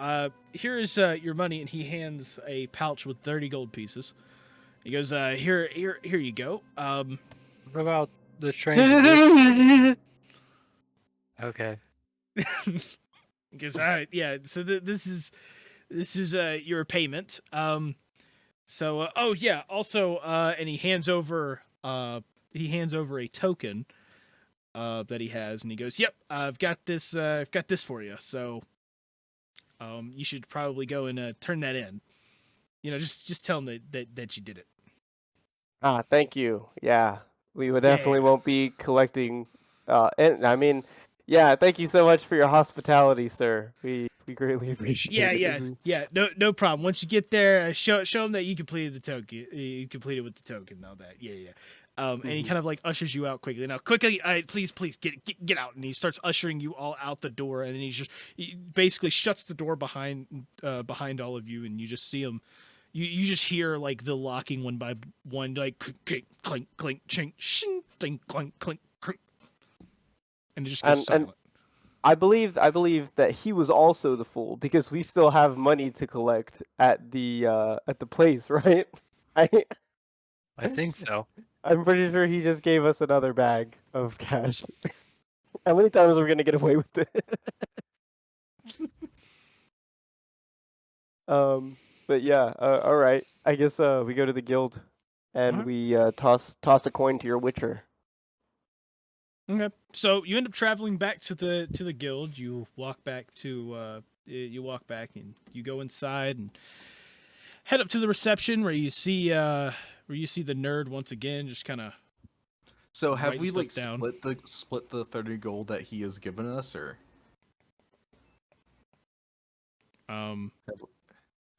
Here is your money, and he hands a pouch with 30 gold pieces. He goes, here you go. What about the train? Okay. Because yeah, so this is your payment. So oh yeah, also and he hands over a token that he has, and he goes, "Yep, I've got this for you. So you should probably go and turn that in. Just tell him that you did it." Thank you. Yeah, we would definitely won't be collecting. And I mean, yeah, thank you so much for your hospitality, sir. We greatly appreciate it. Yeah. No problem. Once you get there, show him that you completed the token. You completed with the token, and all that. Yeah. And he kind of like ushers you out quickly. Now, quickly, please, get out. And he starts ushering you all out the door, and then he basically shuts the door behind all of you, and you just see him. You just hear like the locking one by one, like clink, clink, clink, chink, shing, clink, clink, clink, clink, and it just goes silent. I believe that he was also the fool because we still have money to collect at the place, right? I think so. I'm pretty sure he just gave us another bag of cash. How many times are we gonna get away with it? But yeah, all right. I guess we go to the guild, and we toss a coin to your witcher. Okay. So you end up traveling back to the guild. You walk back and you go inside and head up to the reception where you see the nerd once again, just kind of. So have we like down. split the 30 gold that he has given us, or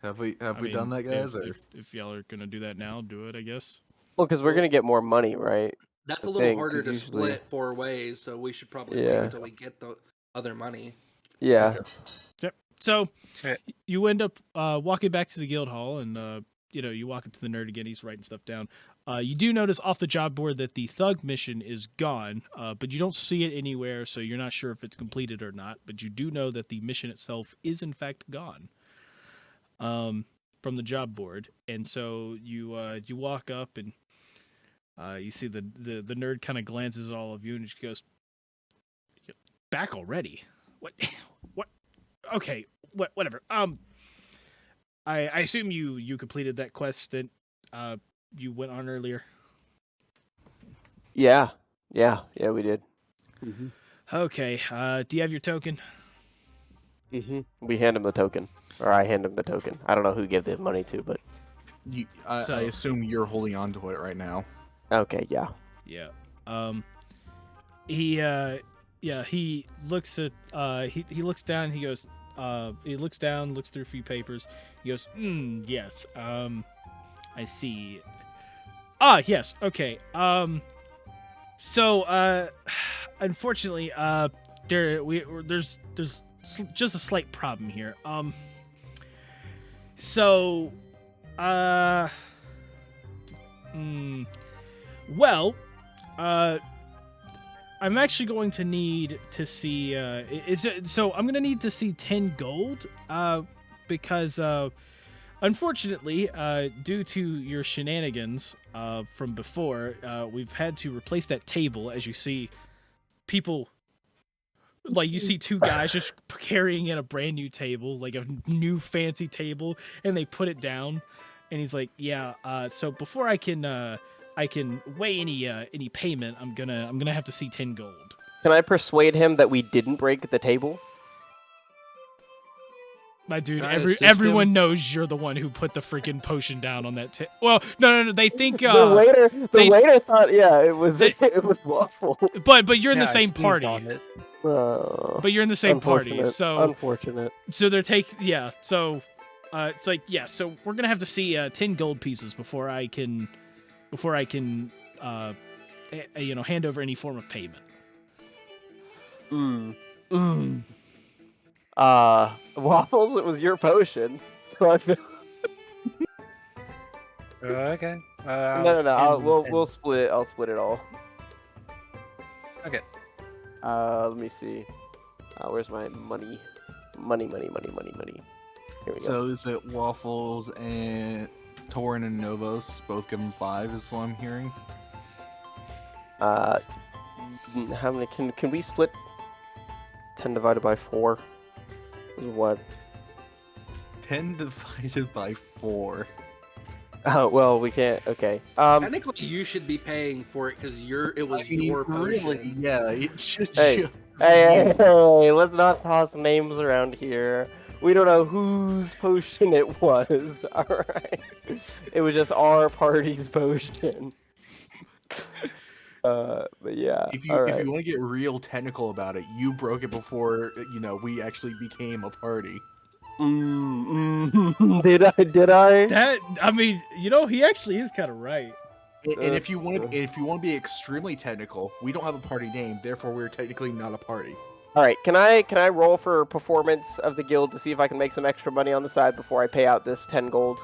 have we done that, guys? If y'all are gonna do that now, do it, I guess. Well, because we're gonna get more money, right? That's a little harder to split 4 ways, so we should probably wait until we get the other money. Yeah. Okay. Yep. So you end up walking back to the guild hall, and you walk up to the nerd again. He's writing stuff down. You do notice off the job board that the thug mission is gone, but you don't see it anywhere, so you're not sure if it's completed or not. But you do know that the mission itself is in fact gone from the job board, and so you walk up and. You see the nerd kind of glances at all of you and just goes, "Back already? What? Okay, whatever. I assume you completed that quest that you went on earlier." Yeah, we did. Mm-hmm. Okay. Do you have your token? Mm-hmm. We hand him the token, or I hand him the token. I don't know who gave the money to, but I assume you're holding on to it right now. Okay, yeah. Yeah. He looks at he looks down, he goes he looks down, looks through a few papers. He goes, yes. I see. Yes. Okay. So unfortunately, there's just a slight problem here. Well, I'm actually going to need to see. So I'm going to need to see 10 gold. Because unfortunately, due to your shenanigans from before, we've had to replace that table. As you see, people Like you see two guys just carrying in a brand new table, like a new fancy table, and they put it down. And he's like, "Yeah, so before I can weigh any payment, I'm gonna have to see 10 gold." Can I persuade him that we didn't break the table? My dude, Can I assist everyone him? knows you're the one who put the freaking potion down on that table. Well, no. They think The they- waiter thought, yeah, it was they- it was waffle. but you're in the Yeah, I same sneezed party. on it. But you're in the same party, so Unfortunate. so they're so it's like, yeah, so we're gonna have to see 10 gold pieces before I can hand over any form of payment. Waffles, it was your potion. So I feel Okay. no. We'll split it. I'll split it all. Okay. Let me see. Where's my money? Money. Here we go. So is it Waffles and Torin and Novos both given 5 is what I'm hearing? How many can we split? 10 divided by 4 is what? 10 divided by 4. Oh well, we can't. Okay. Technically, you should be paying for it because it was your potion. Really, yeah, it should Hey, just Hey, let's not toss names around here. We don't know whose potion it was. All right. It was just our party's potion. But yeah. If all you right. want to get real technical about it, you broke it before we actually became a party. Did I? That, I mean, he actually is kind of right. And if you want to be extremely technical, we don't have a party name, therefore we're technically not a party. All right. Can I roll for performance of the guild to see if I can make some extra money on the side before I pay out this 10 gold?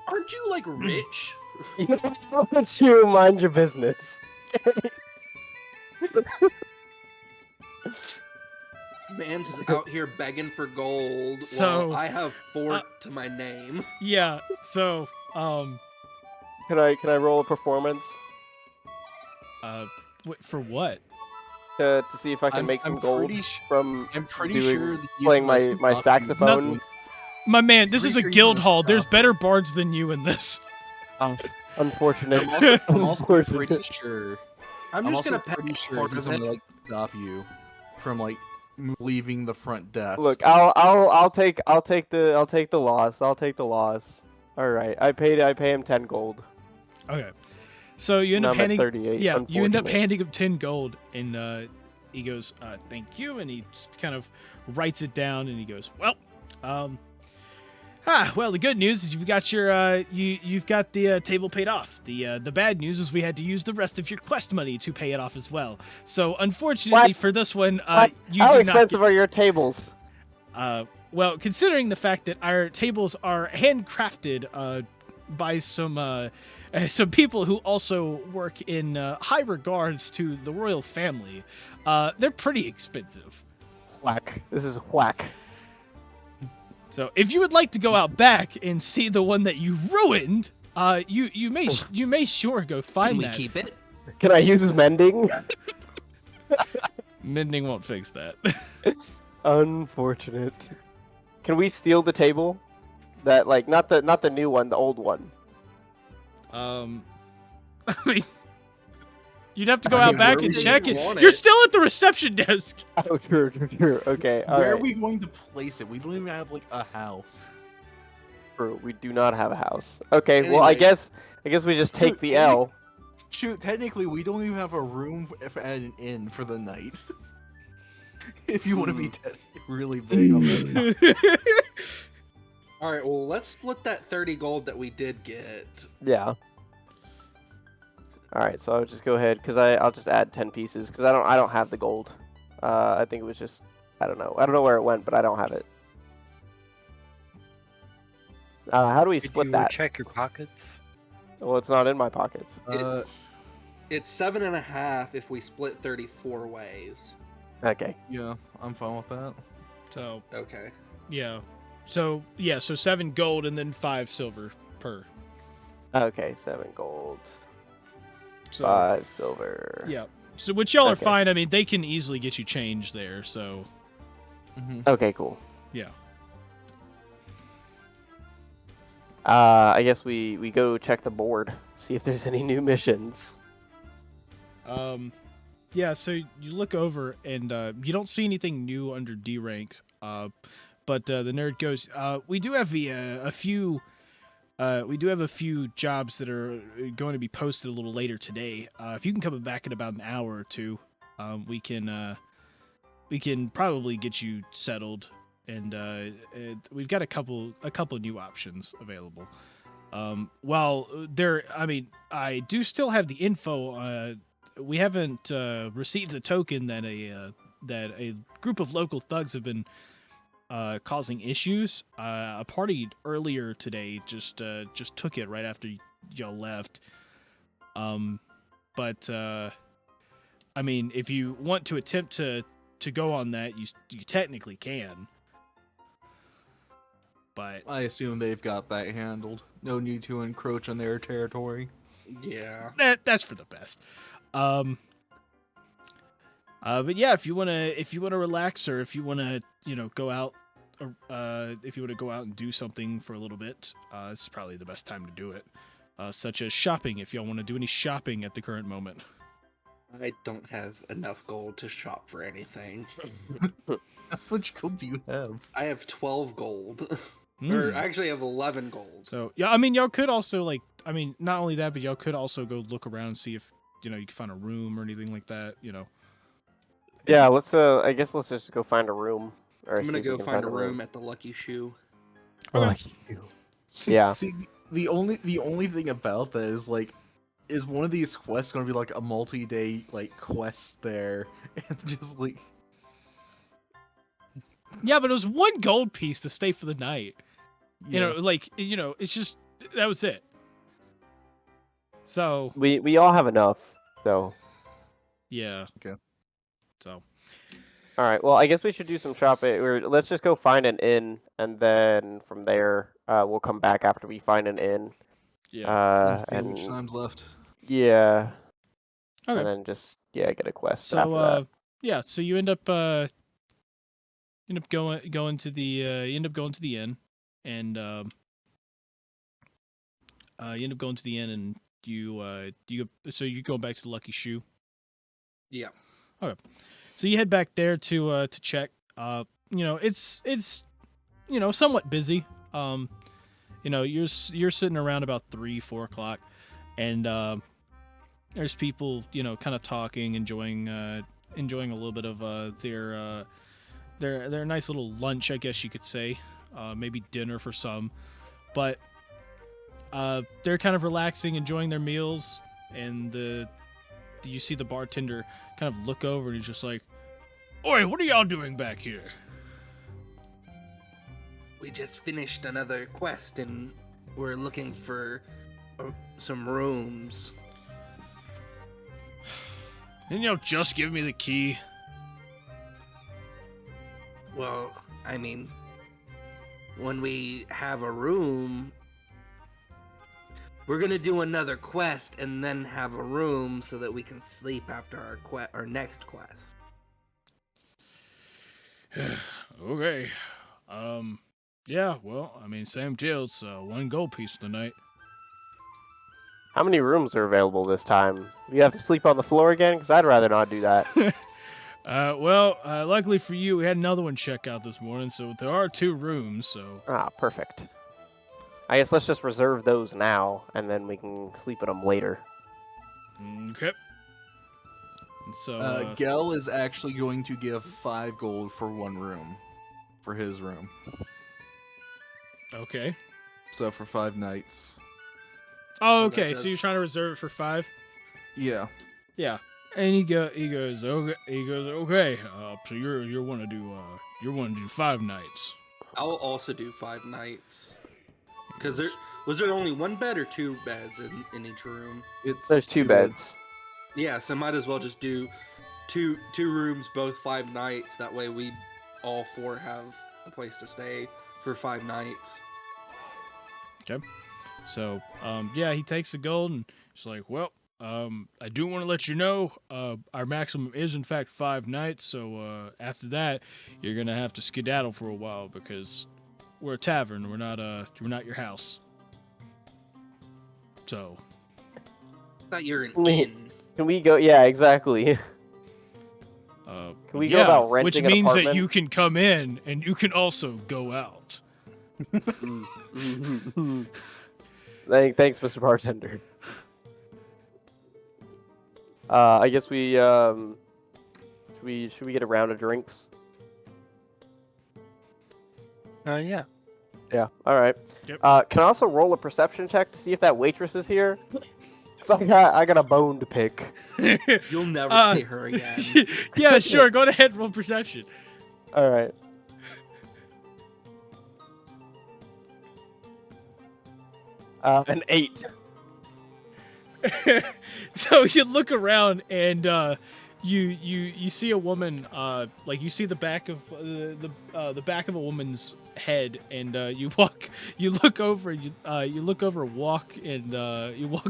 Aren't you like rich? It's you, mind your business. Man's just out here begging for gold. So, while I have 4 to my name. Yeah. So, Can I roll a performance for what? to see if I can make some gold from I'm pretty doing- sure that he's playing my listening to saxophone? you. My man, this is a Pretty sure he's guild gonna hall. There's stop better you. bards than you in this. Unfortunate. I'm also pretty Unfortunate. sure. I'm I'm just also gonna pay pretty sure part he's of gonna it. stop you from leaving the front desk. Look, I'll take the loss. I'll take the loss. All right, I pay him 10 gold. Okay. So you end Now up I'm at handing 38. you end up Unfortunate. handing him 10 gold, and he goes, "Thank you," and he just kind of writes it down, and he goes, "Well, well, the good news is you've got you've got the table paid off. The bad news is we had to use the rest of your quest money to pay it off as well. So unfortunately What? for this one, What? you How do expensive are your tables? not. Well, considering the fact that our tables are handcrafted by some people who also work in high regards to the royal family, they're pretty expensive. Whack. This is whack. So if you would like to go out back and see the one that you ruined, you may sure go Can find we that. keep it? Can I use his mending? Mending won't fix that. Unfortunate. Can we steal the table? That not the new one, the old one. I mean, you'd have to go I out mean, back where and would check you it. want You're it? still at the reception desk. Oh, true. Okay, all Where are right. we going to place it? We don't even have a house. True. We do not have a house. Okay, well, I Anyways. guess we just take the L. Shoot, technically, we don't even have a room at an inn for the night. If you want to be really big on that. All right. Well, let's split that 30 gold that we did get. Yeah. All right, so I'll just go ahead because I'll just add 10 pieces because I don't have the gold. I think it was just I don't know where it went, but I don't have it. How do we Did split you that? check your pockets? Well, it's not in my pockets. It's 7.5 if we split 34 ways. Okay. Yeah, I'm fine with that. So Okay. yeah, so 7 gold and then 5 silver per. Okay, 7 gold, So 5 silver. yeah, So which y'all are Okay. fine. I mean, they can easily get you changed there. So Okay, cool. yeah. I guess we go check the board, see if there's any new missions. Yeah, so you look over and you don't see anything new under D rank. But the nerd goes, we do have a few jobs that are going to be posted a little later today. If you can come back in about an hour or two, we can probably get you settled, and we've got a couple new options available. While I do still have the info. We haven't received the token that a group of local thugs have been causing issues. A party earlier today just took it right after y'all left. But I mean, if you want to attempt to go on that, you technically can. But I assume they've got that handled. No need to encroach on their territory. Yeah. that's for the best. But yeah, if you wanna relax, or if you wanna go out, if you wanna go out and do something for a little bit, this is probably the best time to do it. Such as shopping, if y'all want to do any shopping at the current moment. I don't have enough gold to shop for anything. How much gold do you have? I have 12 gold. Hmm. Or actually, I have 11 gold. So yeah, I mean, y'all could also not only that, but y'all could also go look around and see if you can find a room or anything like that. Yeah, let's. I guess let's just go find a room. Or I'm see gonna if we go can find a room at the Lucky Shoe. Okay. Yeah. See, the only thing about that is is one of these quests going to be like a multi-day quest there, and just Yeah, but it was one gold piece to stay for the night. yeah. It's just that was it. So We all have enough. So. yeah. Okay. So All right. Well, I guess we should do some shopping. Or let's just go find an inn, and then from there, we'll come back after we find an inn. yeah. Let's see how And much time's left. yeah. Okay. And then just get a quest So after that. yeah, so you end up going to the inn, and you end up going to the inn, and you go back to the Lucky Shoe. Yeah. So you head back there to check. It's somewhat busy. You're sitting around about 3-4 o'clock, and there's people kind of talking, enjoying a little bit of their nice little lunch, I guess you could say, maybe dinner for some, but they're kind of relaxing, enjoying their meals, and you see the bartender kind of look over, and he's just like, "Oi, what are y'all doing back here?" We just finished another quest and we're looking for some rooms. Didn't y'all just give me the key? Well, I mean, when we have a room, we're gonna do another quest and then have a room so that we can sleep after our next quest. Okay. Yeah, well, I mean, same deal. It's one gold piece tonight. How many rooms are available this time? You have to sleep on the floor again? Because I'd rather not do that. Luckily for you, we had another one check out this morning, so there are 2 rooms, so... Ah, perfect. I guess let's just reserve those now, and then we can sleep in them later. Okay. And so, Gel is actually going to give 5 gold for 1 room, for his room. okay. So for 5 nights. Oh, Well, okay, that so does- you're trying to reserve it for 5? Yeah. Yeah. And he goes, okay, so you want to do 5 nights. I'll also do 5 nights. Because was there only 1 bed or 2 beds in each room? There's 2 beds. Yeah, so might as well just do two rooms, both 5 nights. That way we all 4 have a place to stay for 5 nights. Okay. So, yeah, he takes the gold and he's like, well, I do want to let you know, our maximum is in fact 5 nights. So after that, you're gonna have to skedaddle for a while because we're a tavern. We're not your house. So. I thought you're an We- inn. Can we go? Yeah, exactly. Can we go about renting which an means apartment? that you can come in and you can also go out. Thanks, Mr. Bartender. I guess we should we get a round of drinks? Yeah. Yeah. All right. Yep. Can I also roll a perception check to see if that waitress is here? 'Cause I got a bone to pick. You'll never see her again. Yeah, sure. Go ahead and roll perception. All right. An 8. So you look around and you see a woman, like you see the back of the back of a woman's head, and you look over, walk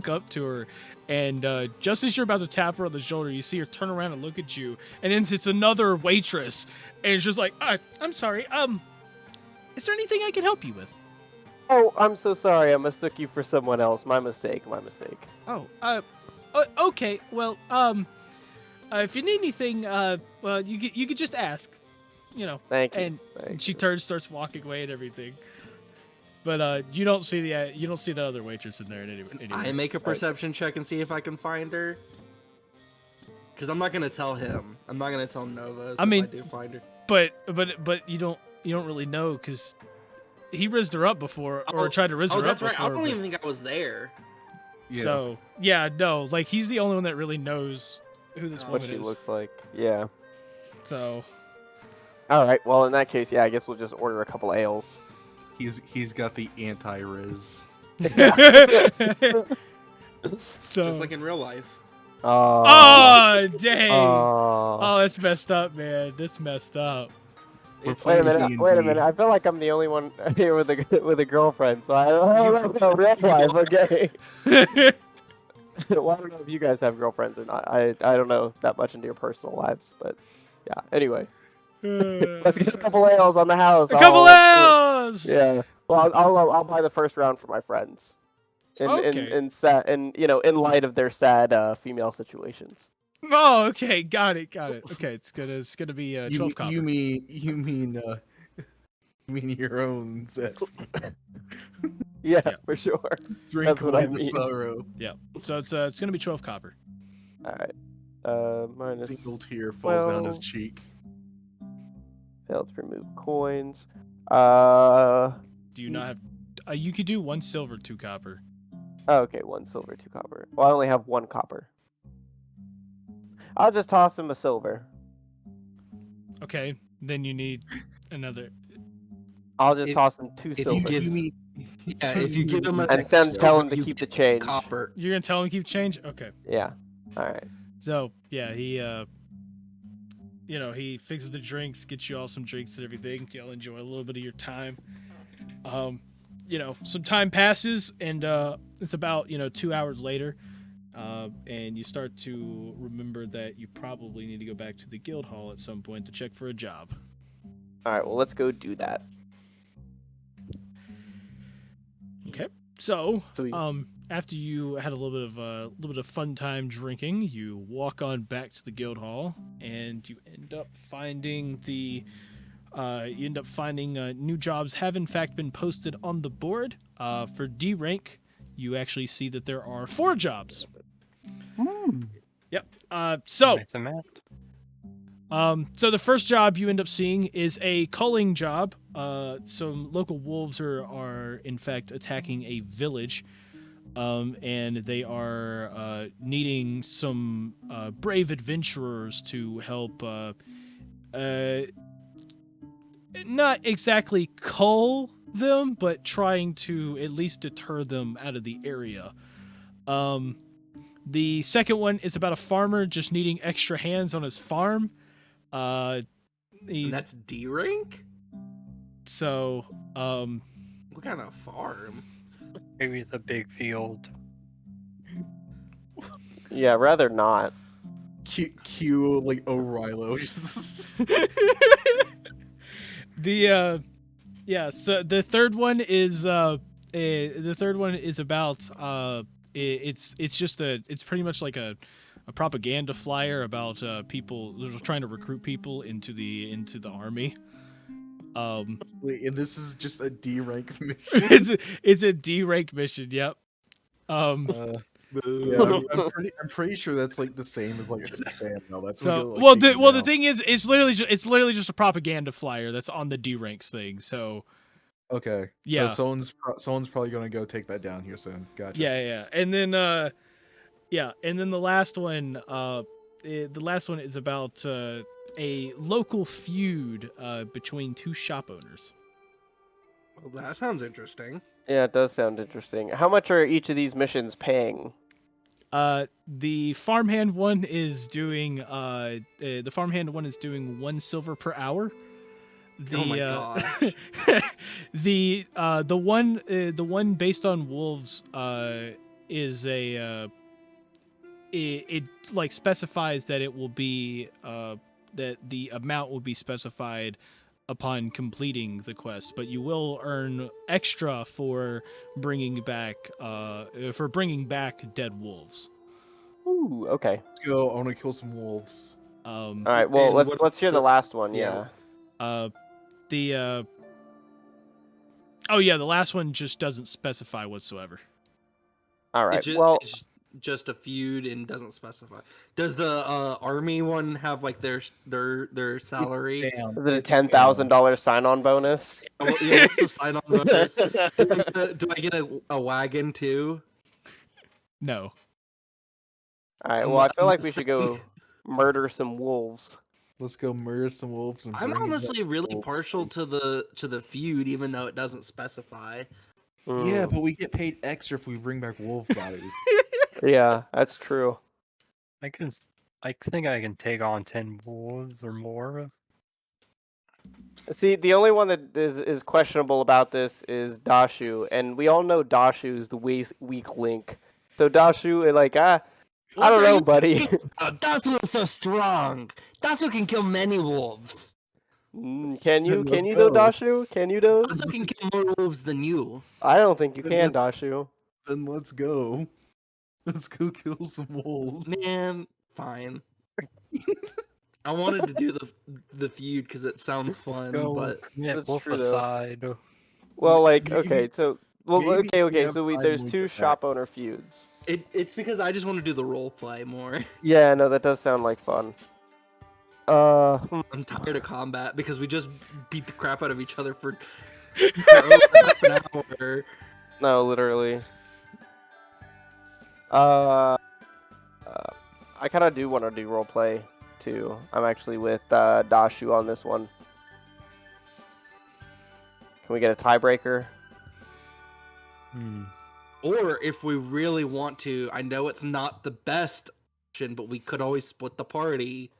up to her, and just as you're about to tap her on the shoulder, you see her turn around and look at you, and then it's another waitress, and it's just like, I'm sorry, is there anything I can help you with? Oh, I'm so sorry. I mistook you for someone else. My mistake. Oh, okay. Well, if you need anything, well, you could just ask, you know. Thank you. And Thank she you. starts walking away and everything. But you don't see the other waitress in there anyway. I make a perception check and see if I can find her. Because I'm not gonna tell him. I'm not gonna tell Nova. I mean- if I do find her. But you don't really know because he rizzed her up before or tried to rizz her Oh, up that's right. I before. don't even think I was there. Yeah. So yeah, no, like he's the only one that really knows who this What woman she is. looks like. Yeah. So All right. Well, in that case, yeah, I guess we'll just order a couple ales. He's got the anti-riz. so Just like in real life. oh dang. Oh. Oh, that's messed up, man. That's messed up. We're Wait a playing minute. D&D. Wait a minute. I feel like I'm the only one here with a girlfriend, so I don't know real life. Okay. Well, I don't know if you guys have girlfriends or not. I don't know that much into your personal lives, but yeah. Anyway, let's get a couple ales on the house. A couple ales. Yeah. Well, I'll buy the first round for my friends. Okay. In light of their sad female situations. Oh, okay, got it. Okay, it's gonna be 12 copper. You mean your own Zeph. Yeah, Yeah. for sure. Drink That's what away I the mean. sorrow. Yeah. So it's gonna be 12 copper. All right. Minus. Single tear falls down his 12. cheek. Failed to remove coins. Do you not have? You could do 1 silver, 2 copper. Oh, okay, 1 silver, 2 copper. Well, I only have 1 copper. I'll just toss him a silver. Okay, then you need another. I'll just If- toss him 2 if you silvers. give- Yeah, if you give him a And then tell him to you keep the get change. Copper. You're gonna tell him to keep change. Okay. Yeah. All right. So yeah, he fixes the drinks, gets you all some drinks and everything. Y'all enjoy a little bit of your time. Some time passes, and it's about 2 hours later, and you start to remember that you probably need to go back to the guild hall at some point to check for a job. All right. Well, let's go do that. Okay. So, So we, after you had a little bit of fun time drinking, you walk on back to the guild hall, and you end up finding new jobs have in fact been posted on the board. For D rank, you actually see that there are 4 jobs. Yep. So Nice and mapped. So the first job you end up seeing is a culling job. Some local wolves are in fact attacking a village, and they are needing some brave adventurers to help. Not exactly cull them, but trying to at least deter them out of the area. The second one is about a farmer just needing extra hands on his farm. And that's D rank? So, What kind of farm? Maybe it's a big field. Yeah, rather not. Q like O'Reilly. So the third one is about it's pretty much like a propaganda flyer about people trying to recruit people into the army. Wait, and this is just a D rank mission. It's a D rank mission. Yep. Yeah, I'm pretty sure that's like the same as like a spam though. That's gonna So get, like, taken the down. thing is, it's literally just a propaganda flyer that's on the D ranks thing. So Okay. Yeah. So someone's probably gonna go take that down here soon. Gotcha. yeah, and then the last one is about a local feud between two shop owners. Well, that sounds interesting. Yeah, it does sound interesting. How much are each of these missions paying? The farmhand one is doing 1 silver per hour. Oh my gosh. The one based on wolves is it like specifies that it will be that the amount will be specified upon completing the quest, but you will earn extra for bringing back dead wolves. Ooh, okay. Let's go. I want to kill some wolves. All right. Well, And let's hear the last one. yeah. Yeah. The last one just doesn't specify whatsoever. All right. It's just a feud and doesn't specify. Does the army one have like their salary? Damn. Is it a $10,000 sign-on bonus? Yeah, what's the sign-on bonus? Do I get a wagon too? No. All right. Well, I feel like we should go murder some wolves. Let's go murder some wolves and I'm bring honestly back really wolves. partial to the feud, even though it doesn't specify. Yeah, Mm. but we get paid extra if we bring back wolf bodies. Yeah, that's true. I think I can take on 10 wolves or more. See, the only one that is questionable about this is Dashu, and we all know Dashu is the weak link. So Dashu, I don't know, buddy. Dasu is so strong. Dasu can kill many wolves. Can you? Then Can let's you though, go. Dashu? Can you though? Dasu can kill more wolves than you. I don't think you Then can, let's- Dashu. Then let's go. Let's go kill some wolves. Man, fine. I wanted to do the feud because it sounds fun, Go but commit That's true, though. wolficide. Well, Maybe- okay, so maybe we okay. have So time there's when we two get back. shop owner feuds. it's because I just want to do the role play more. Yeah, no, that does sound like fun. I'm tired of combat because we just beat the crap out of each other for over half an hour. No, literally. I kind of do want to do roleplay too. I'm actually with Dashu on this one. Can we get a tiebreaker? Or if we really want to, I know it's not the best option, but we could always split the party.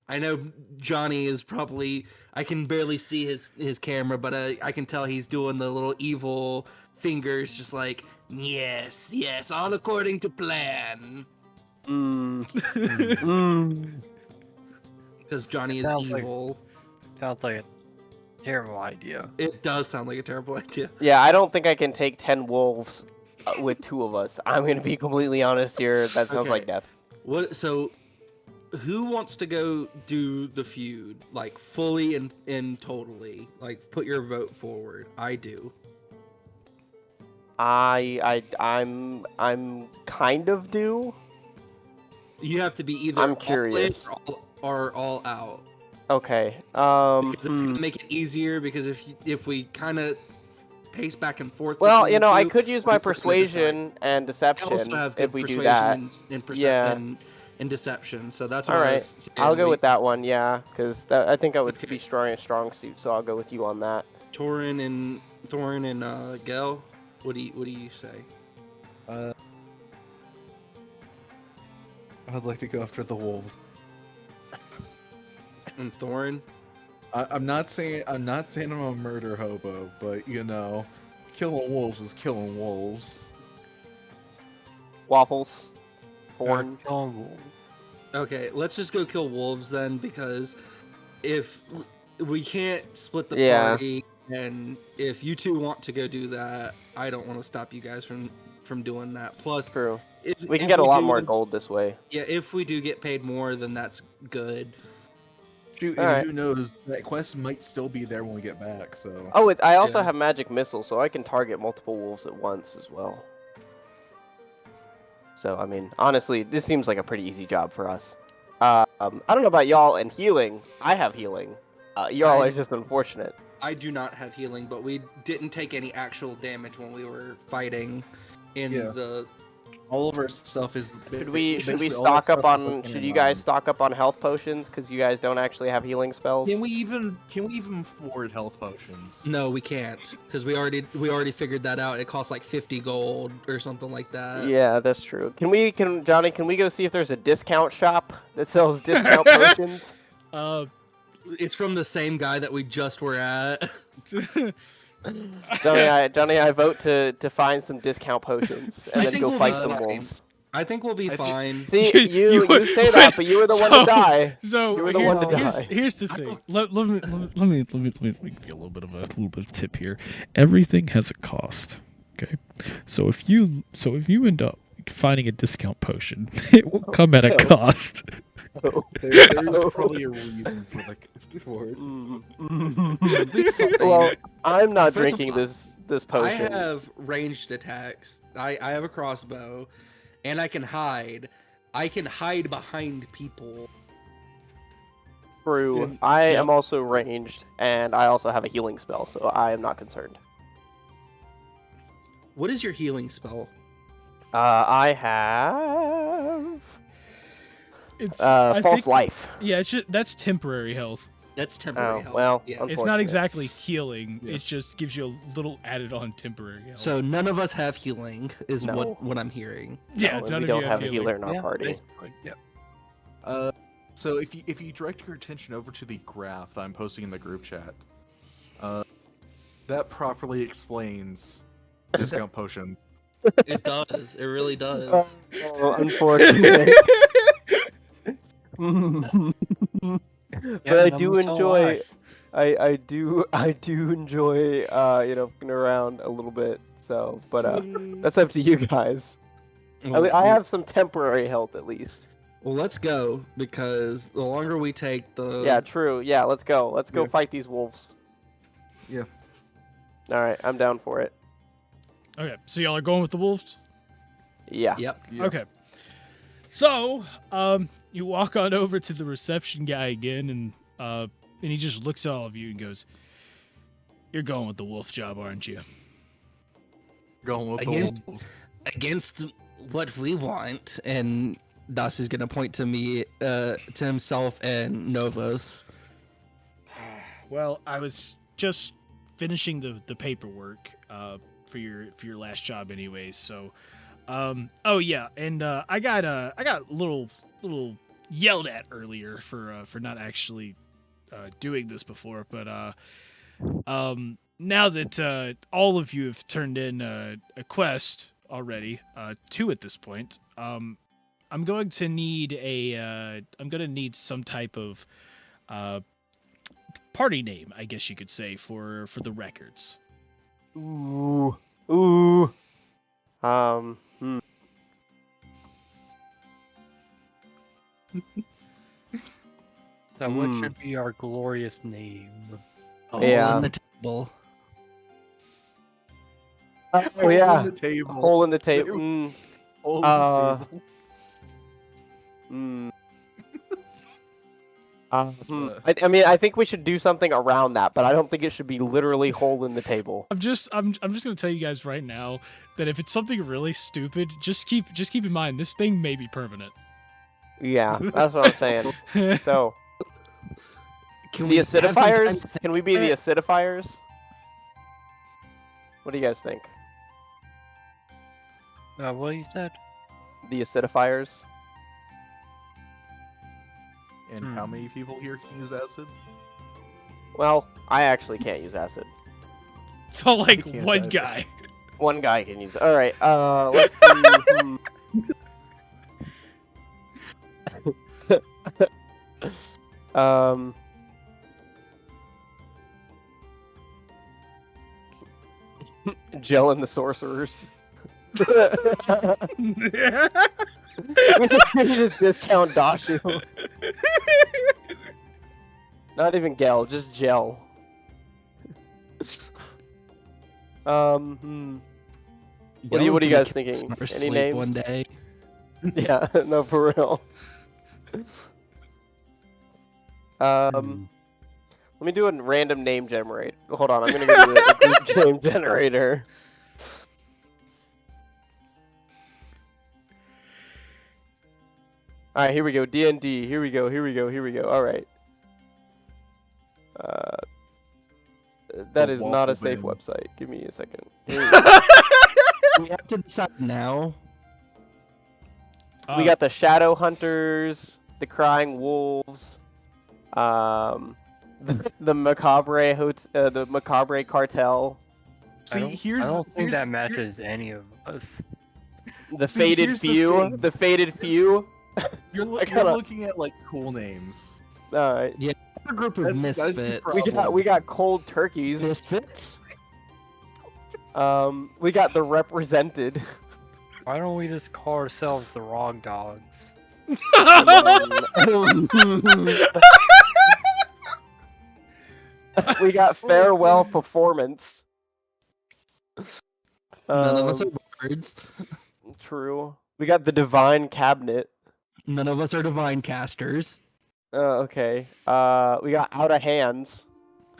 I know Johnny is probably, I can barely see his camera, but I can tell he's doing the little evil fingers, just like, yes, all according to plan. Because Johnny is Sounds like- evil. Sounds like a terrible idea. It does sound like a terrible idea. Yeah, I don't think I can take 10 wolves with 2 of us. I'm gonna be completely honest here. That sounds like Okay. death. What? So, who wants to go do the feud, like fully and totally? Like, put your vote forward. I do. I'm kind of due. You have to be either I'm all in curious. or all out. Okay. Because it's gonna make it easier. Because if we kind of pace back and forth. Well, between you know, the I two, could use my we're gonna decide. persuasion and I deception also have if good we do persuasion that. and Yeah. and deception. So that's what All I right, was saying. I'll go We- with that one. Yeah, because I think I would Okay. be strong suit. So I'll go with you on that. Thorin and Gel. What do you say? I'd like to go after the wolves. And Thorin. I'm not saying I'm a murder hobo, but you know, killing wolves is killing wolves. Waffles. horn. Killing wolves. Okay, let's just go kill wolves then, because if we can't split the Yeah. party, and if you two want to go do that, I don't want to stop you guys from doing that. Plus, True. if We can if get a lot do- more gold this way. Yeah, if we do get paid more, then that's good. Shoot, All and right. who knows? That quest might still be there when we get back. So. Oh, I also Yeah. have magic missile, so I can target multiple wolves at once as well. So, I mean, honestly, this seems like a pretty easy job for us. I don't know about y'all and healing. I have healing. Y'all are just unfortunate. I do not have healing, but we didn't take any actual damage when we were fighting in Yeah. the. All of our stuff is. Should we basically all our stock up stuff is on? like Should you guys rounds. stock up on health potions because you guys don't actually have healing spells? Can we even afford health potions? No, we can't, because we already figured that out. It costs like 50 gold or something like that. Yeah, that's true. Can Johnny? Can we go see if there's a discount shop that sells discount potions? It's from the same guy that we just were at. Johnny, I vote to find some discount potions and I then think go we'll fight be some fine. wolves. I think we'll be I think- fine. See, You you say that, but you were the one to die. So You were the one to die. here's the thing. Let me give you a little bit of tip here. Everything has a cost. Okay, so if you end up finding a discount potion, it will come at a Oh. cost. There's probably a reason for it. Mm. We'll be fine. Well, I'm not First of drinking all, this I potion. have ranged attacks. I have a crossbow, and I can hide. I can hide behind people. True. and- I yeah. am also ranged, and I also have a healing spell, so I am not concerned. What is your healing spell? I have It's I false think- life. Yeah, that's temporary health. That's temporary Oh, health. well, Yeah. It's not Unfortunate. exactly healing. Yeah. It just gives you a little added on temporary health. So none of us have healing, is No. what I'm hearing. yeah, No, and none we of don't you have a healing. healer in our Yeah, party. basically, yeah. So if you direct your attention over to the graph that I'm posting in the group chat, that properly explains discount potions. It does. It really does. Oh, unfortunate. But I do numbers don't enjoy. lie. I do enjoy fucking around a little bit. So, but that's up to you guys. I mean, I have some temporary health at least. Well, let's go, because the longer we take, the Yeah, true. Yeah, let's go. Let's go Yeah. fight these wolves. Yeah. All right, I'm down for it. Okay, so y'all are going with the wolves? Yeah. Yep. Yeah. Okay. So, you walk on over to the reception guy again, and he just looks at all of you and goes, "You're going with the wolf job, aren't you?" Going with Against- the wolves. Against what we want, and Dash is gonna point to me, to himself and Novos. Well, I was just finishing the paperwork for your last job, anyways. So, oh yeah, and I got a little yelled at earlier for not actually doing this before, but now that all of you have turned in a quest already, 2 at this point, I'm going to need some type of party name, I guess you could say, for the records. Ooh. Hmm. So what should be our glorious name? All Yeah. on the table. Oh Hole yeah. in the table. Hole in the table. Mm. Hole in Uh, the table. Mm. I mean, I think we should do something around that, but I don't think it should be literally hole in the table. I'm just gonna tell you guys right now that if it's something really stupid, just keep in mind this thing may be permanent. Yeah, that's what I'm saying. So, Can the have some time acidifiers? to Can we be the acidifiers? What do you guys think? What you said? The acidifiers? And how many people here can use acid? Well, I actually can't use acid. So like I can't one either. guy. One guy can use it. All right. Let's do. Gel and the Sorcerers. We just discount Dashu. Not even Gel, just Gel. What are you guys thinking? Any names? One day. Yeah, no, for real. Let me do a random name generate. Hold on, I'm gonna go do a group name generator. All right, here we go. D&D. Here we go. All right. That is not a safe website. Give me a second. We have to decide now. We got the Shadow Hunters, the Crying Wolves, the Macabre the Macabre Cartel. See, I don't think that matches any of us. The See, Faded here's the Few. thing. The Faded Few. You're kinda- looking at like cool names. All right. A group of That's the misfits. problem. We got Cold Turkeys. Misfits? We got the Represented. Why don't we just call ourselves the Wrong Dogs? We got Farewell Performance. None of us are bards. True. We got the Divine Cabinet. None of us are divine casters. Okay. We got Out of Hands.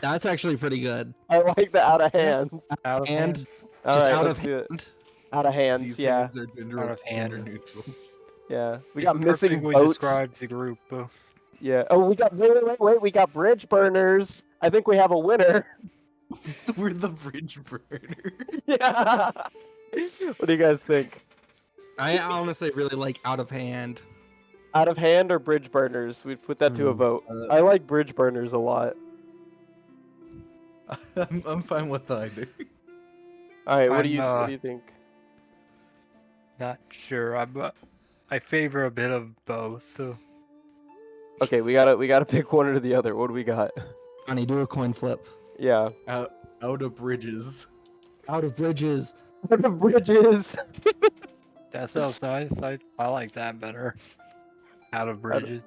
That's actually pretty good. I like the Out of Hands. Out of And hand. All just right, out let's of do it. hand. Out of Hands. These Yeah. hands are gender, Out of hand. gender neutral. Yeah. We got Missing Perfectly Boats. described the group. Yeah. Oh, we got wait. We got Bridge Burners. I think we have a winner. We're the bridge burner. Yeah. What do you guys think? I honestly really like out of hand. Out of Hand or Bridge Burners? We'd put that to a vote. I like Bridge Burners a lot. I'm fine with either. All right. What do I'm, you think? Not sure. I favor a bit of both. So. Okay, we gotta pick one or the other. What do we got? Honey, do a coin flip. Yeah. Out of bridges. Out of bridges. Out of Bridges. That sounds nice. I like that better. Out of bridges.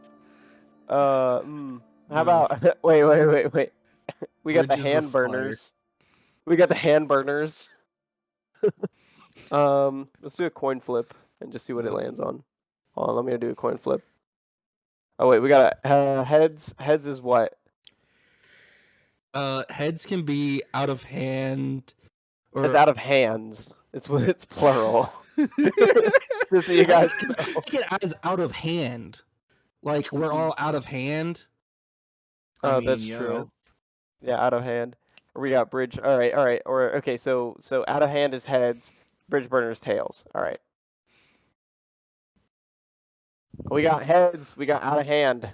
How about wait. We got the Bridges of hand fire. burners. We got the hand burners. Let's do a coin flip and just see what it lands on. Hold on, let me do a coin flip. Oh wait, we got heads. Heads is what? Heads can be out of hand. Or It's out of hands. It's plural. Just so you guys know. take it as out of hand. Like we're all out of hand. Oh, I mean, that's yeah, true. Yeah, out of hand. Or we got bridge. All right. Or okay, so out of hand is heads, bridge burners tails. All right. We got heads. We got out of hand.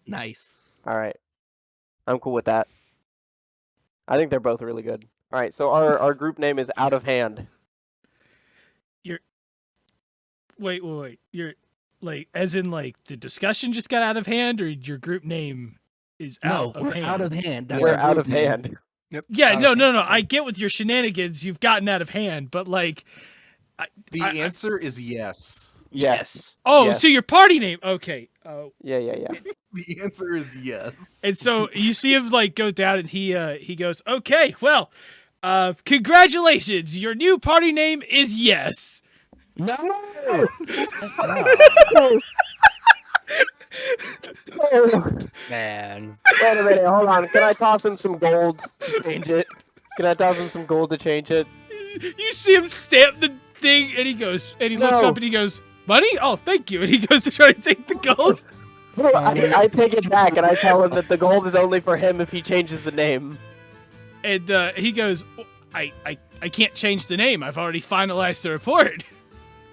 Nice. All right. I'm cool with that. I think they're both really good. All right. So our group name is Out of Hand. Wait. You're like, as in like the discussion just got out of hand, or your group name is out of we're hand? out of hand. That's We're our out group of name. hand. Yep. Yeah, out no. of hand. I get with your shenanigans, you've gotten out of hand, but like, The answer is yes. Yes. oh, Yes. so your party name? Okay. Yeah. The answer is yes. And so you see him like go down, and he goes, "Okay, well, congratulations, your new party name is Yes." No. Man. Wait a minute. Hold on. Can I toss him some gold to change it? You see him stamp the thing, and he goes, and he looks No. up, and he goes, "Money? Oh, thank you." And he goes to try to take the gold. I take it back and I tell him that the gold is only for him if he changes the name. And he goes, I can't change the name. I've already finalized the report."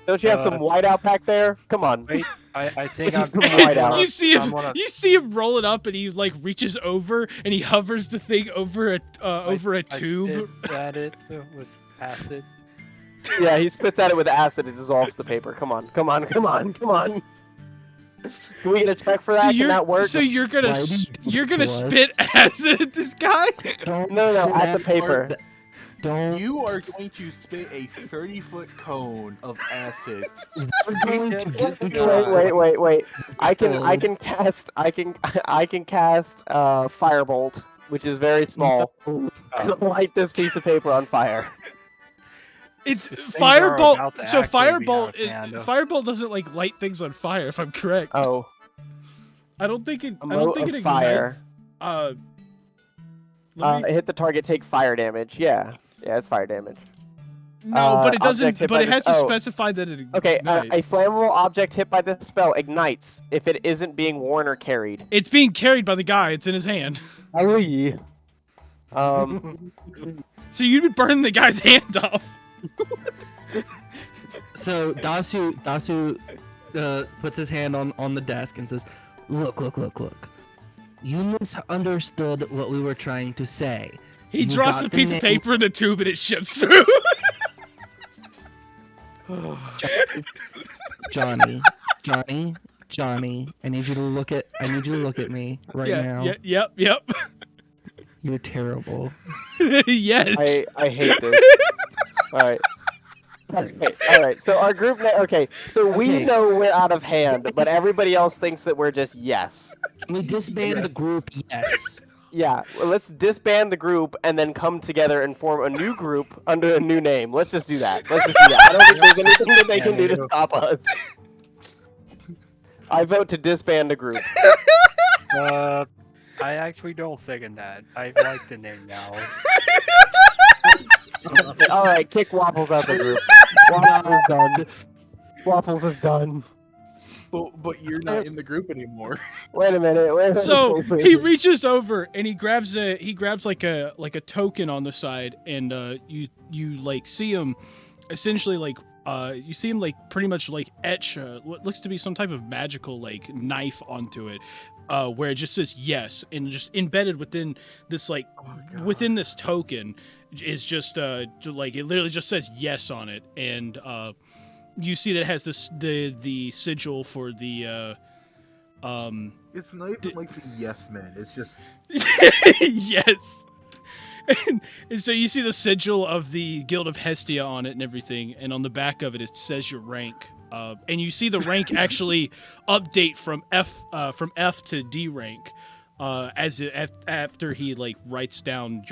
Don't you have some whiteout back there? Come on. Wait, I think This I'm is the whiteout. You see him. I'm gonna- You see him roll it up, and he like reaches over, and he hovers the thing over a I tube. spit at it with acid. Yeah, he spits at it with acid. It dissolves the paper. Come on. Can we get a check for that? Can that work? So you're gonna Why did you you're do gonna to us? spit acid at this guy? Don't No, spit at the acid. paper. Don't. You are going to spit a 30-foot cone of acid. We're going to get in trouble. Wait. I can cast firebolt, which is very small. And light this piece of paper on fire. It's These things are about firebolt. to So actually be out firebolt, of hand. firebolt doesn't like light things on fire. If I'm correct, Oh, I don't think it. I Emote don't think of it fire. ignites. Let me- hit the target, take fire damage. Yeah, it's fire damage. no, but it doesn't. object hit But by it has this- to oh. specify that it Okay, ignites. a flammable object hit by this spell ignites if it isn't being worn or carried. It's being carried by the guy. It's in his hand. So you'd be burning the guy's hand off. So Dasu puts his hand on the desk and says, "Look. You misunderstood what we were trying to say. He You drops got the the piece of name- paper in the tube and it ships through. Johnny. I need you to look at me right now. Yep. You're terrible. Yes. I hate this. All right. All right. So our group. Okay. So we Okay. know we're out of hand, but everybody else thinks that we're just yes. Can we disband the group? Yes. Yeah. Well, let's disband the group and then come together and form a new group under a new name. Let's just do that. I don't think there's anything that they can do to stop us. I vote to disband the group. I actually don't second that. I like the name now. All right. Kick Waffles out the group. Waffles is done. Waffles is done. But you're not in the group anymore. Wait a minute. So he reaches over and he grabs like a token on the side, and you like see him essentially like you see him like pretty much like etch what looks to be some type of magical like knife onto it, where it just says yes, and just embedded within this like within this token is just like it literally just says yes on it, and you see that it has this the sigil for the It's not even like the Yes Men. It's just yes. And so you see the sigil of the Guild of Hestia on it and everything, and on the back of it it says your rank. And you see the rank actually update from F to D rank, after he like writes down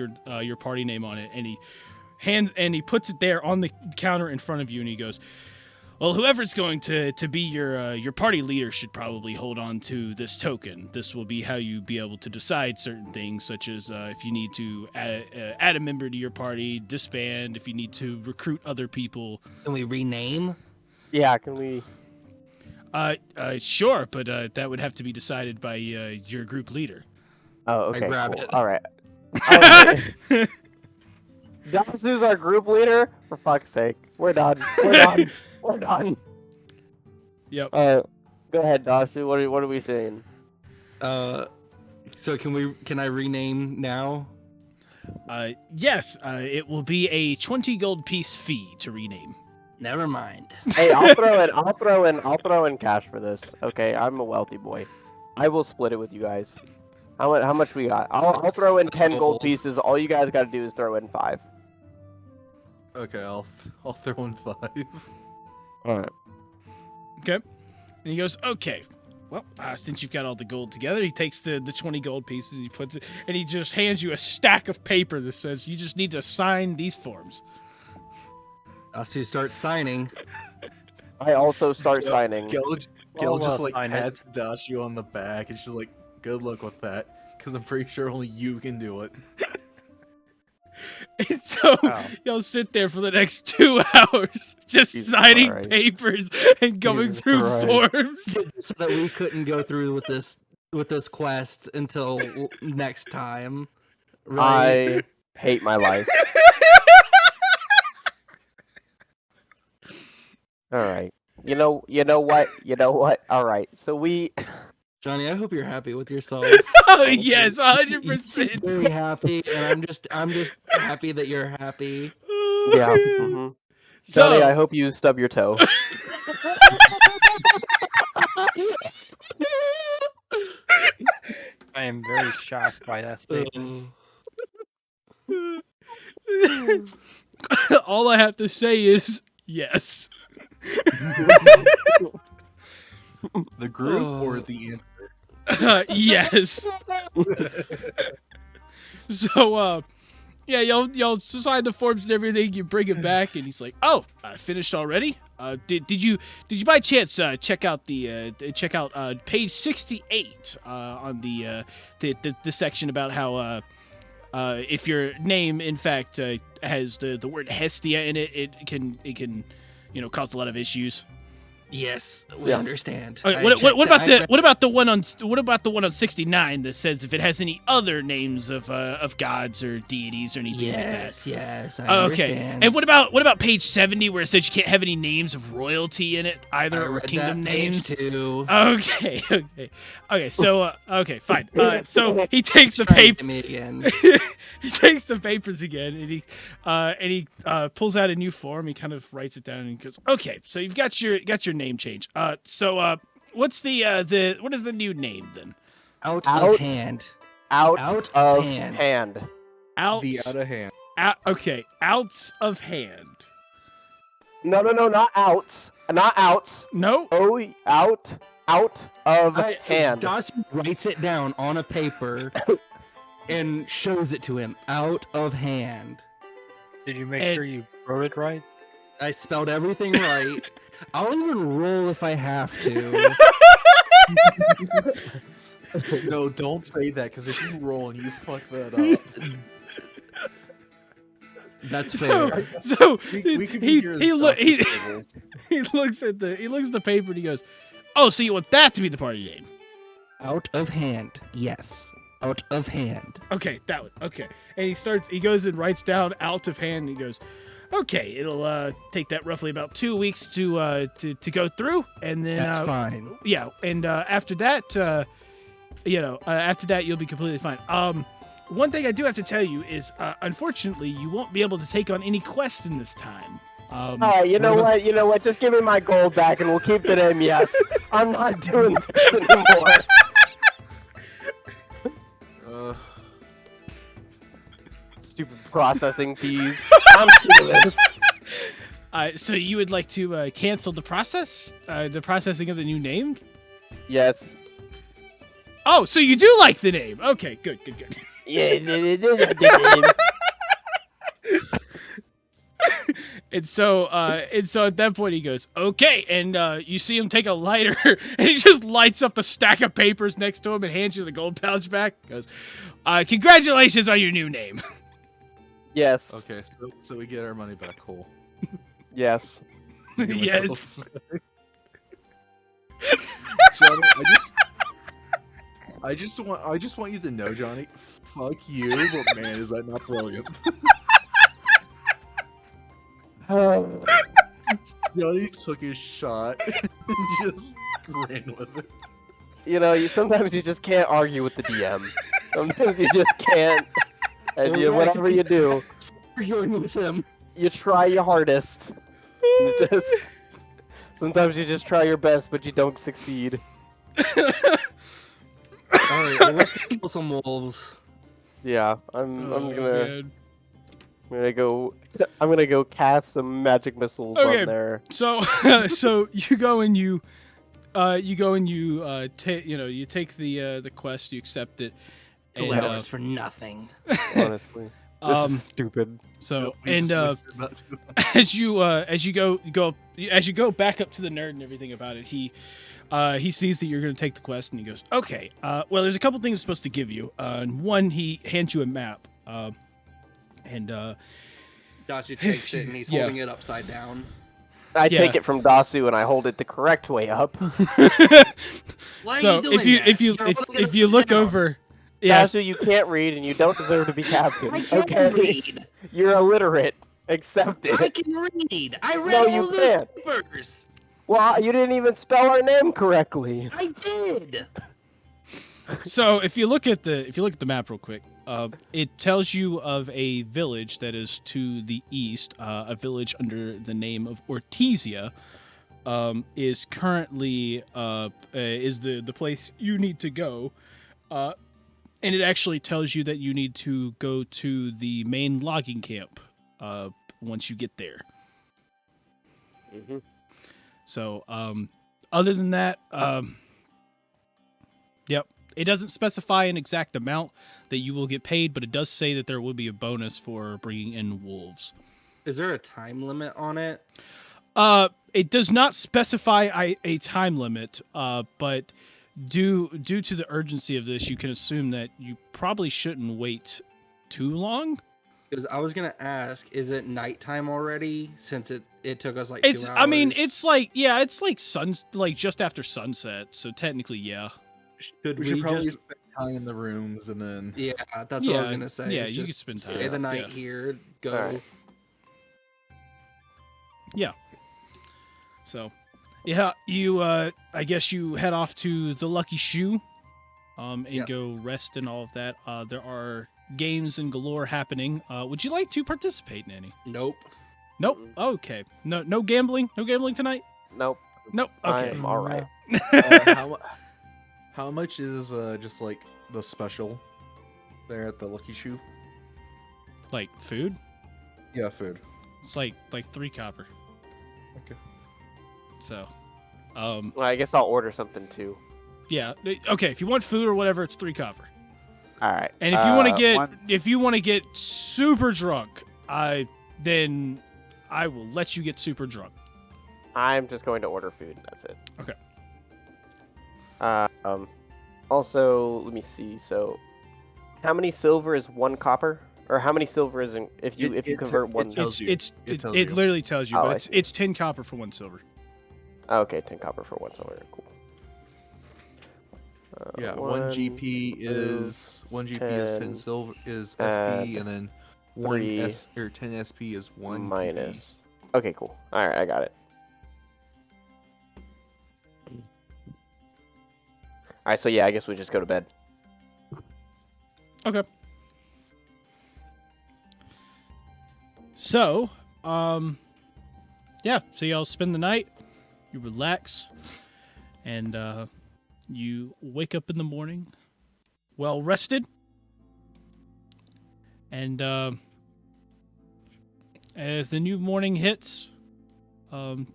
your party name on it, and he puts it there on the counter in front of you, and he goes, "Well, whoever's going to be your party leader should probably hold on to this token. This will be how you be able to decide certain things, such as if you need to add a member to your party, disband, if you need to recruit other people." Can we rename? Yeah. Can we? Sure, but that would have to be decided by your group leader. Oh, okay. grab Cool. it. All right. Okay. Dasu's our group leader. For fuck's sake, we're done. We're done. Yep. Go ahead, Dasu. What are we saying? So can I rename now? Yes, it will be a 20 gold piece fee to rename. Never mind. Hey, I'll throw in cash for this. Okay, I'm a wealthy boy. I will split it with you guys. How much we got? I'll throw in 10 gold pieces. All you guys got to do is throw in 5. okay. I'll throw in 5. All right. Okay. And he goes, "Okay, well, since you've got all the gold together," he takes the 20 gold pieces, he puts it, and he just hands you a stack of paper that says, "You just need to sign these forms." Dasu starts signing. I also start signing. Gil I'll, just like sign it. pats Dashi on the back, and she's like, "Good luck with that, because I'm pretty sure only you can do it." And so Oh. you'll sit there for the next 2 hours just Jesus signing Christ. papers and going Jesus through Christ. forms. So that we couldn't go through with this quest until next time. Right? I hate my life. All right. You know what? All right. So we. Johnny, I hope you're happy with yourself. Oh, yes, You seem 100%. very happy, and I'm just happy that you're happy. Yeah. Johnny, I So, hope you stub your toe. I am very shocked by that statement. All I have to say is yes. The group or Oh. the Yes. So, yeah, y'all sign the forms and everything. You bring it back, and he's like, "Oh, I finished already. Did you by chance check out page 68 on the section about how if your name in fact has the word Hestia in it, it can cause a lot of issues." Yes, we Yeah. understand. Okay, I what checked about that. the one on 69 that says if it has any other names of gods or deities or anything like that? Yes, I Okay. understand. And what about page 70 where it says you can't have any names of royalty in it either, I or read kingdom that page names? too. Okay. So fine. So he takes the Try paper. me again. He takes the papers again, and he pulls out a new form. He kind of writes it down and he goes, "Okay, so you've got your name change. So what's what is the new name then? Out Out. of hand. Out, Out of of hand. Out. The out of hand. Okay, out of hand. No, not outs. Not outs. No. Oh, out of hand. Dawson writes it down on a paper and shows it to him. Out of hand. Did you make And- sure you wrote it right? I spelled everything right. I'll even roll if I have to. No, don't say that, because if you roll and you fuck that up, That's So, fair. so we could be here as he doctor's tables. looks at the paper and he goes, "Oh, so you want that to be the party name? Out of hand. Yes. Out of hand. Okay, that one. Okay." And he goes and writes down out of hand. And he goes, "Okay, it'll take that roughly about 2 weeks to go through, and then That's fine. yeah, and after that, after that you'll be completely fine." One thing I do have to tell you is, unfortunately, you won't be able to take on any quest in this time. All right, you know what? Just give me my gold back and we'll keep the name. Yes, I'm not doing this anymore. Stupid processing fees. I'm sick of this. So you would like to cancel the processing of the new name? Yes. Oh, so you do like the name? Okay, good. Yeah. And so at that point he goes, "Okay," and you see him take a lighter and he just lights up the stack of papers next to him and hands you the gold pouch back. He goes, "Congratulations on your new name." Yes. Okay, so we get our money back. Cool. Yes. Yes. Johnny, I just want you to know, Johnny. Fuck you, but man, is that not brilliant? Johnny took his shot and just ran with it. Sometimes you just can't argue with the DM. Sometimes you just can't. And whatever you do, Arguing with him. you try your hardest. Sometimes you just try your best, but you don't succeed. Alright, well, let's kill some wolves. Yeah, I'm Oh, gonna man. I'm gonna go cast some magic missiles Okay. on there. So you go and you take the quest, you accept it, and That was for nothing. Honestly, this is stupid. so We and just wasted about 2 as you go back up to the nerd and everything about it, he sees that you're going to take the quest and he goes, "Okay, well, there's a couple things I'm supposed to give you. And one, he hands you a map, and Dashi takes it and he's Yeah. holding it upside down. I Yeah. take it from Dasu and I hold it the correct way up. Why so are you doing if you that? if you You're if, holding it if you upside look down. over, yeah, Dasu, you can't read and you don't deserve to be captain. I can Okay, read. you're illiterate. Accept I it. can read. I read No, all you those can't. papers. Well, you didn't even spell our name correctly. I did. So if you look at the map real quick, it tells you of a village that is to the east, a village under the name of Ortesia, is currently is the place you need to go, and it actually tells you that you need to go to the main logging camp once you get there. Mm-hmm. So, other than that, yep, it doesn't specify an exact amount that you will get paid, but it does say that there will be a bonus for bringing in wolves. Is there a time limit on it? It does not specify a time limit, but due to the urgency of this, you can assume that you probably shouldn't wait too long. Because I was gonna ask, is it nighttime already? Since it took us like It's 2 hours. I mean, it's like just after sunset, so technically, yeah. should We should probably just spend time in the rooms and then. yeah, that's what I was Yeah, gonna say. yeah, is you just could spend time. stay the night Yeah. here. Go. Alright. Yeah. So, yeah, you I guess you head off to the Lucky Shoe, and Yep. go rest and all of that. There are games and galore happening. Would you like to participate in any? Nope. Nope. Okay. No gambling. No gambling tonight. Nope. Nope. Okay. I'm all right. How much is just like the special there at the Lucky Shoe? Like food. Yeah, food. It's like 3 copper. Okay. So, Well, I guess I'll order something too. yeah. Okay. If you want food or whatever, it's 3 copper. All right. And if you want to get One- super drunk, then I will let you get super drunk. I'm just going to order food. That's it. Okay. Also, let me see. So, how many silver is 1 copper? Or how many silver is if you convert one? tells you. It tells you. literally tells you, Oh, but I see. it's 10 copper for 1 silver. Oh, okay, 10 copper for 1 silver. Cool. Yeah, 1 GP is 10 10, silver is add SP, and then 1 3 or 10 SP is 1 minus. Okay, cool. All right, I got it. All right, so yeah, I guess we just go to bed. Okay. So, yeah, so y'all spend the night, you relax, and you wake up in the morning well rested, and as the new morning hits,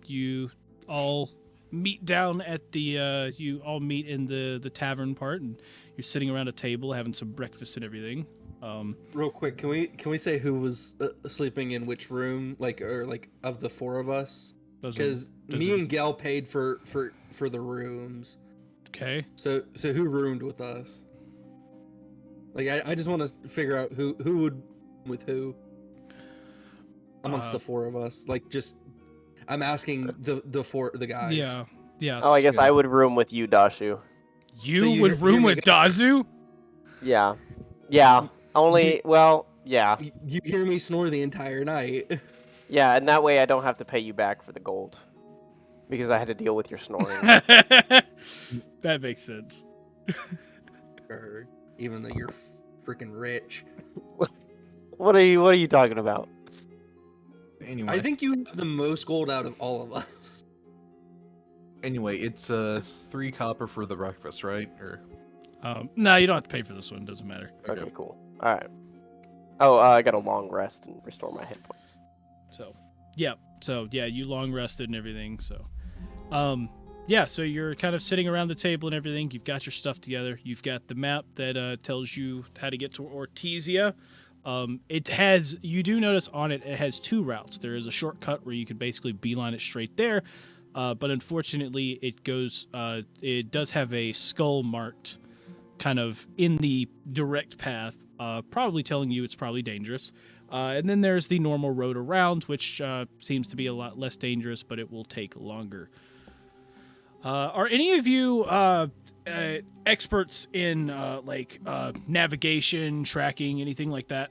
you all meet down at the you all meet in the tavern part, and you're sitting around a table having some breakfast and everything. Real quick, can we say who was sleeping in which room, like of the 4 of us? Those are- Because those me are- and Gail paid for the rooms. Okay. So who roomed with us? Like I just want to figure out who would with who amongst the 4 of us. Like just I'm asking the guys. Yeah. Yeah. Oh, I guess I would room with you, Dashu. You So you would hear room me with go- Dazu? Yeah. Yeah. Only, well, yeah. You hear me snore the entire night. Yeah, and that way I don't have to pay you back for the gold. Because I had to deal with your snoring. That makes sense. Or even though you're freaking rich. What are you talking about? Anyway, I think you have the most gold out of all of us. Anyway, it's 3 copper for the breakfast, right? Or No, you don't have to pay for this one. Doesn't matter. Okay, cool. All right. Oh, I got a long rest and restore my hit points. So, yeah. So, yeah, you long rested and everything. So, yeah, so you're kind of sitting around the table and everything. You've got your stuff together. You've got the map that tells you how to get to Ortizia. You do notice on it has 2 routes. There is a shortcut where you could basically beeline it straight there. But unfortunately, it does have a skull marked kind of in the direct path, probably telling you it's probably dangerous. And then there's the normal road around, which seems to be a lot less dangerous, but it will take longer. Are any of you experts in navigation, tracking, anything like that?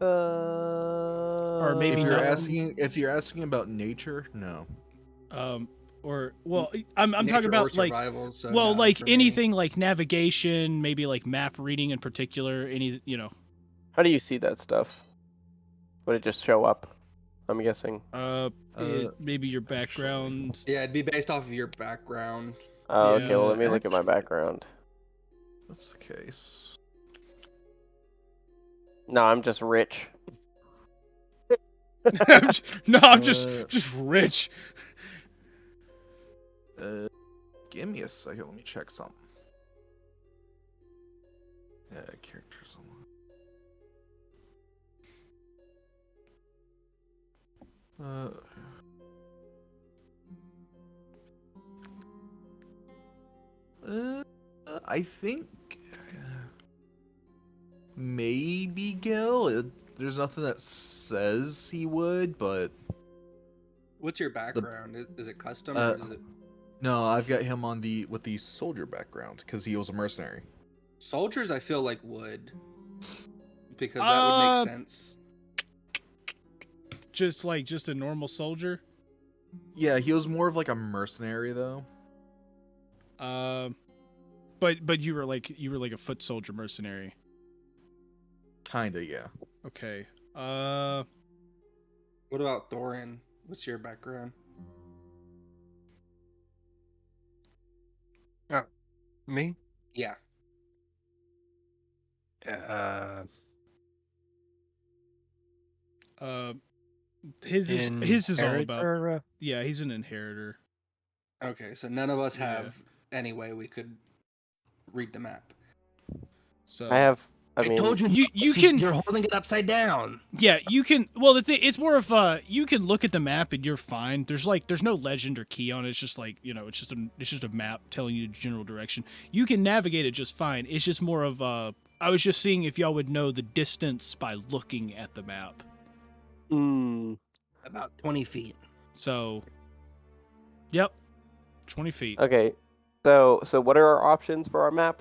Or maybe if you're asking about nature, no. I'm Nature talking or about survival, so well, no like for me. anything like navigation, maybe like map reading in particular. How do you see that stuff? Would it just show up I'm guessing. Maybe your background. Yeah, it'd be based off of your background. Oh, okay. Well, Yeah, let me look at my actually- background. That's the case. No, I'm just rich. I'm just rich. Give me a second. Let me check something. Characters. I think maybe Gil. There's nothing that says he would, but What's your background? Is it custom or is it no, I've got him on with the soldier background because he was a mercenary. soldiers? I feel like would, because that would make sense. Just a normal soldier. Yeah, he was more of like a mercenary though. But you were like a foot soldier mercenary. Kinda, yeah. Okay. What about Thorin? What's your background? Me? Yeah. His is all about. Inheritor, Yeah, he's an inheritor. Okay, so none of us Yeah. have any way we could read the map. So I mean, told you. You See, can- You're holding it upside down. yeah, you can. Well, the thing it's more of you can look at the map and you're fine. There's no legend or key on it. It's just like it's just a map telling you the general direction. You can navigate it just fine. It's just more of I was just seeing if y'all would know the distance by looking at the map. About 20 feet. So, yep, 20 feet. okay. So what are our options for our map?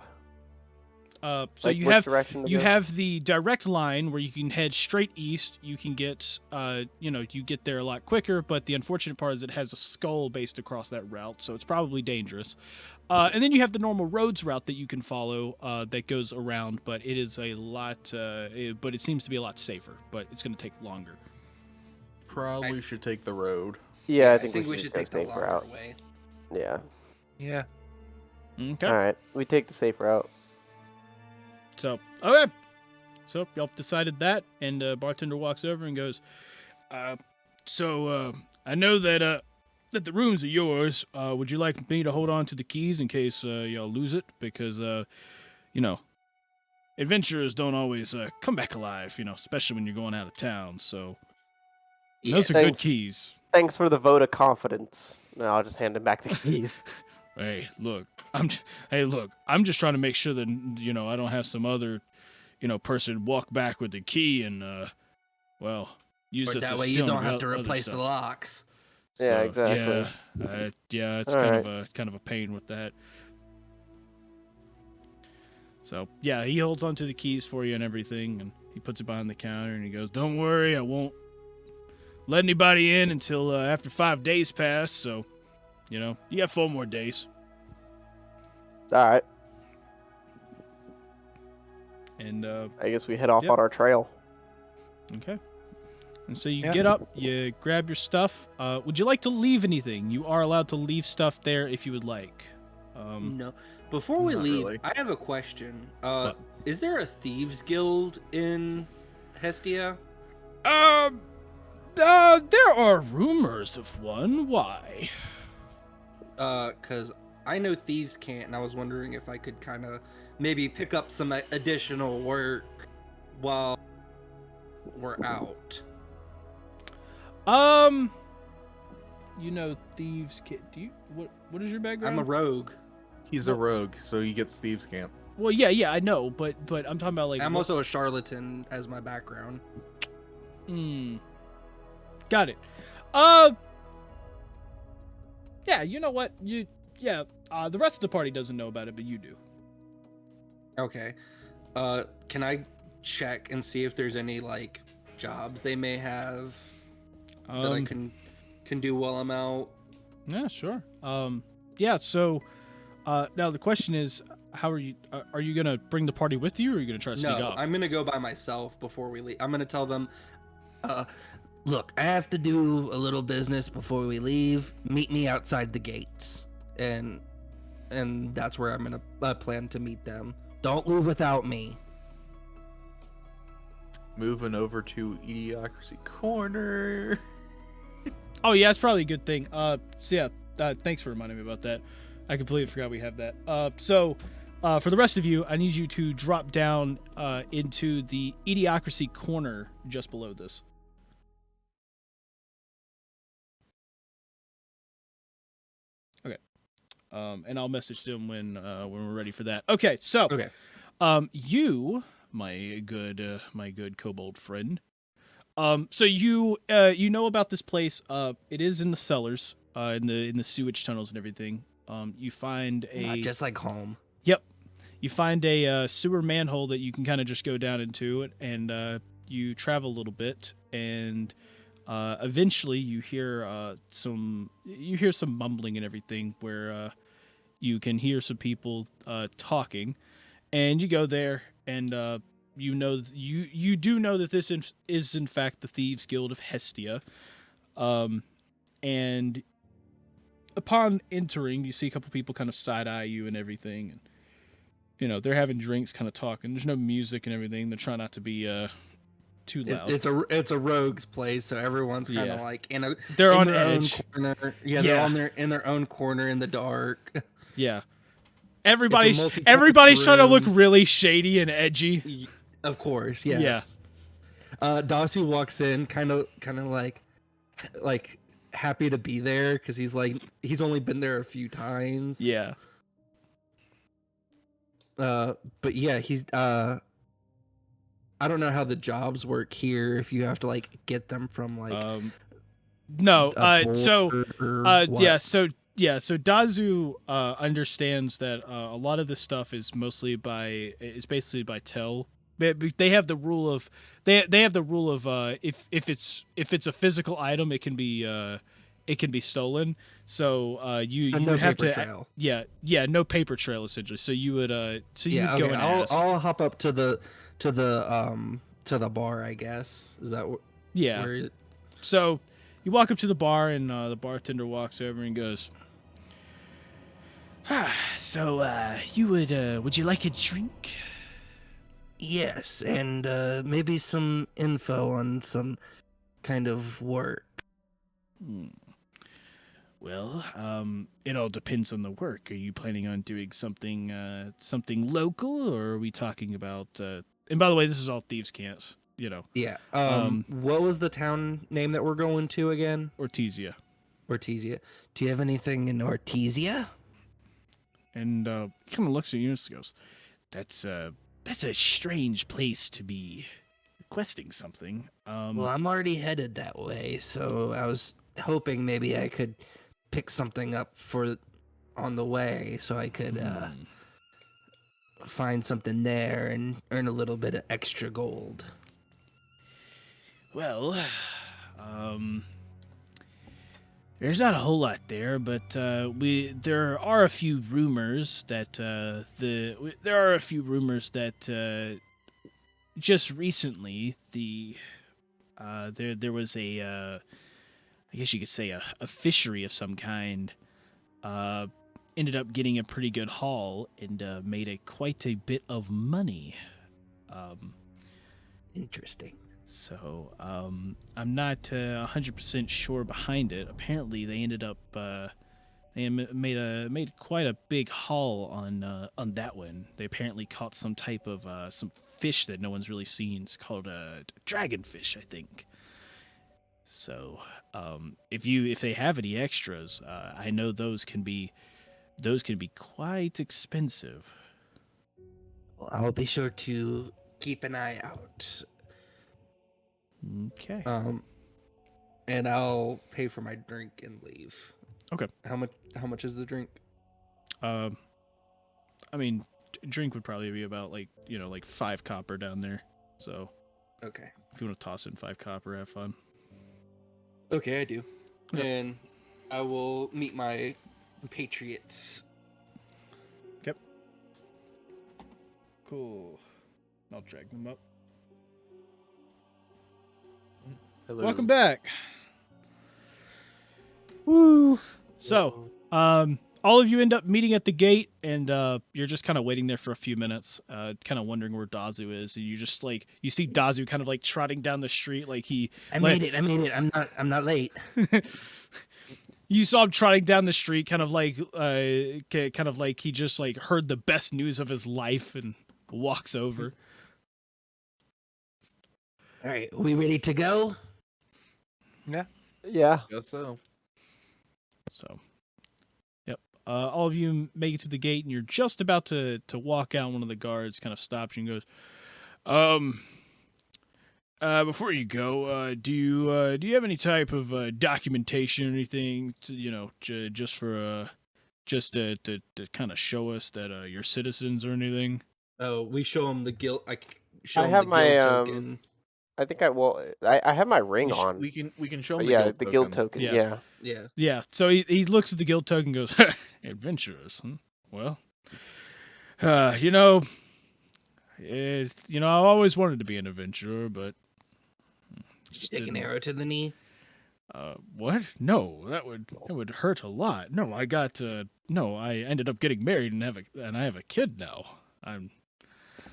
So Like, you which have direction to you go? have the direct line where you can head straight east. You can get you get there a lot quicker, but the unfortunate part is it has a skull based across that route, so it's probably dangerous. And then you have the normal roads route that you can follow that goes around, but it is a lot but it seems to be a lot safer, but it's going to take longer. Probably should take the road. Yeah, I think think we should take the safe longer route. way. Yeah. Yeah. Okay. All right, we take the safe route. So, okay. So, y'all have decided that, and bartender walks over and goes, I know that the rooms are yours. Would you like me to hold on to the keys in case y'all lose it? Because, adventurers don't always come back alive, especially when you're going out of town. So, those are good Thanks. keys. Thanks for the vote of confidence. No, I'll just hand him back the keys. Hey, look, I'm just trying to make sure that I don't have some other, person walk back with the key and use But it that to way steal you don't have other to replace stuff. the locks. Yeah, exactly. Yeah, it's All kind right. of a pain with that. So yeah, he holds onto the keys for you and everything, and he puts it behind the counter, and he goes, "Don't worry, I won't let anybody in until after 5 days pass. So, you got 4 more days." All right. And I guess we head off Yep. on our trail. okay. And so you Yeah. get up, you grab your stuff. Would you like to leave anything? You are allowed to leave stuff there if you would like. No. Before we Not leave, really. I have a question. What? Is there a thieves guild in Hestia? There are rumors of one. Why? Cause I know thieves can't, and I was wondering if I could kind of maybe pick up some additional work while we're out. Thieves can't. Do you? What is your background? I'm a rogue. He's a rogue, so he gets thieves' camp. Well, yeah, I know, but I'm talking about like. I'm what- also a charlatan as my background. Got it. Yeah, you know what? The rest of the party doesn't know about it, but you do. Okay. Can I check and see if there's any like jobs they may have that I can do while I'm out? Yeah, sure. Yeah. So, now the question is, how are you gonna bring the party with you, or are you gonna try to sneak No, off? I'm gonna go by myself before we leave. I'm gonna tell them, Look, I have to do a little business before we leave. Meet me outside the gates, and that's where I'm gonna plan to meet them. Don't leave without me. Moving over to Idiocracy Corner. Oh yeah, it's probably a good thing. So yeah, thanks for reminding me about that. I completely forgot we have that. So for the rest of you, I need you to drop down into the Idiocracy Corner just below this. Okay. And I'll message them when we're ready for that. Okay, so Okay. you, my good kobold friend. So you know about this place. It is in the cellars, in the sewage tunnels and everything. You find Not just like home. Yep. You find a sewer manhole that you can kind of just go down into it, and you travel a little bit, and eventually you hear some mumbling and everything, where you can hear some people talking, and you go there, and you do know that this is in fact the Thieves Guild of Hestia, and upon entering, you see a couple people kind of side eye you and everything, and they're having drinks, kind of talking. There's no music and everything. They're trying not to be too loud. It's a rogue's place, so everyone's kind of Yeah. like They're in on their edge. own corner. Yeah, Yeah. they're in their own corner in the dark. Yeah. Everybody's multi-purpose trying to look room. really shady and edgy. Of course, yes. Dasu walks in, kind of like happy to be there because he's only been there a few times. Yeah. But yeah, he's I don't know how the jobs work here. If you have to like get them from like No. a So board or what. So Dazu understands that a lot of this stuff is basically by tell. They have the rule of if it's a physical item, it can be stolen. So you no would have paper to trail. no paper trail essentially. So you would Yeah, go okay. and I'll ask. I'll hop up to the bar, I guess. Is that Yeah. where So you walk up to the bar, and the bartender walks over and goes, "So you would you like a drink?" Yes, and maybe some info on some kind of work. Well, it all depends on the work. Are you planning on doing something local, or are we talking about? And by the way, this is all thieves' camps. Yeah. Um, What was the town name that we're going to again? Ortizia. Ortizia. Do you have anything in Ortizia? And he kind of looks at you and goes, "That's a strange place to be requesting something." Well, I'm already headed that way, so I was hoping maybe I could pick something up on the way, so I could find something there and earn a little bit of extra gold. Well, there's not a whole lot there, but there are a few rumors that just recently there was I guess you could say a fishery of some kind ended up getting a pretty good haul and made quite a bit of money. Interesting. So, I'm not 100% sure behind it. Apparently, they ended up made quite a big haul on that one. They apparently caught some type of some fish that no one's really seen. It's called a dragonfish, I think. So, if they have any extras, I know those can be quite expensive. Well, I'll be sure to keep an eye out. Okay. And I'll pay for my drink and leave. Okay. How much is the drink? I mean, drink would probably be about like 5 copper down there. So Okay. if you want to toss in 5 copper, have fun. Okay, I do. Yep. And I will meet my patriots. Yep. Cool. I'll drag them up. Hello. Welcome back. Woo. So, all of you end up meeting at the gate, and you're just kind of waiting there for a few minutes, kind of wondering where Dazu is, and you just like you see Dazu kind of like trotting down the street, like he. I made it. I'm not late. You saw him trotting down the street, kind of like he just like heard the best news of his life and walks over. All right, we ready to go? Yeah. Guess so. So, yep. All of you make it to the gate, and you're just about to walk out. One of the guards kind of stops you and goes, before you go, do you have any type of documentation or anything to, just to kind of show us that you're citizens or anything? Oh, we show him the guild. Show I him have the my guild token. I think I have my ring on. We can show But him the yeah, guild the guild token. Yeah. Yeah. Yeah. Yeah. So he looks at the guild token and goes, adventurous, huh? Well, I've always wanted to be an adventurer, but just Take an didn't. arrow to the knee. What? No, that would hurt a lot. No, I ended up getting married and I have a kid now. I'm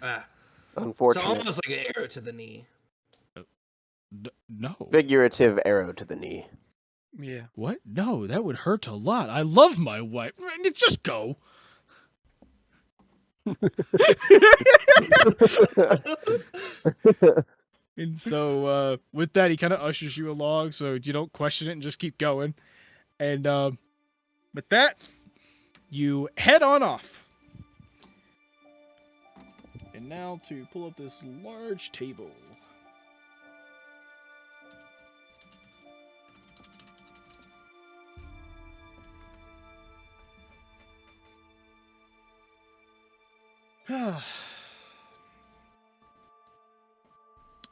So Unfortunate. almost like an arrow to the knee. no. Figurative arrow to the knee. Yeah. What? No, that would hurt a lot. I love my wife. Just go. And so with that, he kind of ushers you along, so you don't question it and just keep going. And with that, you head on off. And now to pull up this large table.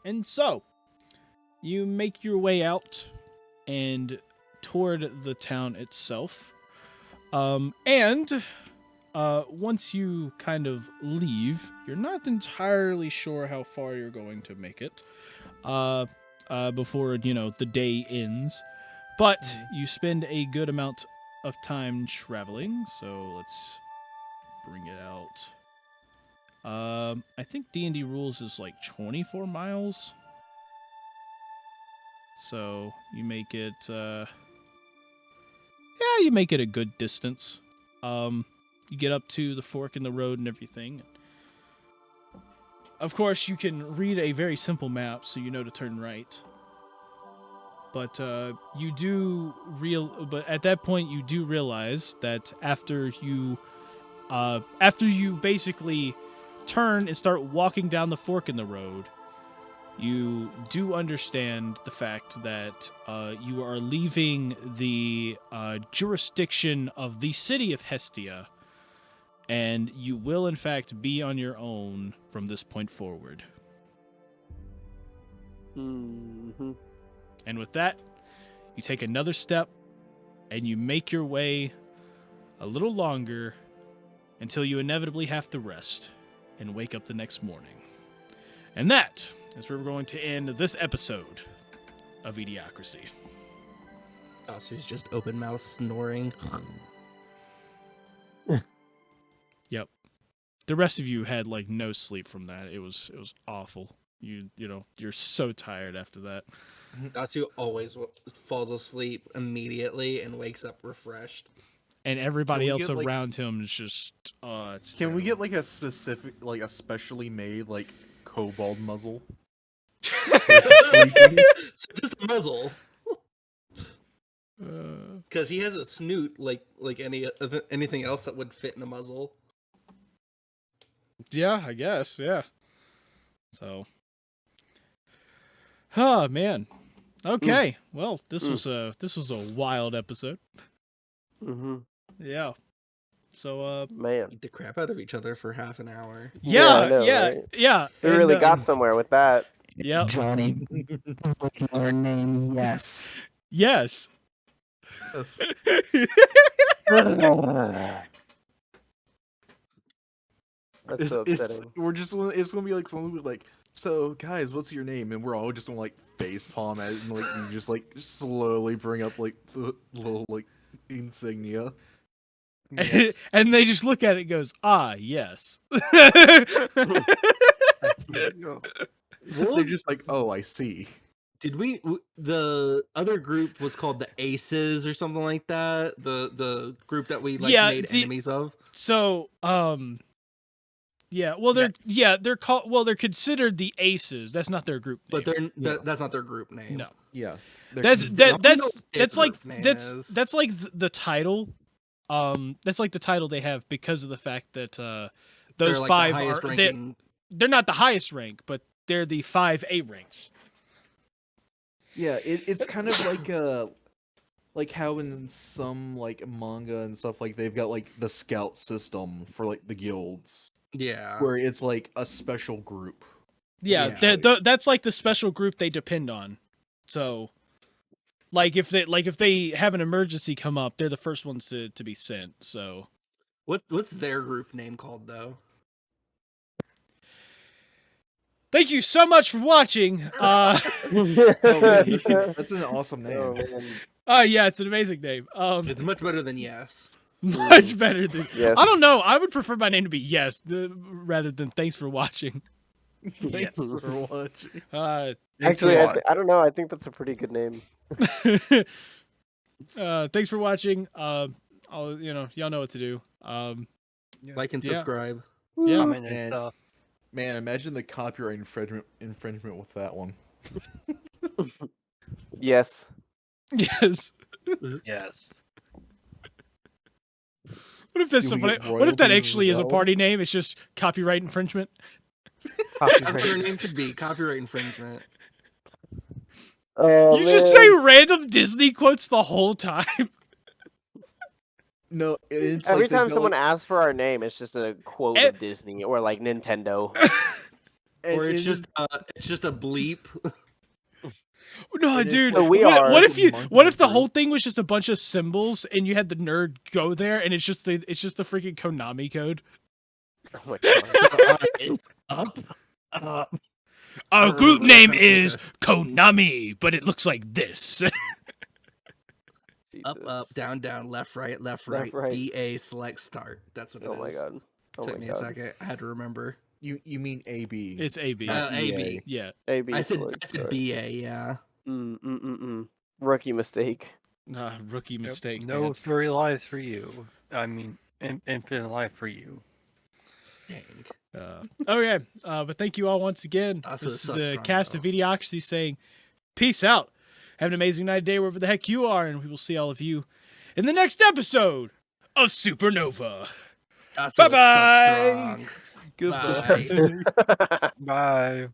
And so, you make your way out and toward the town itself. And once you kind of leave, you're not entirely sure how far you're going to make it before, the day ends. But you spend a good amount of time traveling, so let's bring it out. I think D&D rules is like 24 miles. So you make it, you make it a good distance. You get up to the fork in the road and everything. Of course, you can read a very simple map, so you know to turn right. But but at that point, you do realize that after you basically turn and start walking down the fork in the road, you do understand the fact that you are leaving the jurisdiction of the city of Hestia, and you will in fact be on your own from this point forward. Mm-hmm. And with that, you take another step, and you make your way a little longer until you inevitably have to rest and wake up the next morning. And that is where we're going to end this episode of eDIOCRACY. Oh, so he's just open mouth snoring. Yep. The rest of you had like no sleep from that. It was awful. You're so tired after that. Dasu always falls asleep immediately and wakes up refreshed. And everybody Can we else get, like- around him is just it's Can we get terrible. like a specific, like a specially made like kobold muzzle? So just a muzzle, because he has a snoot like anything else that would fit in a muzzle. Yeah, I guess, yeah. So oh man. Okay. Well, this was a wild episode. Mm-hmm. Yeah. So Man. Beat the crap out of each other for half an hour. yeah, I know, yeah, right? yeah. We and, really got somewhere with that. Yep. Johnny, our name, yes. Yes. Yes. That's so upsetting. It's gonna be like something with like So, guys, what's your name? And we're all just gonna like face palm at it, and like you just like slowly bring up like the little like insignia. Yeah. And they just look at it and goes, ah, yes. They're just like, oh, I see. Did the other group was called the Aces or something like that? The group that we Yeah, made enemies of? So, yeah, well, they're called, well, they're considered the Aces. That's not their group name. But that's not their group name. No. Yeah. That's their like group name that's is. that's like the title. That's like the title they have because of the fact that They're those like five the highest are ranking. they're not the highest rank, but they're the 5 A ranks. Yeah, it's kind of like how in some like manga and stuff like they've got like the scout system for like the guilds, Yeah. where it's like a special group. Yeah, Yeah. that's like the special group they depend on. So, like if they have an emergency come up, they're the first ones to be sent. So, What's their group name called though? thank you so much for watching. Oh, man, that's an awesome Oh, name. man. Yeah, it's an amazing name. It's much better than Yes. Much better than. Yes. I don't know. I would prefer my name to be Yes rather than Thanks for watching. Thanks for watching. Actually, I don't know. I think that's a pretty good name. Thanks for watching. Y'all know what to do. Like and Yeah. subscribe. Yeah. Comment and And- stuff. Man, imagine the copyright infringement with that one. Yes. Yes. Yes. What if that's Do we somebody? get What if that royalties as actually is a well? party name? It's just copyright infringement. That's what their name should be. Copyright infringement. Oh, You just man. say random Disney quotes the whole time. No, it's Every like they've time got, someone like, asks for our name, it's just a quote Eh. of Disney or like Nintendo. and Or it's it's just a bleep. No, And it's dude. So we are What if monkey the group. whole thing was just a bunch of symbols and you had the nerd go there and it's just the freaking Konami code? Oh my god. It's up. Our group name is Konami, but it looks like this. Up, up, Jesus. down, down, left, right, right. BA, select, start. That's what it is. Oh my god. Oh Took my me god. a second. I had to remember. you mean AB. It's AB. Not AB. EA. Yeah. AB I said select. BA, yeah. Rookie mistake. Rookie mistake. No man. 3 lives for you. I mean, infinite life for you. Dang. Okay. But thank you all once again. That's This what is sus the crime, cast of though. eDIOCRACY saying, peace out. Have an amazing night, day, wherever the heck you are, and we will see all of you in the next episode of Supernova. That's Bye-bye. so strong. Goodbye. Bye.